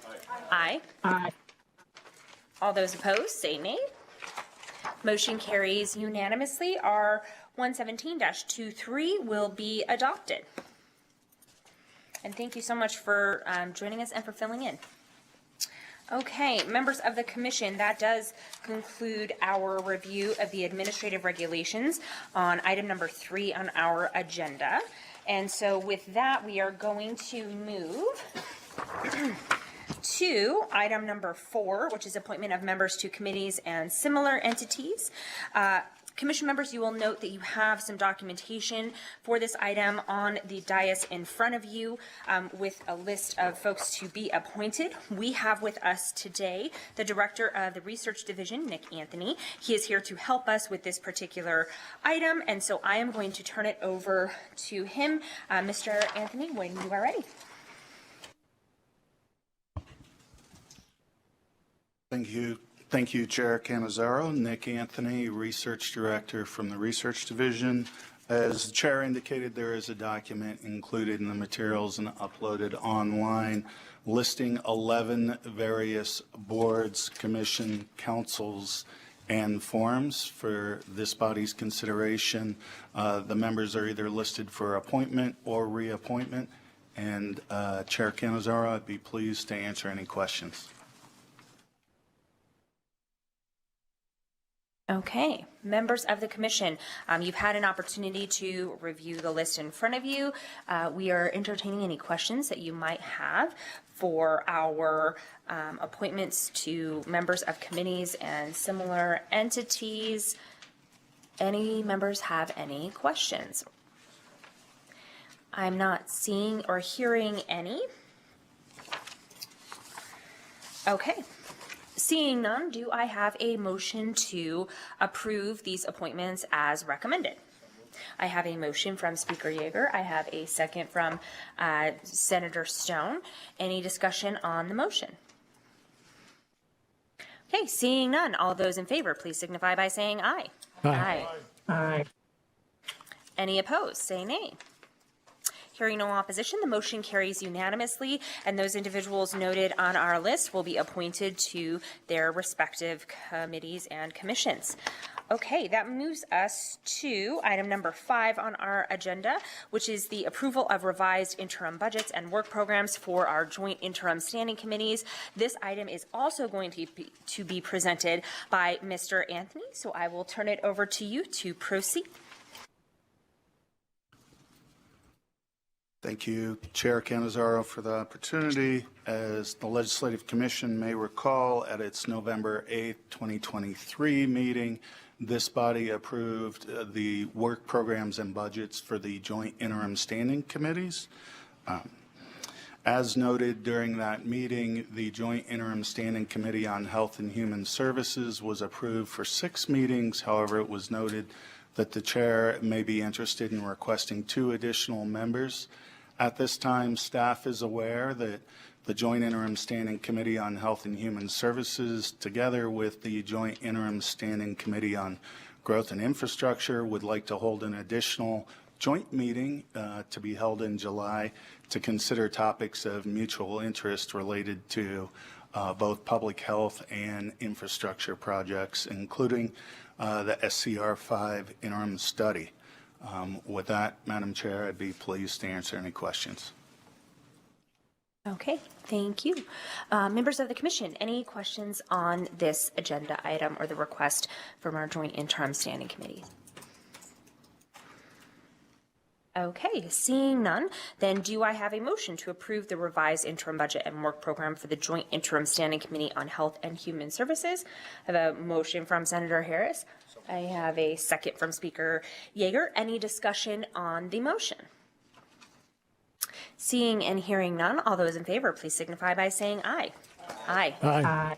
Aye. Aye. All those opposed, say nay. Motion carries unanimously. Our 117-23 will be adopted. And thank you so much for joining us and for filling in. Okay, members of the commission, that does conclude our review of the administrative regulations on item number 3 on our agenda. And so with that, we are going to move to item number 4, which is appointment of members to committees and similar entities. Commission members, you will note that you have some documentation for this item on the dais in front of you with a list of folks to be appointed. We have with us today the Director of the Research Division, Nick Anthony. He is here to help us with this particular item, and so I am going to turn it over to him. Mr. Anthony, when you are ready. Thank you. Thank you, Chair Cannizzaro. Nick Anthony, Research Director from the Research Division. As the Chair indicated, there is a document included in the materials and uploaded online listing 11 various boards, commission, councils, and forums for this body's consideration. The members are either listed for appointment or reappointment. And Chair Cannizzaro, I'd be pleased to answer any questions. Okay, members of the commission, you've had an opportunity to review the list in front of you. We are entertaining any questions that you might have for our appointments to members of committees and similar entities. Any members have any questions? I'm not seeing or hearing any. Okay. Seeing none, do I have a motion to approve these appointments as recommended? I have a motion from Speaker Yeager. I have a second from Senator Stone. Any discussion on the motion? Okay, seeing none, all those in favor, please signify by saying aye. Aye. Aye. Any opposed, say nay. Hearing no opposition, the motion carries unanimously, and those individuals noted on our list will be appointed to their respective committees and commissions. Okay, that moves us to item number 5 on our agenda, which is the approval of revised interim budgets and work programs for our joint interim standing committees. This item is also going to be presented by Mr. Anthony, so I will turn it over to you to proceed. Thank you, Chair Cannizzaro, for the opportunity. As the Legislative Commission may recall, at its November 8, 2023 meeting, this body approved the work programs and budgets for the Joint Interim Standing Committees. As noted during that meeting, the Joint Interim Standing Committee on Health and Human Services was approved for 6 meetings. However, it was noted that the chair may be interested in requesting 2 additional members. At this time, staff is aware that the Joint Interim Standing Committee on Health and Human Services, together with the Joint Interim Standing Committee on Growth and Infrastructure, would like to hold an additional joint meeting to be held in July to consider topics of mutual interest related to both public health and infrastructure projects, including the SCR 5 interim study. With that, Madam Chair, I'd be pleased to answer any questions. Okay, thank you. Members of the Commission, any questions on this agenda item or the request from our Joint Interim Standing Committee? Okay, seeing none, then do I have a motion to approve the revised interim budget and work program for the Joint Interim Standing Committee on Health and Human Services? I have a motion from Senator Harris. I have a second from Speaker Yeager. Any discussion on the motion? Seeing and hearing none, all those in favor, please signify by saying aye. Aye. Aye. Aye.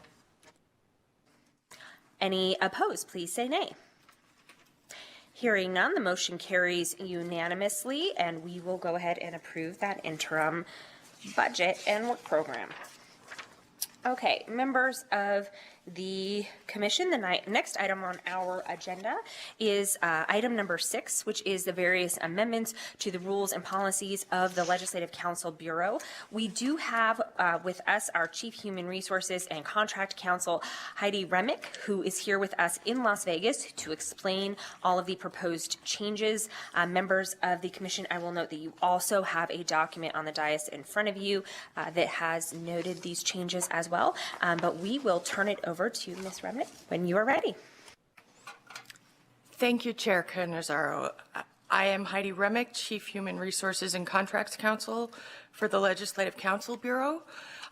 Any opposed, please say nay. Hearing none, the motion carries unanimously, and we will go ahead and approve that interim budget and work program. Okay, members of the commission. The next item on our agenda is item number 6, which is the various amendments to the rules and policies of the Legislative Council Bureau. We do have with us our Chief Human Resources and Contract Counsel, Heidi Remick, who is here with us in Las Vegas to explain all of the proposed changes. Members of the commission, I will note that you also have a document on the dais in front of you that has noted these changes as well. But we will turn it over to Ms. Remick when you are ready. Thank you, Chair Canizaro. I am Heidi Remick, Chief Human Resources and Contracts Counsel for the Legislative Council Bureau.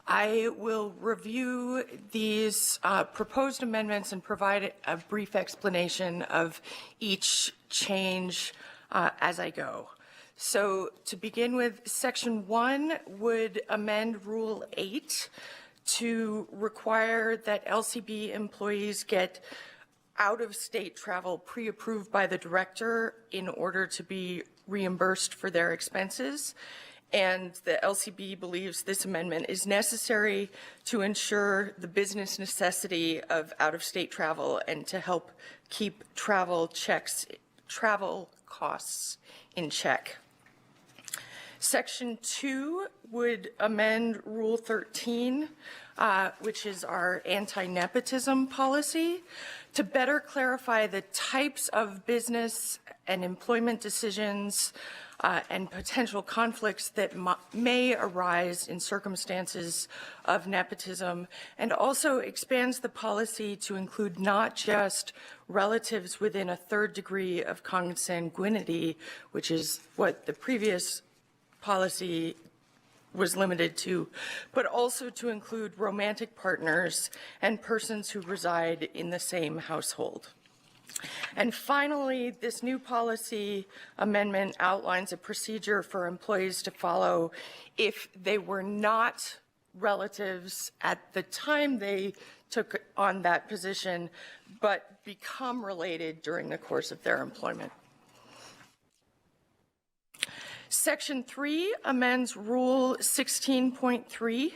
I will review these proposed amendments and provide a brief explanation of each change as I go. So to begin with, Section 1 would amend Rule 8 to require that LCB employees get out-of-state travel pre-approved by the director in order to be reimbursed for their expenses. And the LCB believes this amendment is necessary to ensure the business necessity of out-of-state travel and to help keep travel costs in check. Section 2 would amend Rule 13, which is our anti-nepotism policy, to better clarify the types of business and employment decisions and potential conflicts that may arise in circumstances of nepotism, and also expands the policy to include not just relatives within a third degree of consanguinity, which is what the previous policy was limited to, but also to include romantic partners and persons who reside in the same household. And finally, this new policy amendment outlines a procedure for employees to follow if they were not relatives at the time they took on that position, but become related during the course of their employment. Section 3 amends Rule 16.3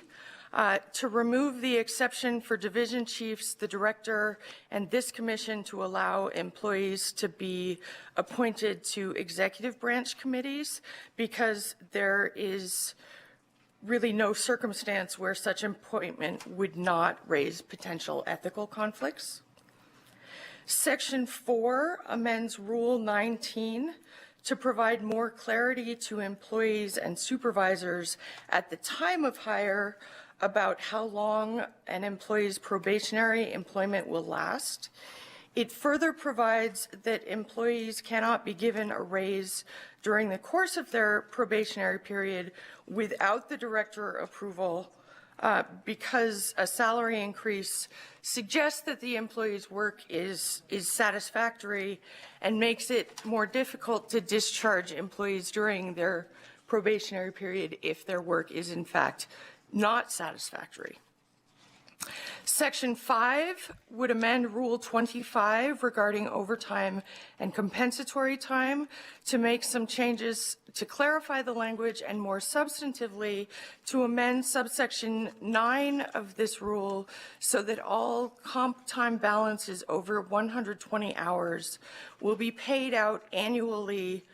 to remove the exception for division chiefs, the director, and this commission to allow employees to be appointed to executive branch committees, because there is really no circumstance where such appointment would not raise potential ethical conflicts. Section 4 amends Rule 19 to provide more clarity to employees and supervisors at the time of hire about how long an employee's probationary employment will last. It further provides that employees cannot be given a raise during the course of their probationary period without the director approval, because a salary increase suggests that the employee's work is satisfactory and makes it more difficult to discharge employees during their probationary period if their work is in fact not satisfactory. Section 5 would amend Rule 25 regarding overtime and compensatory time to make some changes to clarify the language, and more substantively to amend subsection 9 of this rule so that all comp time balances over 120 hours will be paid out annually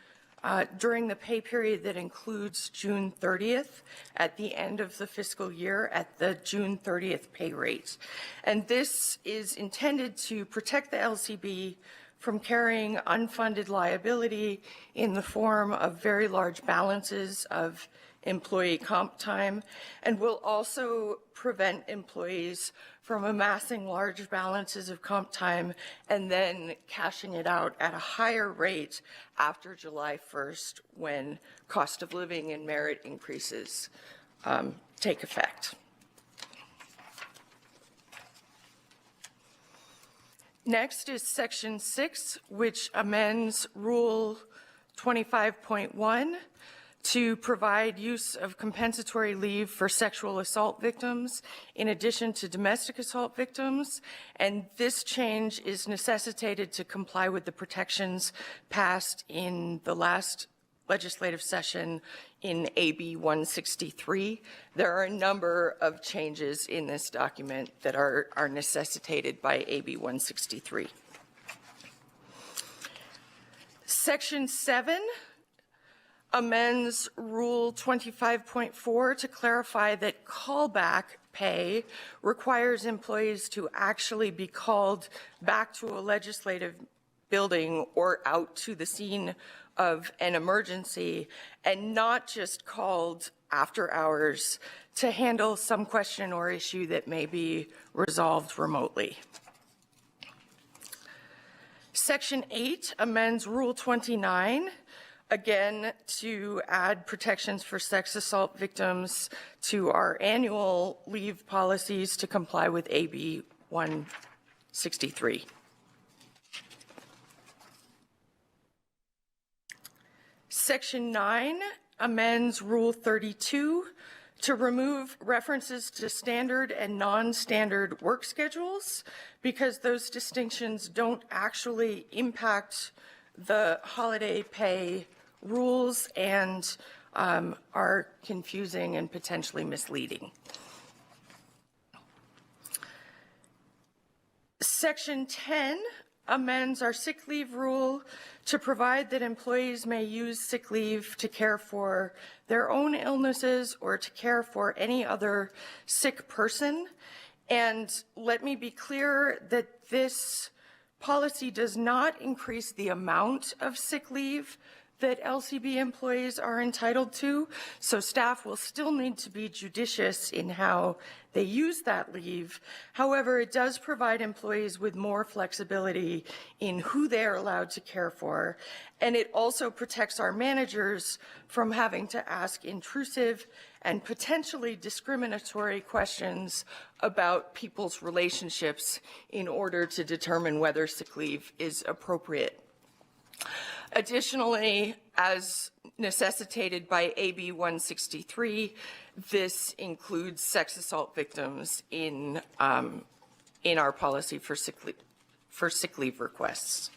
during the pay period that includes June 30th at the end of the fiscal year at the June 30th pay rate. And this is intended to protect the LCB from carrying unfunded liability in the form of very large balances of employee comp time, and will also prevent employees from amassing large balances of comp time and then cashing it out at a higher rate after July 1st when cost of living and merit increases take effect. Next is Section 6, which amends Rule 25.1 to provide use of compensatory leave for sexual assault victims in addition to domestic assault victims. And this change is necessitated to comply with the protections passed in the last legislative session in AB 163. There are a number of changes in this document that are necessitated by AB 163. Section 7 amends Rule 25.4 to clarify that callback pay requires employees to actually be called back to a legislative building or out to the scene of an emergency, and not just called after hours to handle some question or issue that may be resolved remotely. Section 8 amends Rule 29, again, to add protections for sex assault victims to our annual leave policies to comply with AB 163. Section 9 amends Rule 32 to remove references to standard and non-standard work schedules because those distinctions don't actually impact the holiday pay rules and are confusing and potentially misleading. Section 10 amends our sick leave rule to provide that employees may use sick leave to care for their own illnesses or to care for any other sick person. And let me be clear that this policy does not increase the amount of sick leave that LCB employees are entitled to, so staff will still need to be judicious in how they use that leave. However, it does provide employees with more flexibility in who they are allowed to care for, and it also protects our managers from having to ask intrusive and potentially discriminatory questions about people's relationships in order to determine whether sick leave is appropriate. Additionally, as necessitated by AB 163, this includes sex assault victims in our policy for sick leave requests.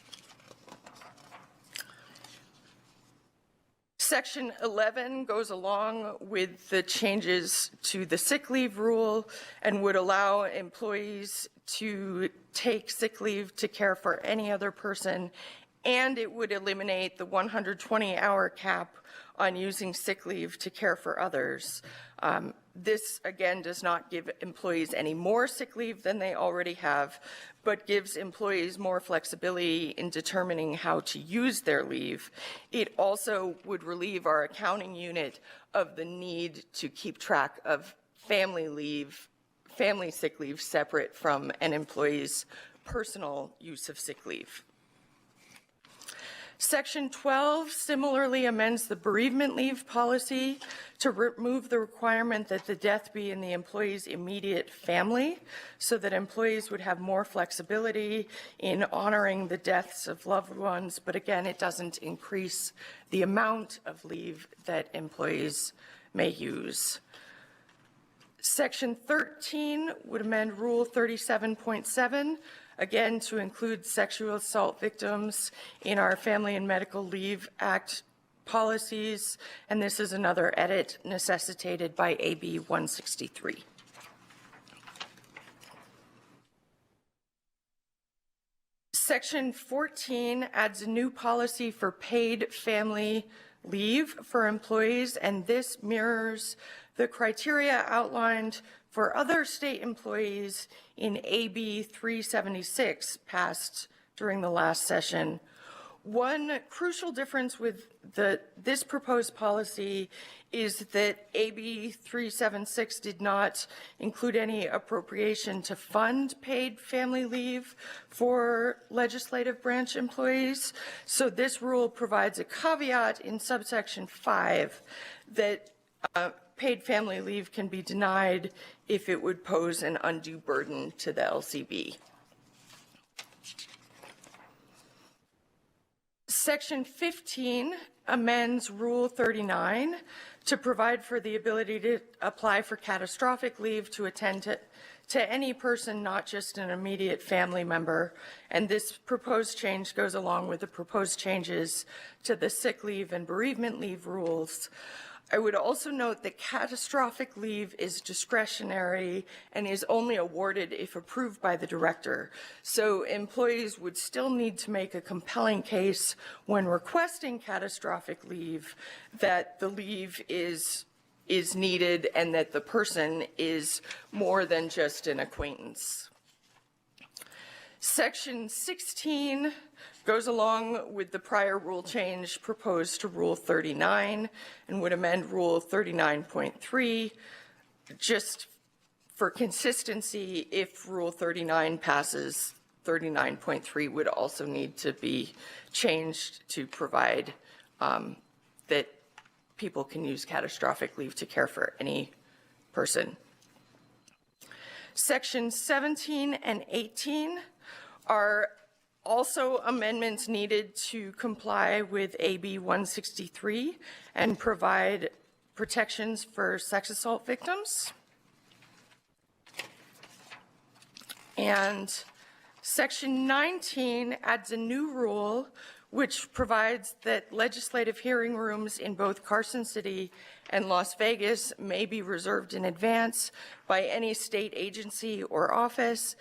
Section 11 goes along with the changes to the sick leave rule and would allow employees to take sick leave to care for any other person, and it would eliminate the 120-hour cap on using sick leave to care for others. This, again, does not give employees any more sick leave than they already have, but gives employees more flexibility in determining how to use their leave. It also would relieve our accounting unit of the need to keep track of family sick leave separate from an employee's personal use of sick leave. Section 12 similarly amends the bereavement leave policy to remove the requirement that the death be in the employee's immediate family so that employees would have more flexibility in honoring the deaths of loved ones, but again, it doesn't increase the amount of leave that employees may use. Section 13 would amend Rule 37.7, again, to include sexual assault victims in our Family and Medical Leave Act policies, and this is another edit necessitated by AB 163. Section 14 adds a new policy for paid family leave for employees, and this mirrors the criteria outlined for other state employees in AB 376 passed during the last session. One crucial difference with this proposed policy is that AB 376 did not include any appropriation to fund paid family leave for legislative branch employees. So this rule provides a caveat in subsection 5 that paid family leave can be denied if it would pose an undue burden to the LCB. Section 15 amends Rule 39 to provide for the ability to apply for catastrophic leave to attend to any person, not just an immediate family member. And this proposed change goes along with the proposed changes to the sick leave and bereavement leave rules. I would also note that catastrophic leave is discretionary and is only awarded if approved by the director. So employees would still need to make a compelling case when requesting catastrophic leave that the leave is needed and that the person is more than just an acquaintance. Section 16 goes along with the prior rule change proposed to Rule 39 and would amend Rule 39.3 just for consistency. If Rule 39 passes, 39.3 would also need to be changed to provide that people can use catastrophic leave to care for any person. Sections 17 and 18 are also amendments needed to comply with AB 163 and provide protections for sex assault victims. And Section 19 adds a new rule which provides that legislative hearing rooms in both Carson City and Las Vegas may be reserved in advance by any state agency or office,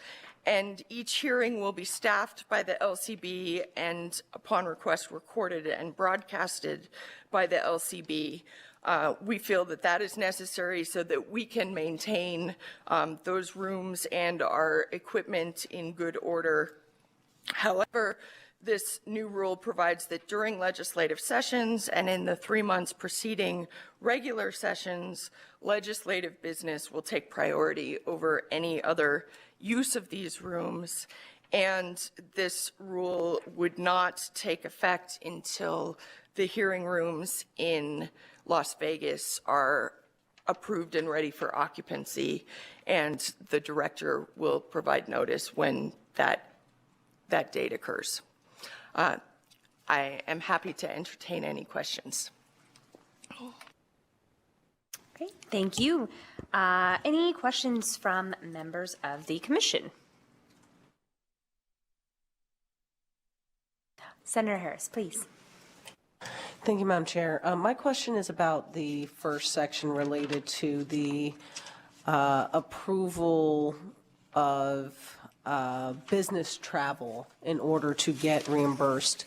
and each hearing will be staffed by the LCB and, upon request, recorded and broadcasted by the LCB. We feel that that is necessary so that we can maintain those rooms and our equipment in good order. However, this new rule provides that during legislative sessions and in the 3 months preceding regular sessions, legislative business will take priority over any other use of these rooms, and this rule would not take effect until the hearing rooms in Las Vegas are approved and ready for occupancy, and the director will provide notice when that date occurs. I am happy to entertain any questions. Okay, thank you. Any questions from members of the commission? Senator Harris, please. Thank you, Madam Chair. My question is about the first section related to the approval of business travel in order to get reimbursed.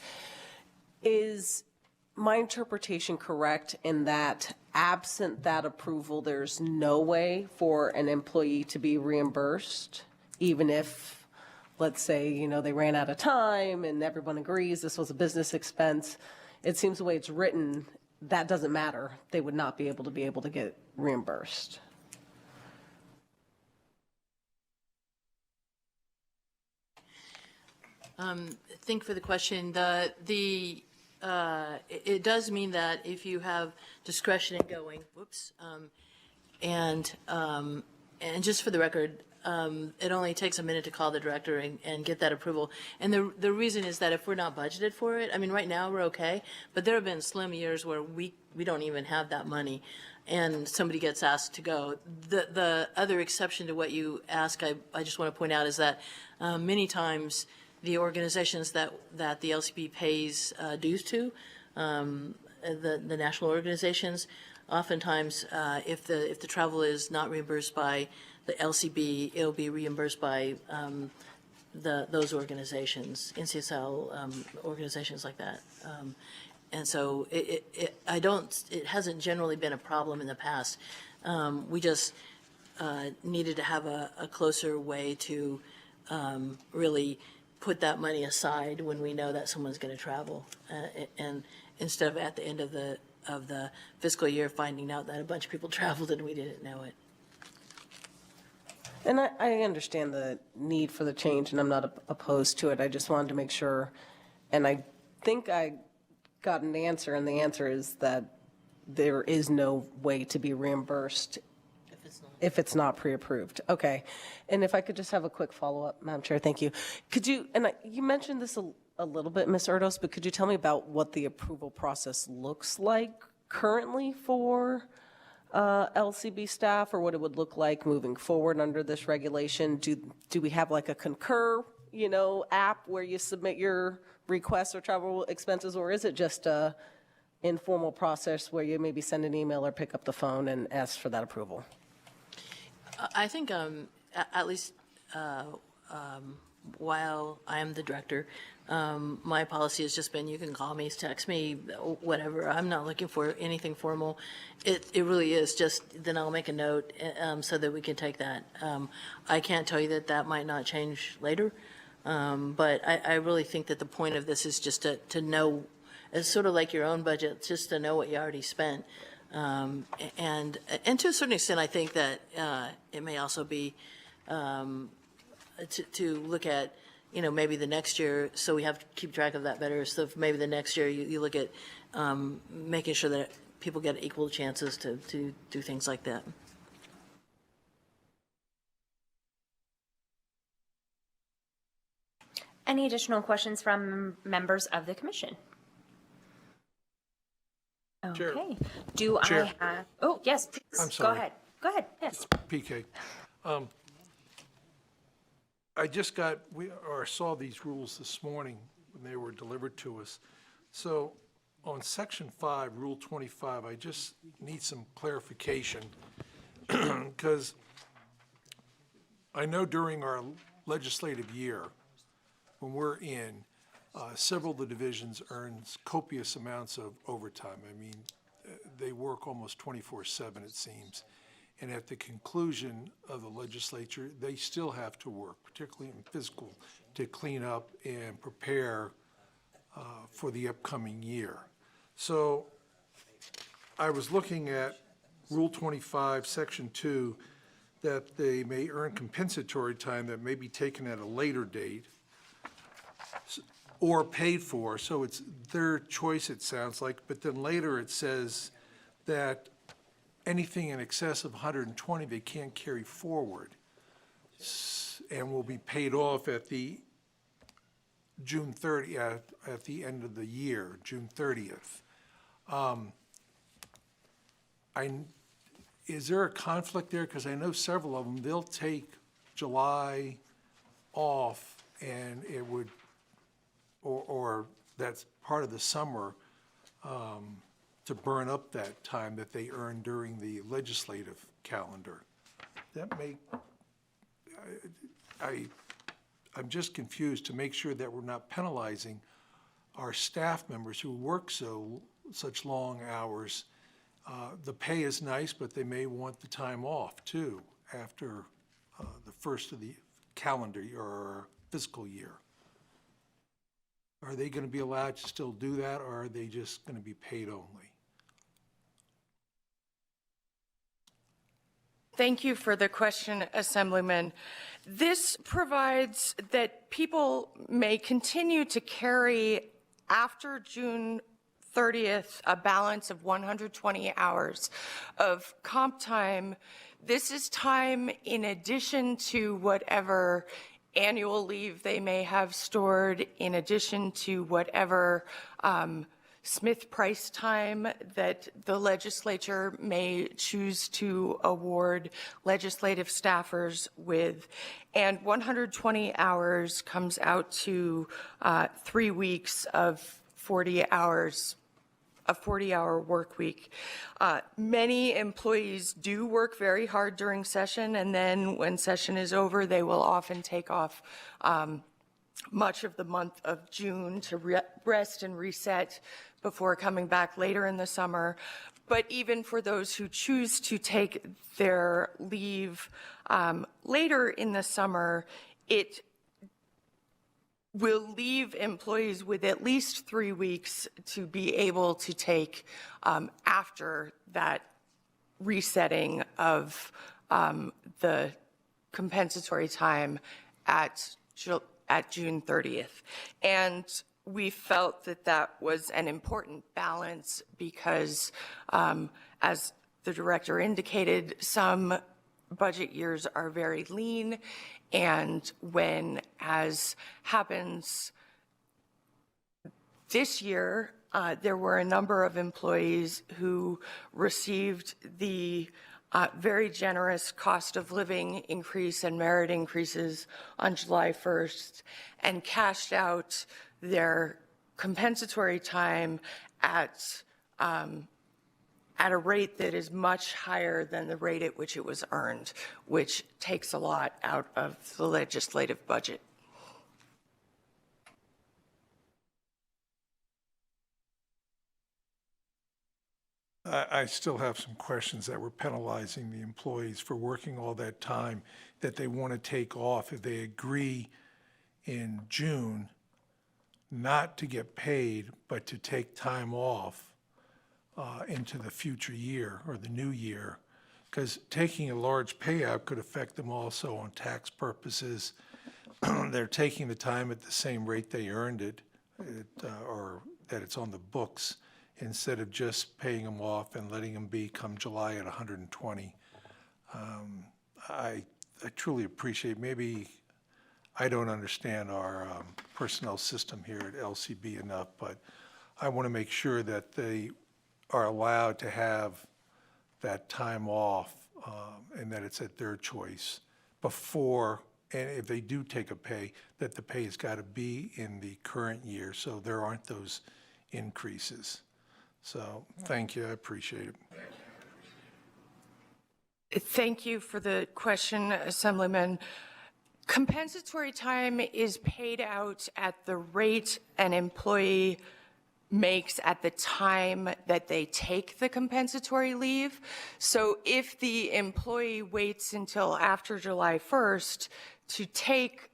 Is my interpretation correct in that absent that approval, there's no way for an employee to be reimbursed, even if, let's say, you know, they ran out of time and everyone agrees this was a business expense? It seems the way it's written, that doesn't matter. They would not be able to get reimbursed. Thank you for the question. It does mean that if you have discretion in going, and just for the record, it only takes a minute to call the director and get that approval. And the reason is that if we're not budgeted for it, I mean, right now we're okay, but there have been slim years where we don't even have that money and somebody gets asked to go. The other exception to what you ask, I just want to point out, is that many times the organizations that the LCB pays dues to, the national organizations, oftentimes if the travel is not reimbursed by the LCB, it'll be reimbursed by those organizations, NCSL organizations like that. And so it hasn't generally been a problem in the past. We just needed to have a closer way to really put that money aside when we know that someone's going to travel, and instead of at the end of the fiscal year finding out that a bunch of people traveled and we didn't know it. And I understand the need for the change, and I'm not opposed to it. I just wanted to make sure, and I think I got an answer, and the answer is that there is no way to be reimbursed if it's not pre-approved. Okay. And if I could just have a quick follow-up, Madam Chair, thank you. Could you, and you mentioned this a little bit, Ms. Erdos, but could you tell me about what the approval process looks like currently for LCB staff, or what it would look like moving forward under this regulation? Do we have like a Concur, app where you submit your requests or travel expenses, or is it just a informal process where you maybe send an email or pick up the phone and ask for that approval? I think at least while I am the director, my policy has just been, you can call me, text me, whatever. I'm not looking for anything formal. It really is just, then I'll make a note so that we can take that. I can't tell you that that might not change later, but I really think that the point of this is just to know, it's sort of like your own budget, just to know what you already spent. And to a certain extent, I think that it may also be to look at, you know, maybe the next year, so we have to keep track of that better. So maybe the next year you look at making sure that people get equal chances to do things like that. Any additional questions from members of the commission? Chair. Okay. Do Chair. I have, oh, yes, please. I'm sorry. Go ahead. Go ahead, yes. PK. I just saw these rules this morning when they were delivered to us. So on section 5, rule 25, I just need some clarification because I know during our legislative year, when we're in, several of the divisions earns copious amounts of overtime. I mean, they work almost 24/7, it seems. And at the conclusion of the legislature, they still have to work, particularly in fiscal, to clean up and prepare for the upcoming year. So I was looking at Rule 25, Section 2, that they may earn compensatory time that may be taken at a later date or paid for. So it's their choice, it sounds like. But then later it says that anything in excess of 120 they can't carry forward and will be paid off at the June 30, at the end of the year, June 30th. Is there a conflict there? Because I know several of them, they'll take July off and it would, or that's part of the summer, to burn up that time that they earn during the legislative calendar. That may, I'm just confused to make sure that we're not penalizing our staff members who work such long hours. The pay is nice, but they may want the time off too after the first of the calendar year or fiscal year. Are they going to be allowed to still do that, or are they just going to be paid only? Thank you for the question, Assemblyman. This provides that people may continue to carry after June 30th a balance of 120 hours of comp time. This is time in addition to whatever annual leave they may have stored, in addition to whatever Smith Price time that the legislature may choose to award legislative staffers with. And 120 hours comes out to 3 weeks of 40 hours, a 40-hour work week. Many employees do work very hard during session, and then when session is over, they will often take off much of the month of June to rest and reset before coming back later in the summer. But even for those who choose to take their leave later in the summer, it will leave employees with at least 3 weeks to be able to take after that resetting of the compensatory time at June 30th. And we felt that that was an important balance because, as the director indicated, some budget years are very lean, and when, as happens this year, there were a number of employees who received the very generous cost of living increase and merit increases on July 1st and cashed out their compensatory time at at a rate that is much higher than the rate at which it was earned, which takes a lot out of the legislative budget. I still have some questions that we're penalizing the employees for working all that time that they want to take off if they agree in June not to get paid, but to take time off into the future year or the new year. Because taking a large payout could affect them also on tax purposes. They're taking the time at the same rate they earned it, or that it's on the books, instead of just paying them off and letting them be come July at 120. I truly appreciate, maybe I don't understand our personnel system here at LCB enough, but I want to make sure that they are allowed to have that time off and that it's at their choice before, and if they do take a pay, that the pay has got to be in the current year so there aren't those increases. So thank you, I appreciate it. Thank you for the question, Assemblyman. Compensatory time is paid out at the rate an employee makes at the time that they take the compensatory leave. So if the employee waits until after July 1st to take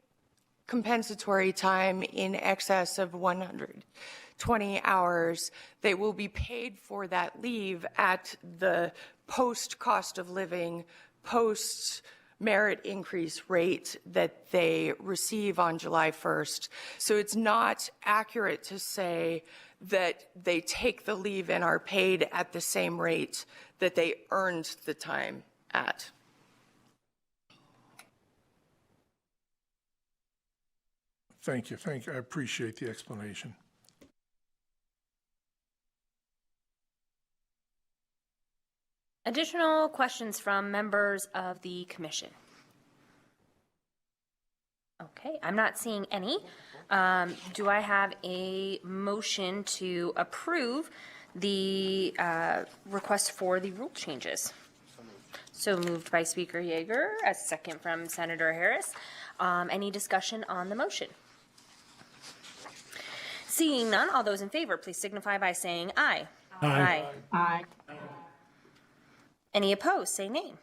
compensatory time in excess of 120 hours, they will be paid for that leave at the post cost of living, post merit increase rate that they receive on July 1st. So it's not accurate to say that they take the leave and are paid at the same rate that they earned the time at. Thank you, I appreciate the explanation. Additional questions from members of the commission? Okay, I'm not seeing any. Do I have a motion to approve the request for the rule changes? So moved by Speaker Yeager, a second from Senator Harris. Any discussion on the motion? Seeing none, all those in favor, please signify by saying aye. Aye. Aye. Any opposed, say nay.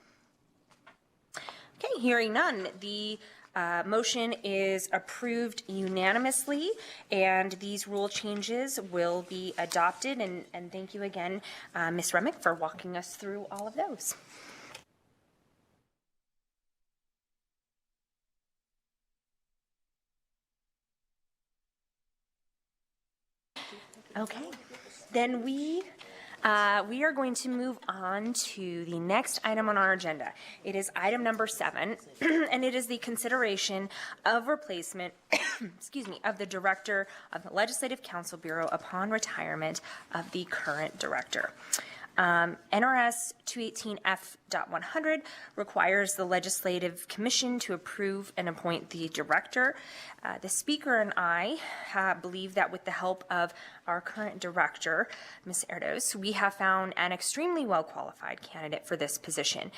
Okay, hearing none, the motion is approved unanimously, and these rule changes will be adopted. And thank you again, Ms. Remick, for walking us through all of those. Okay, then we are going to move on to the next item on our agenda. It is item number 7, and it is the consideration of replacement, excuse me, of the director of the Legislative Council Bureau upon retirement of the current director. NRS 218F.100 requires the Legislative Commission to approve and appoint the director. The Speaker and I believe that with the help of our current director, Ms. Erdos, we have found an extremely well-qualified candidate for this position.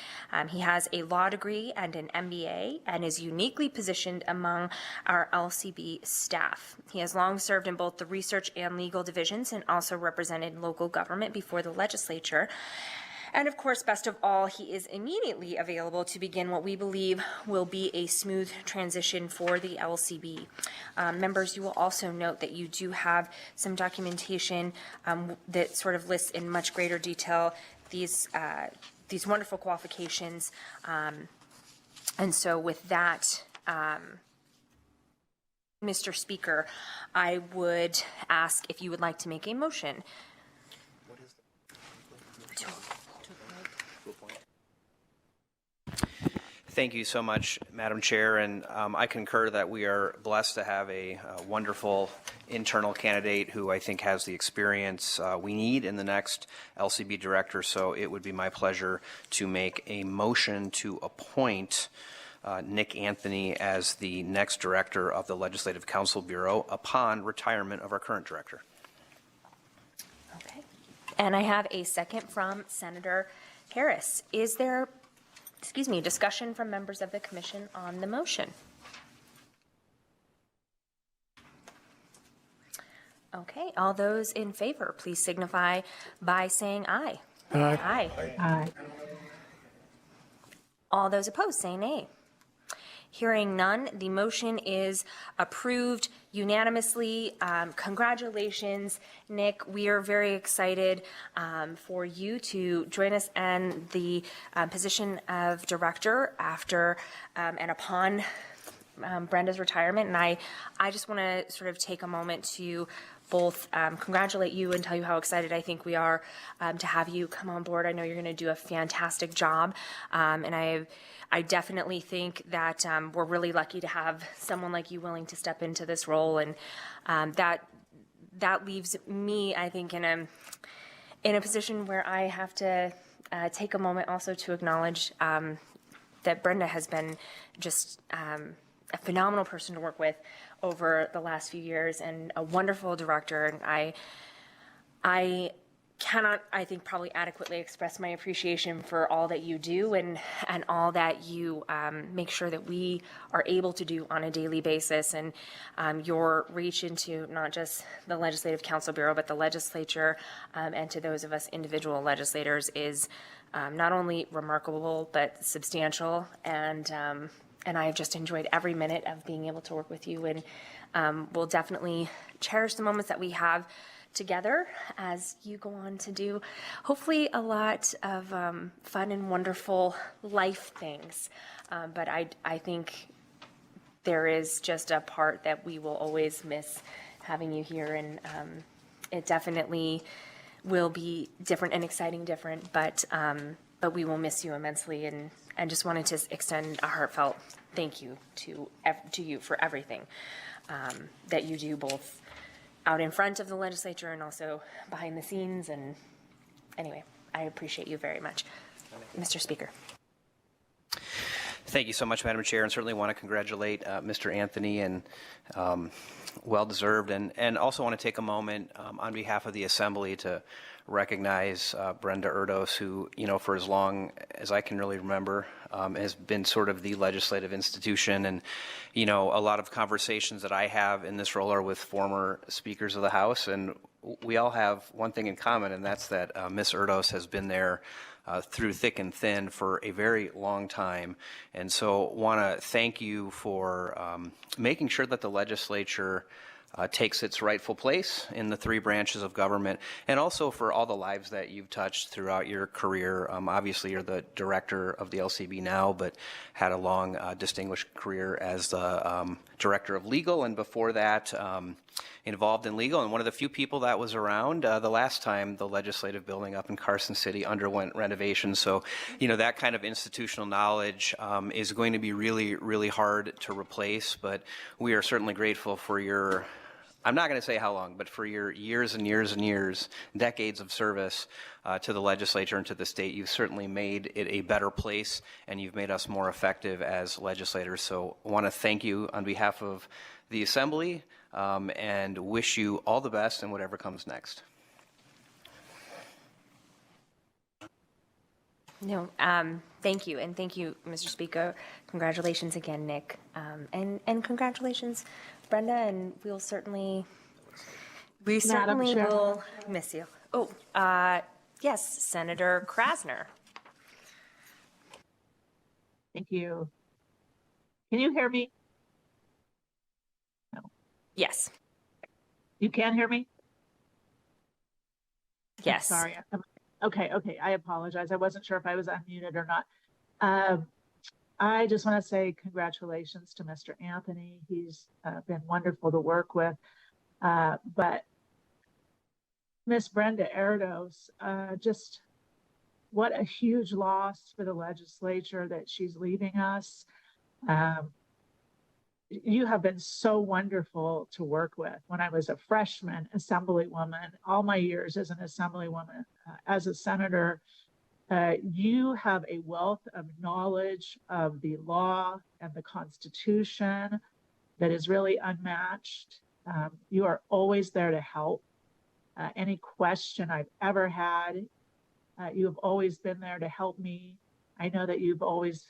He has a law degree and an MBA and is uniquely positioned among our LCB staff. He has long served in both the research and legal divisions and also represented local government before the legislature. And of course, best of all, he is immediately available to begin what we believe will be a smooth transition for the LCB. Members, you will also note that you do have some documentation that sort of lists in much greater detail these wonderful qualifications. And so with that, Mr. Speaker, I would ask if you would like to make a motion. Thank you so much, Madam Chair, and I concur that we are blessed to have a wonderful internal candidate who I think has the experience we need in the next LCB director, so it would be my pleasure to make a motion to appoint Nick Anthony as the next director of the Legislative Council Bureau upon retirement of our current director. And I have a second from Senator Harris. Is there, discussion from members of the commission on the motion? Okay, all those in favor, please signify by saying aye. Aye. Aye. All those opposed, say nay. Hearing none, the motion is approved unanimously. Congratulations, Nick. We are very excited for you to join us in the position of director after and upon Brenda's retirement. And I just want to sort of take a moment to both congratulate you and tell you how excited I think we are to have you come on board. I know you're going to do a fantastic job, and I definitely think that we're really lucky to have someone like you willing to step into this role, and that leaves me, I think, in a position where I have to take a moment also to acknowledge that Brenda has been just a phenomenal person to work with over the last few years and a wonderful director. And I cannot, I think, probably adequately express my appreciation for all that you do and all that you make sure that we are able to do on a daily basis. And your reach into not just the Legislative Council Bureau, but the legislature and to those of us individual legislators is not only remarkable, but substantial. And I have just enjoyed every minute of being able to work with you, and we'll definitely cherish the moments that we have together as you go on to do hopefully a lot of fun and wonderful life things. But I think there is just a part that we will always miss having you here, and it definitely will be different and exciting but we will miss you immensely, and just wanted to extend a heartfelt thank you to you for everything that you do, both out in front of the legislature and also behind the scenes. And anyway, I appreciate you very much, Mr. Speaker. Thank you so much, Madam Chair, and certainly want to congratulate Mr. Anthony, and well-deserved, and also want to take a moment on behalf of the Assembly to recognize Brenda Erdos, who, for as long as I can really remember, has been sort of the legislative institution. And, a lot of conversations that I have in this role are with former speakers of the House, and we all have one thing in common, and that's that Ms. Erdos has been there through thick and thin for a very long time. And so want to thank you for making sure that the legislature takes its rightful place in the three branches of government, and also for all the lives that you've touched throughout your career. Obviously, you're the director of the LCB now, but had a long, distinguished career as the director of legal, and before that, involved in legal, and one of the few people that was around the last time the legislative building up in Carson City underwent renovation. So, that kind of institutional knowledge is going to be really, really hard to replace, but we are certainly grateful for your, I'm not going to say how long, but for your years and years and years, decades of service to the legislature and to the state. You've certainly made it a better place, and you've made us more effective as legislators. So I want to thank you on behalf of the Assembly and wish you all the best in whatever comes next. No, thank you, and thank you, Mr. Speaker. Congratulations again, Nick, and congratulations, Brenda. And we certainly will miss you. Oh, yes, Senator Krasner. Thank you. Can you hear me? No. Yes. You can hear me? Yes. Sorry. Okay. I apologize. I wasn't sure if I was unmuted or not. I just want to say congratulations to Mr. Anthony. He's been wonderful to work with. But Miss Brenda Erdos, just what a huge loss for the legislature that she's leaving us. You have been so wonderful to work with. When I was a freshman assemblywoman, all my years as an assemblywoman, as a senator, you have a wealth of knowledge of the law and the Constitution that is really unmatched. You are always there to help. any question I've ever had. You have always been there to help me. I know that you've always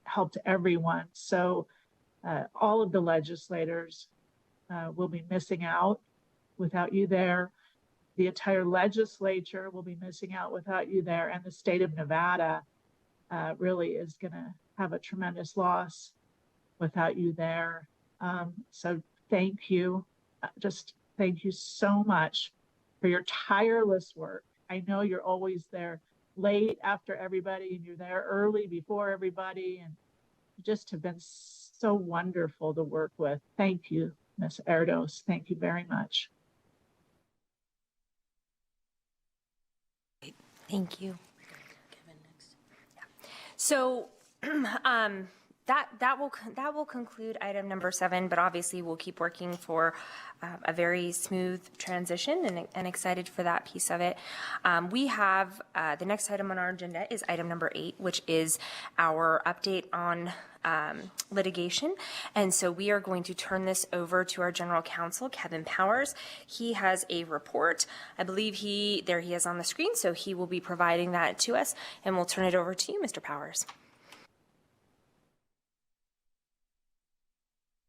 helped everyone. So all of the legislators will be missing out without you there. The entire legislature will be missing out without you there. And the state of Nevada really is going to have a tremendous loss without you there. So thank you. Just thank you so much for your tireless work. I know you're always there late after everybody and you're there early before everybody, and you just have been so wonderful to work with. Thank you, Ms. Erdos. Thank you very much. Thank you. So that will conclude item number 7, but obviously we'll keep working for a very smooth transition and excited for that piece of it. We have the next item on our agenda is item number 8, which is our update on litigation. And so we are going to turn this over to our general counsel, Kevin Powers. He has a report. I believe there he is on the screen, so he will be providing that to us, and we'll turn it over to you, Mr. Powers.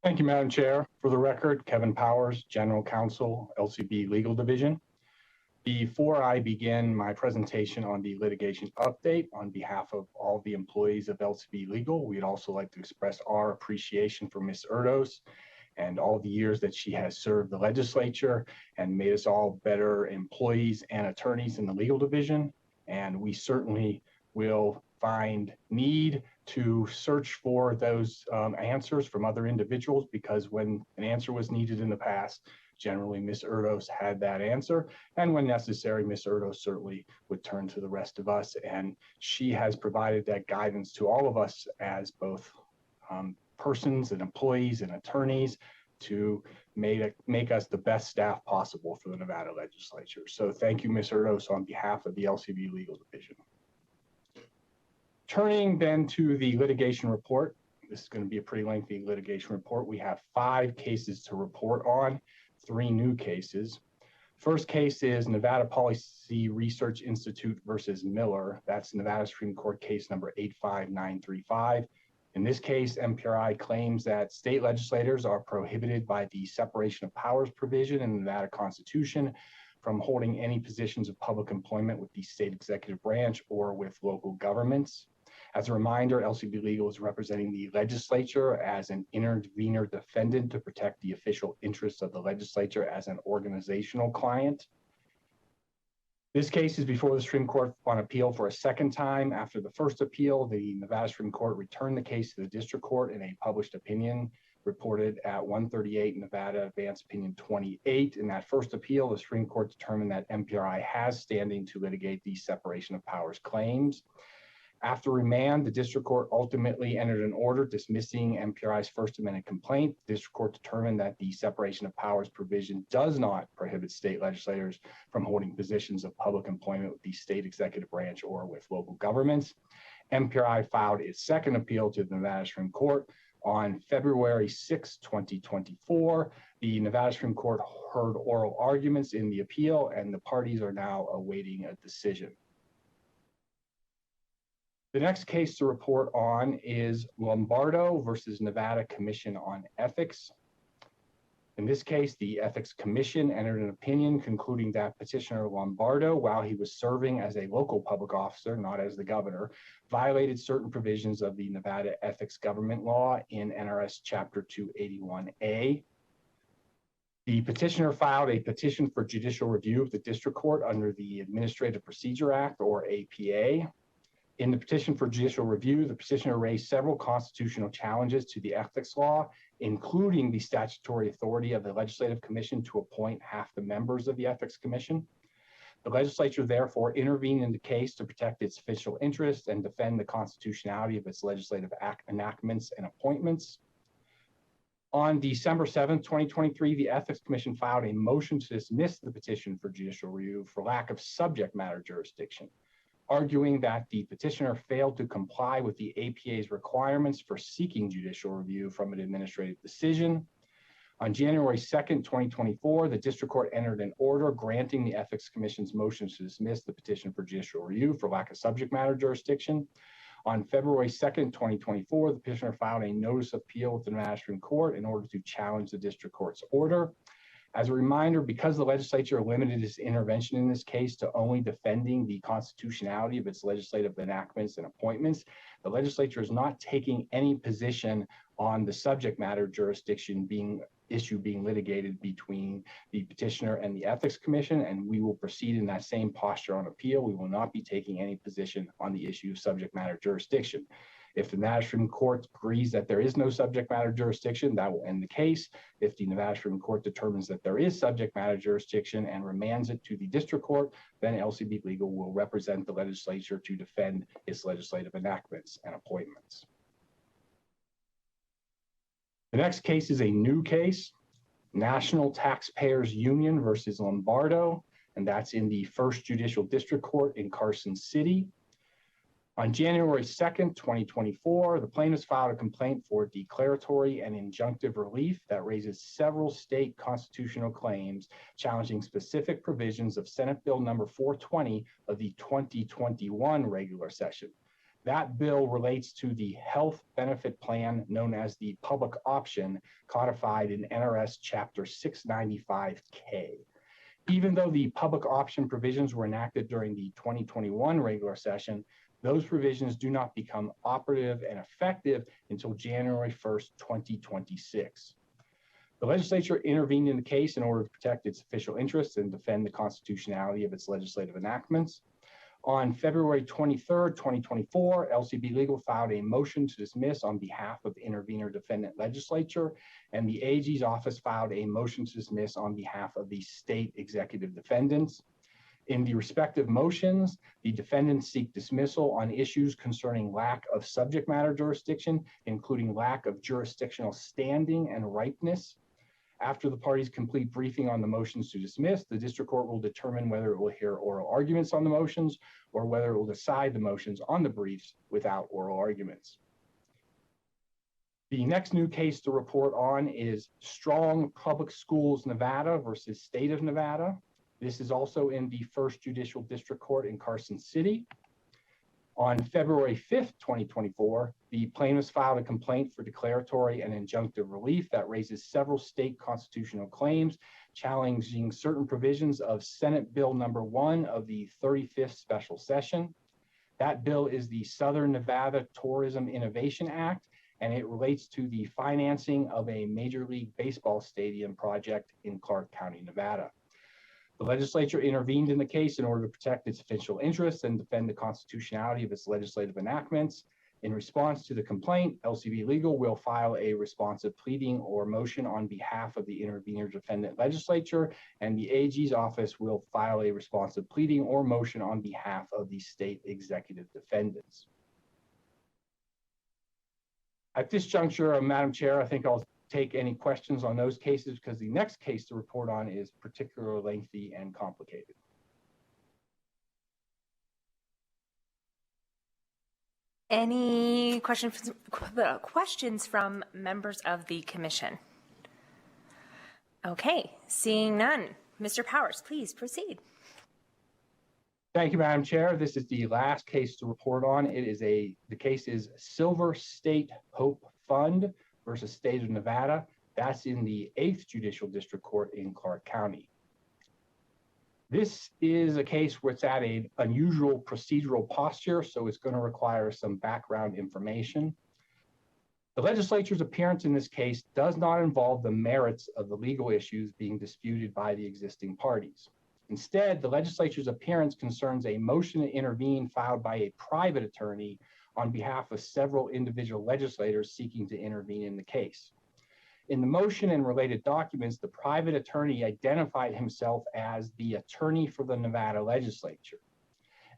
Thank you, Madam Chair. For the record, Kevin Powers, General Counsel, LCB Legal Division. Before I begin my presentation on the litigation update, on behalf of all the employees of LCB Legal, we'd also like to express our appreciation for Ms. Erdos and all the years that she has served the legislature and made us all better employees and attorneys in the legal division. And we certainly will find need to search for those answers from other individuals, because when an answer was needed in the past, generally Ms. Erdos had that answer. And when necessary, Ms. Erdos certainly would turn to the rest of us. And she has provided that guidance to all of us as both persons and employees and attorneys to make us the best staff possible for the Nevada Legislature. So thank you, Ms. Erdos, on behalf of the LCB Legal Division. Turning then to the litigation report. This is going to be a pretty lengthy litigation report. We have 5 cases to report on, 3 new cases. First case is Nevada Policy Research Institute versus Miller. That's Nevada Supreme Court case number 85935. In this case, MPRI claims that state legislators are prohibited by the separation of powers provision in the Nevada Constitution from holding any positions of public employment with the state executive branch or with local governments. As a reminder, LCB Legal is representing the legislature as an intervener defendant to protect the official interests of the legislature as an organizational client. This case is before the Supreme Court on appeal for a second time. After the first appeal, the Nevada Supreme Court returned the case to the district court in a published opinion reported at 138 Nevada Advanced Opinion 28. In that first appeal, the Supreme Court determined that MPRI has standing to litigate the separation of powers claims. After remand, the district court ultimately entered an order dismissing MPRI's First Amendment complaint. The district court determined that the separation of powers provision does not prohibit state legislators from holding positions of public employment with the state executive branch or with local governments. MPRI filed its second appeal to the Nevada Supreme Court on February 6, 2024. The Nevada Supreme Court heard oral arguments in the appeal, and the parties are now awaiting a decision. The next case to report on is Lombardo versus Nevada Commission on Ethics. In this case, the Ethics Commission entered an opinion concluding that Petitioner Lombardo, while he was serving as a local public officer, not as the governor, violated certain provisions of the Nevada Ethics Government Law in NRS Chapter 281A. The petitioner filed a petition for judicial review of the district court under the Administrative Procedure Act, or APA. In the petition for judicial review, the petitioner raised several constitutional challenges to the ethics law, including the statutory authority of the Legislative Commission to appoint half the members of the Ethics Commission. The legislature therefore intervened in the case to protect its official interests and defend the constitutionality of its legislative enactments and appointments. On December 7, 2023, the Ethics Commission filed a motion to dismiss the petition for judicial review for lack of subject matter jurisdiction, arguing that the petitioner failed to comply with the APA's requirements for seeking judicial review from an administrative decision. On January 2nd, 2024, the district court entered an order granting the Ethics Commission's motion to dismiss the petition for judicial review for lack of subject matter jurisdiction. On February 2nd, 2024, the petitioner filed a notice of appeal with the Nevada Supreme Court in order to challenge the district court's order. As a reminder, because the legislature limited its intervention in this case to only defending the constitutionality of its legislative enactments and appointments, the legislature is not taking any position on the subject matter jurisdiction issue being litigated between the petitioner and the Ethics Commission, and we will proceed in that same posture on appeal. We will not be taking any position on the issue of subject matter jurisdiction. If the Nevada Supreme Court agrees that there is no subject matter jurisdiction, that will end the case. If the Nevada Supreme Court determines that there is subject matter jurisdiction and remands it to the district court, then LCB Legal will represent the legislature to defend its legislative enactments and appointments. The next case is a new case, National Taxpayers Union versus Lombardo, and that's in the First Judicial District Court in Carson City. On January 2nd, 2024, the plaintiffs filed a complaint for declaratory and injunctive relief that raises several state constitutional claims challenging specific provisions of Senate Bill number 420 of the 2021 regular session. That bill relates to the health benefit plan known as the public option codified in NRS Chapter 695K. Even though the public option provisions were enacted during the 2021 regular session, those provisions do not become operative and effective until January 1st, 2026. The legislature intervened in the case in order to protect its official interests and defend the constitutionality of its legislative enactments. On February 23rd, 2024, LCB Legal filed a motion to dismiss on behalf of the intervener defendant legislature, and the AG's office filed a motion to dismiss on behalf of the state executive defendants. In the respective motions, the defendants seek dismissal on issues concerning lack of subject matter jurisdiction, including lack of jurisdictional standing and ripeness. After the parties complete briefing on the motions to dismiss, the district court will determine whether it will hear oral arguments on the motions or whether it will decide the motions on the briefs without oral arguments. The next new case to report on is Strong Public Schools Nevada versus State of Nevada. This is also in the First Judicial District Court in Carson City. On February 5th, 2024, the plaintiffs filed a complaint for declaratory and injunctive relief that raises several state constitutional claims challenging certain provisions of Senate Bill number 1 of the 35th special session. That bill is the Southern Nevada Tourism Innovation Act, and it relates to the financing of a Major League Baseball stadium project in Clark County, Nevada. The legislature intervened in the case in order to protect its official interests and defend the constitutionality of its legislative enactments. In response to the complaint, LCB Legal will file a responsive pleading or motion on behalf of the intervener defendant legislature, and the AG's office will file a responsive pleading or motion on behalf of the state executive defendants. At this juncture, Madam Chair, I think I'll take any questions on those cases because the next case to report on is particularly lengthy and complicated. Any questions from members of the commission? Okay, seeing none. Mr. Powers, please proceed. Thank you, Madam Chair. This is the last case to report on. The case is Silver State Hope Fund versus State of Nevada. That's in the 8th Judicial District Court in Clark County. This is a case where it's at an unusual procedural posture, so it's going to require some background information. The legislature's appearance in this case does not involve the merits of the legal issues being disputed by the existing parties. Instead, the legislature's appearance concerns a motion to intervene filed by a private attorney on behalf of several individual legislators seeking to intervene in the case. In the motion and related documents, the private attorney identified himself as the attorney for the Nevada Legislature.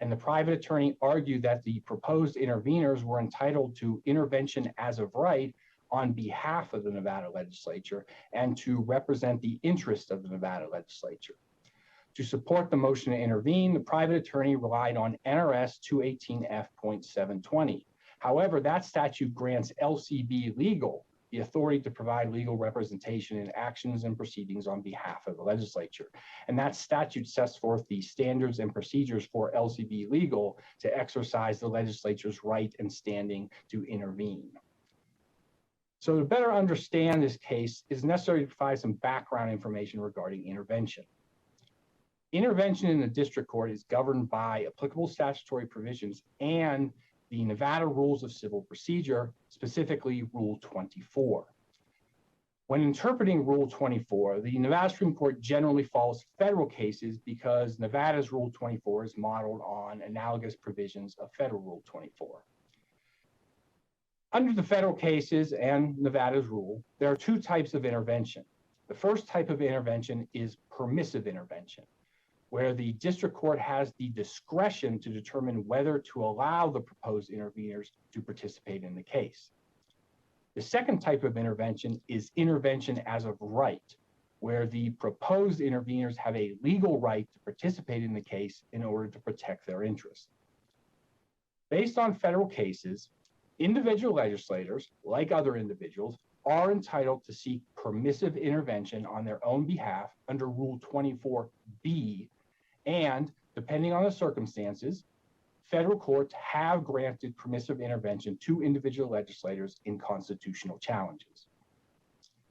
And the private attorney argued that the proposed interveners were entitled to intervention as of right on behalf of the Nevada Legislature and to represent the interests of the Nevada Legislature. To support the motion to intervene, the private attorney relied on NRS 218F.720. However, that statute grants LCB Legal the authority to provide legal representation in actions and proceedings on behalf of the legislature. And that statute sets forth the standards and procedures for LCB Legal to exercise the legislature's right and standing to intervene. So to better understand this case, it is necessary to provide some background information regarding intervention. Intervention in the district court is governed by applicable statutory provisions and the Nevada Rules of Civil Procedure, specifically Rule 24. When interpreting Rule 24, the Nevada Supreme Court generally follows federal cases because Nevada's Rule 24 is modeled on analogous provisions of Federal Rule 24. Under the federal cases and Nevada's rule, there are two types of intervention. The first type of intervention is permissive intervention, where the district court has the discretion to determine whether to allow the proposed interveners to participate in the case. The second type of intervention is intervention as of right, where the proposed interveners have a legal right to participate in the case in order to protect their interests. Based on federal cases, individual legislators, like other individuals, are entitled to seek permissive intervention on their own behalf under Rule 24B, and depending on the circumstances, federal courts have granted permissive intervention to individual legislators in constitutional challenges.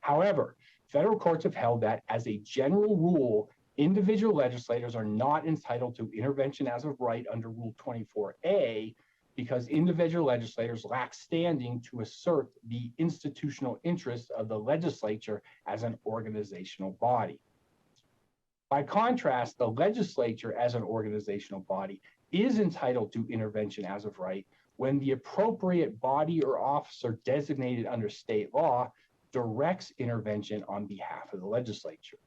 However, federal courts have held that as a general rule, individual legislators are not entitled to intervention as of right under Rule 24A because individual legislators lack standing to assert the institutional interests of the legislature as an organizational body. By contrast, the legislature as an organizational body is entitled to intervention as of right when the appropriate body or officer designated under state law directs intervention on behalf of the legislature.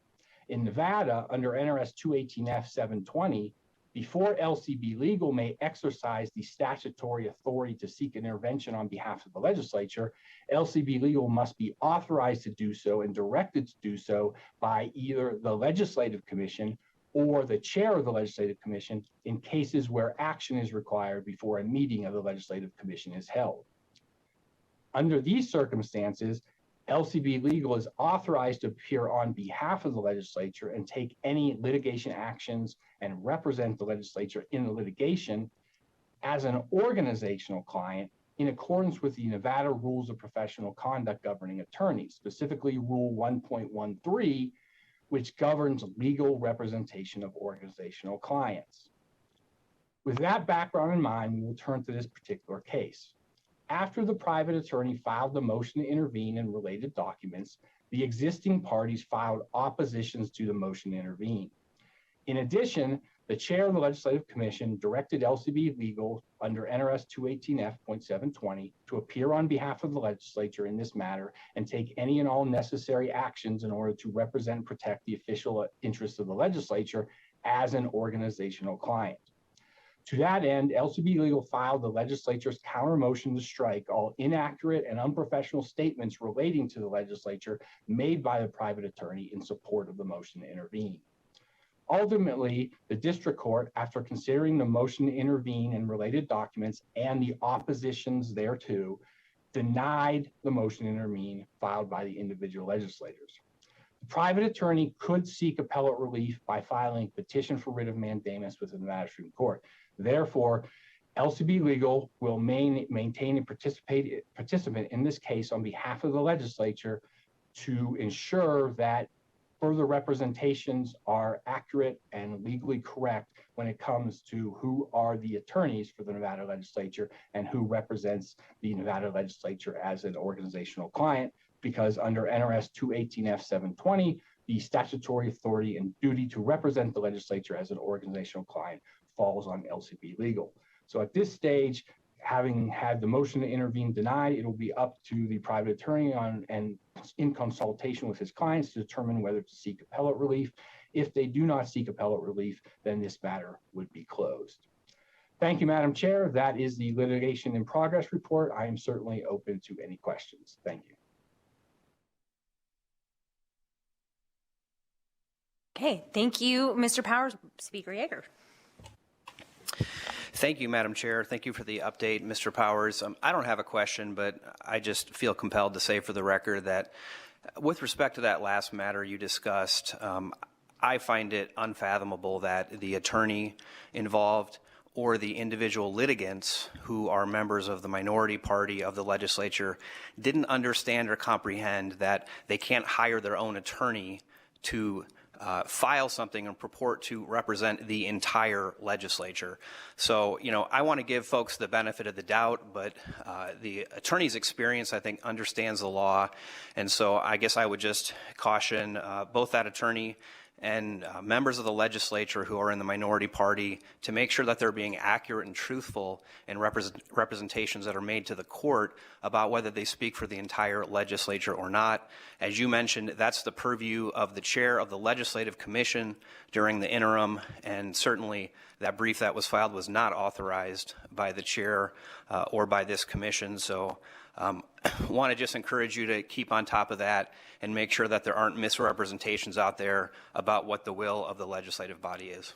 In Nevada, under NRS 218F 720, before LCB Legal may exercise the statutory authority to seek intervention on behalf of the legislature, LCB Legal must be authorized to do so and directed to do so by either the Legislative Commission or the chair of the Legislative Commission in cases where action is required before a meeting of the Legislative Commission is held. Under these circumstances, LCB Legal is authorized to appear on behalf of the legislature and take any litigation actions and represent the legislature in the litigation as an organizational client in accordance with the Nevada Rules of Professional Conduct governing attorneys, specifically Rule 1.13, which governs legal representation of organizational clients. With that background in mind, we will turn to this particular case. After the private attorney filed the motion to intervene in related documents, the existing parties filed oppositions to the motion to intervene. In addition, the chair of the Legislative Commission directed LCB Legal under NRS 218F.720 to appear on behalf of the legislature in this matter and take any and all necessary actions in order to represent and protect the official interests of the legislature as an organizational client. To that end, LCB Legal filed the legislature's counter motion to strike all inaccurate and unprofessional statements relating to the legislature made by the private attorney in support of the motion to intervene. Ultimately, the district court, after considering the motion to intervene in related documents and the oppositions thereto, denied the motion to intervene filed by the individual legislators. The private attorney could seek appellate relief by filing a petition for writ of mandamus with the Nevada Supreme Court. Therefore, LCB Legal will maintain a participant in this case on behalf of the legislature to ensure that further representations are accurate and legally correct when it comes to who are the attorneys for the Nevada legislature and who represents the Nevada legislature as an organizational client, because under NRS 218F 720, the statutory authority and duty to represent the legislature as an organizational client falls on LCB Legal. So at this stage, having had the motion to intervene denied, it will be up to the private attorney and in consultation with his clients to determine whether to seek appellate relief. If they do not seek appellate relief, then this matter would be closed. Thank you, Madam Chair. That is the litigation in progress report. I am certainly open to any questions. Thank you. Okay, thank you, Mr. Powers. Speaker Yeager. Thank you, Madam Chair. Thank you for the update, Mr. Powers. I don't have a question, but I just feel compelled to say for the record that with respect to that last matter you discussed, I find it unfathomable that the attorney involved or the individual litigants who are members of the minority party of the legislature didn't understand or comprehend that they can't hire their own attorney to file something and purport to represent the entire legislature. So, you know, I want to give folks the benefit of the doubt, but the attorney's experience, I think, understands the law. And so I guess I would just caution both that attorney and members of the legislature who are in the minority party to make sure that they're being accurate and truthful in representations that are made to the court about whether they speak for the entire legislature or not. As you mentioned, that's the purview of the chair of the Legislative Commission during the interim, and certainly that brief that was filed was not authorized by the chair or by this commission. So want to just encourage you to keep on top of that and make sure that there aren't misrepresentations out there about what the will of the legislative body is.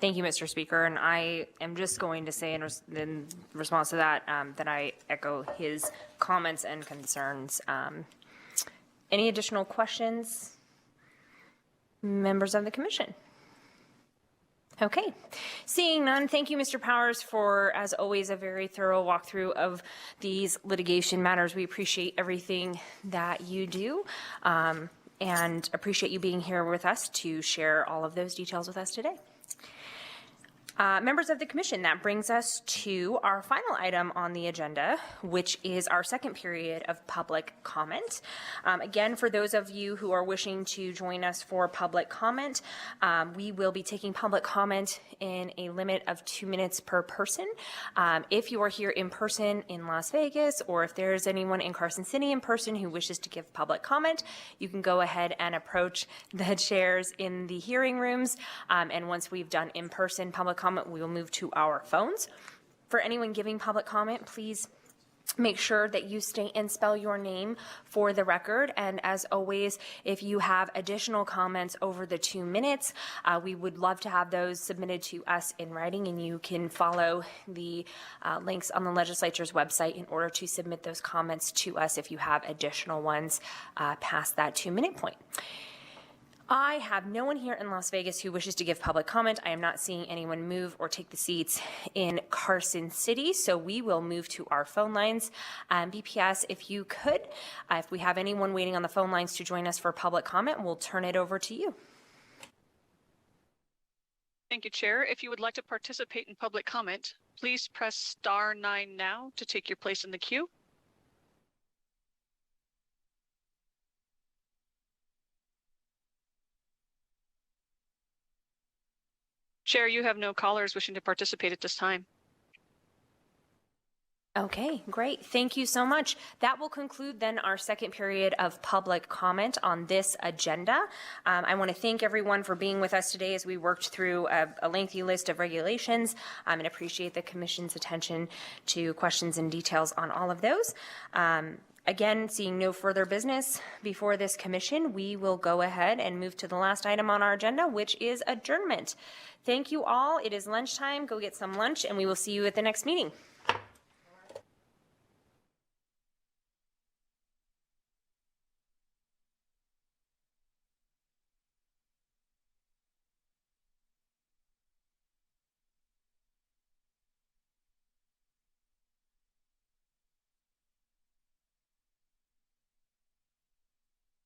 Thank you, Mr. Speaker. And I am just going to say in response to that, that I echo his comments and concerns. Any additional questions, members of the commission? Okay, seeing none, thank you, Mr. Powers, for, as always, a very thorough walkthrough of these litigation matters. We appreciate everything that you do and appreciate you being here with us to share all of those details with us today. Members of the commission, that brings us to our final item on the agenda, which is our second period of public comment. Again, for those of you who are wishing to join us for public comment, we will be taking public comment in a limit of 2 minutes per person. If you are here in person in Las Vegas, or if there's anyone in Carson City in person who wishes to give public comment, you can go ahead and approach the chairs in the hearing rooms. And once we've done in-person public comment, we will move to our phones. For anyone giving public comment, please make sure that you state and spell your name for the record. And as always, if you have additional comments over the 2 minutes, we would love to have those submitted to us in writing, and you can follow the links on the legislature's website in order to submit those comments to us if you have additional ones past that 2 minute point. I have no one here in Las Vegas who wishes to give public comment. I am not seeing anyone move or take the seats in Carson City, so we will move to our phone lines. BPS, if you could, if we have anyone waiting on the phone lines to join us for public comment, we'll turn it over to you. Thank you, Chair. If you would like to participate in public comment, please press *9 now to take your place in the queue. Chair, you have no callers wishing to participate at this time. Okay, great. Thank you so much. That will conclude then our second period of public comment on this agenda. I want to thank everyone for being with us today as we worked through a lengthy list of regulations and appreciate the Commission's attention to questions and details on all of those. Again, seeing no further business before this commission, we will go ahead and move to the last item on our agenda, which is adjournment. Thank you all. It is lunchtime. Go get some lunch, and we will see you at the next meeting.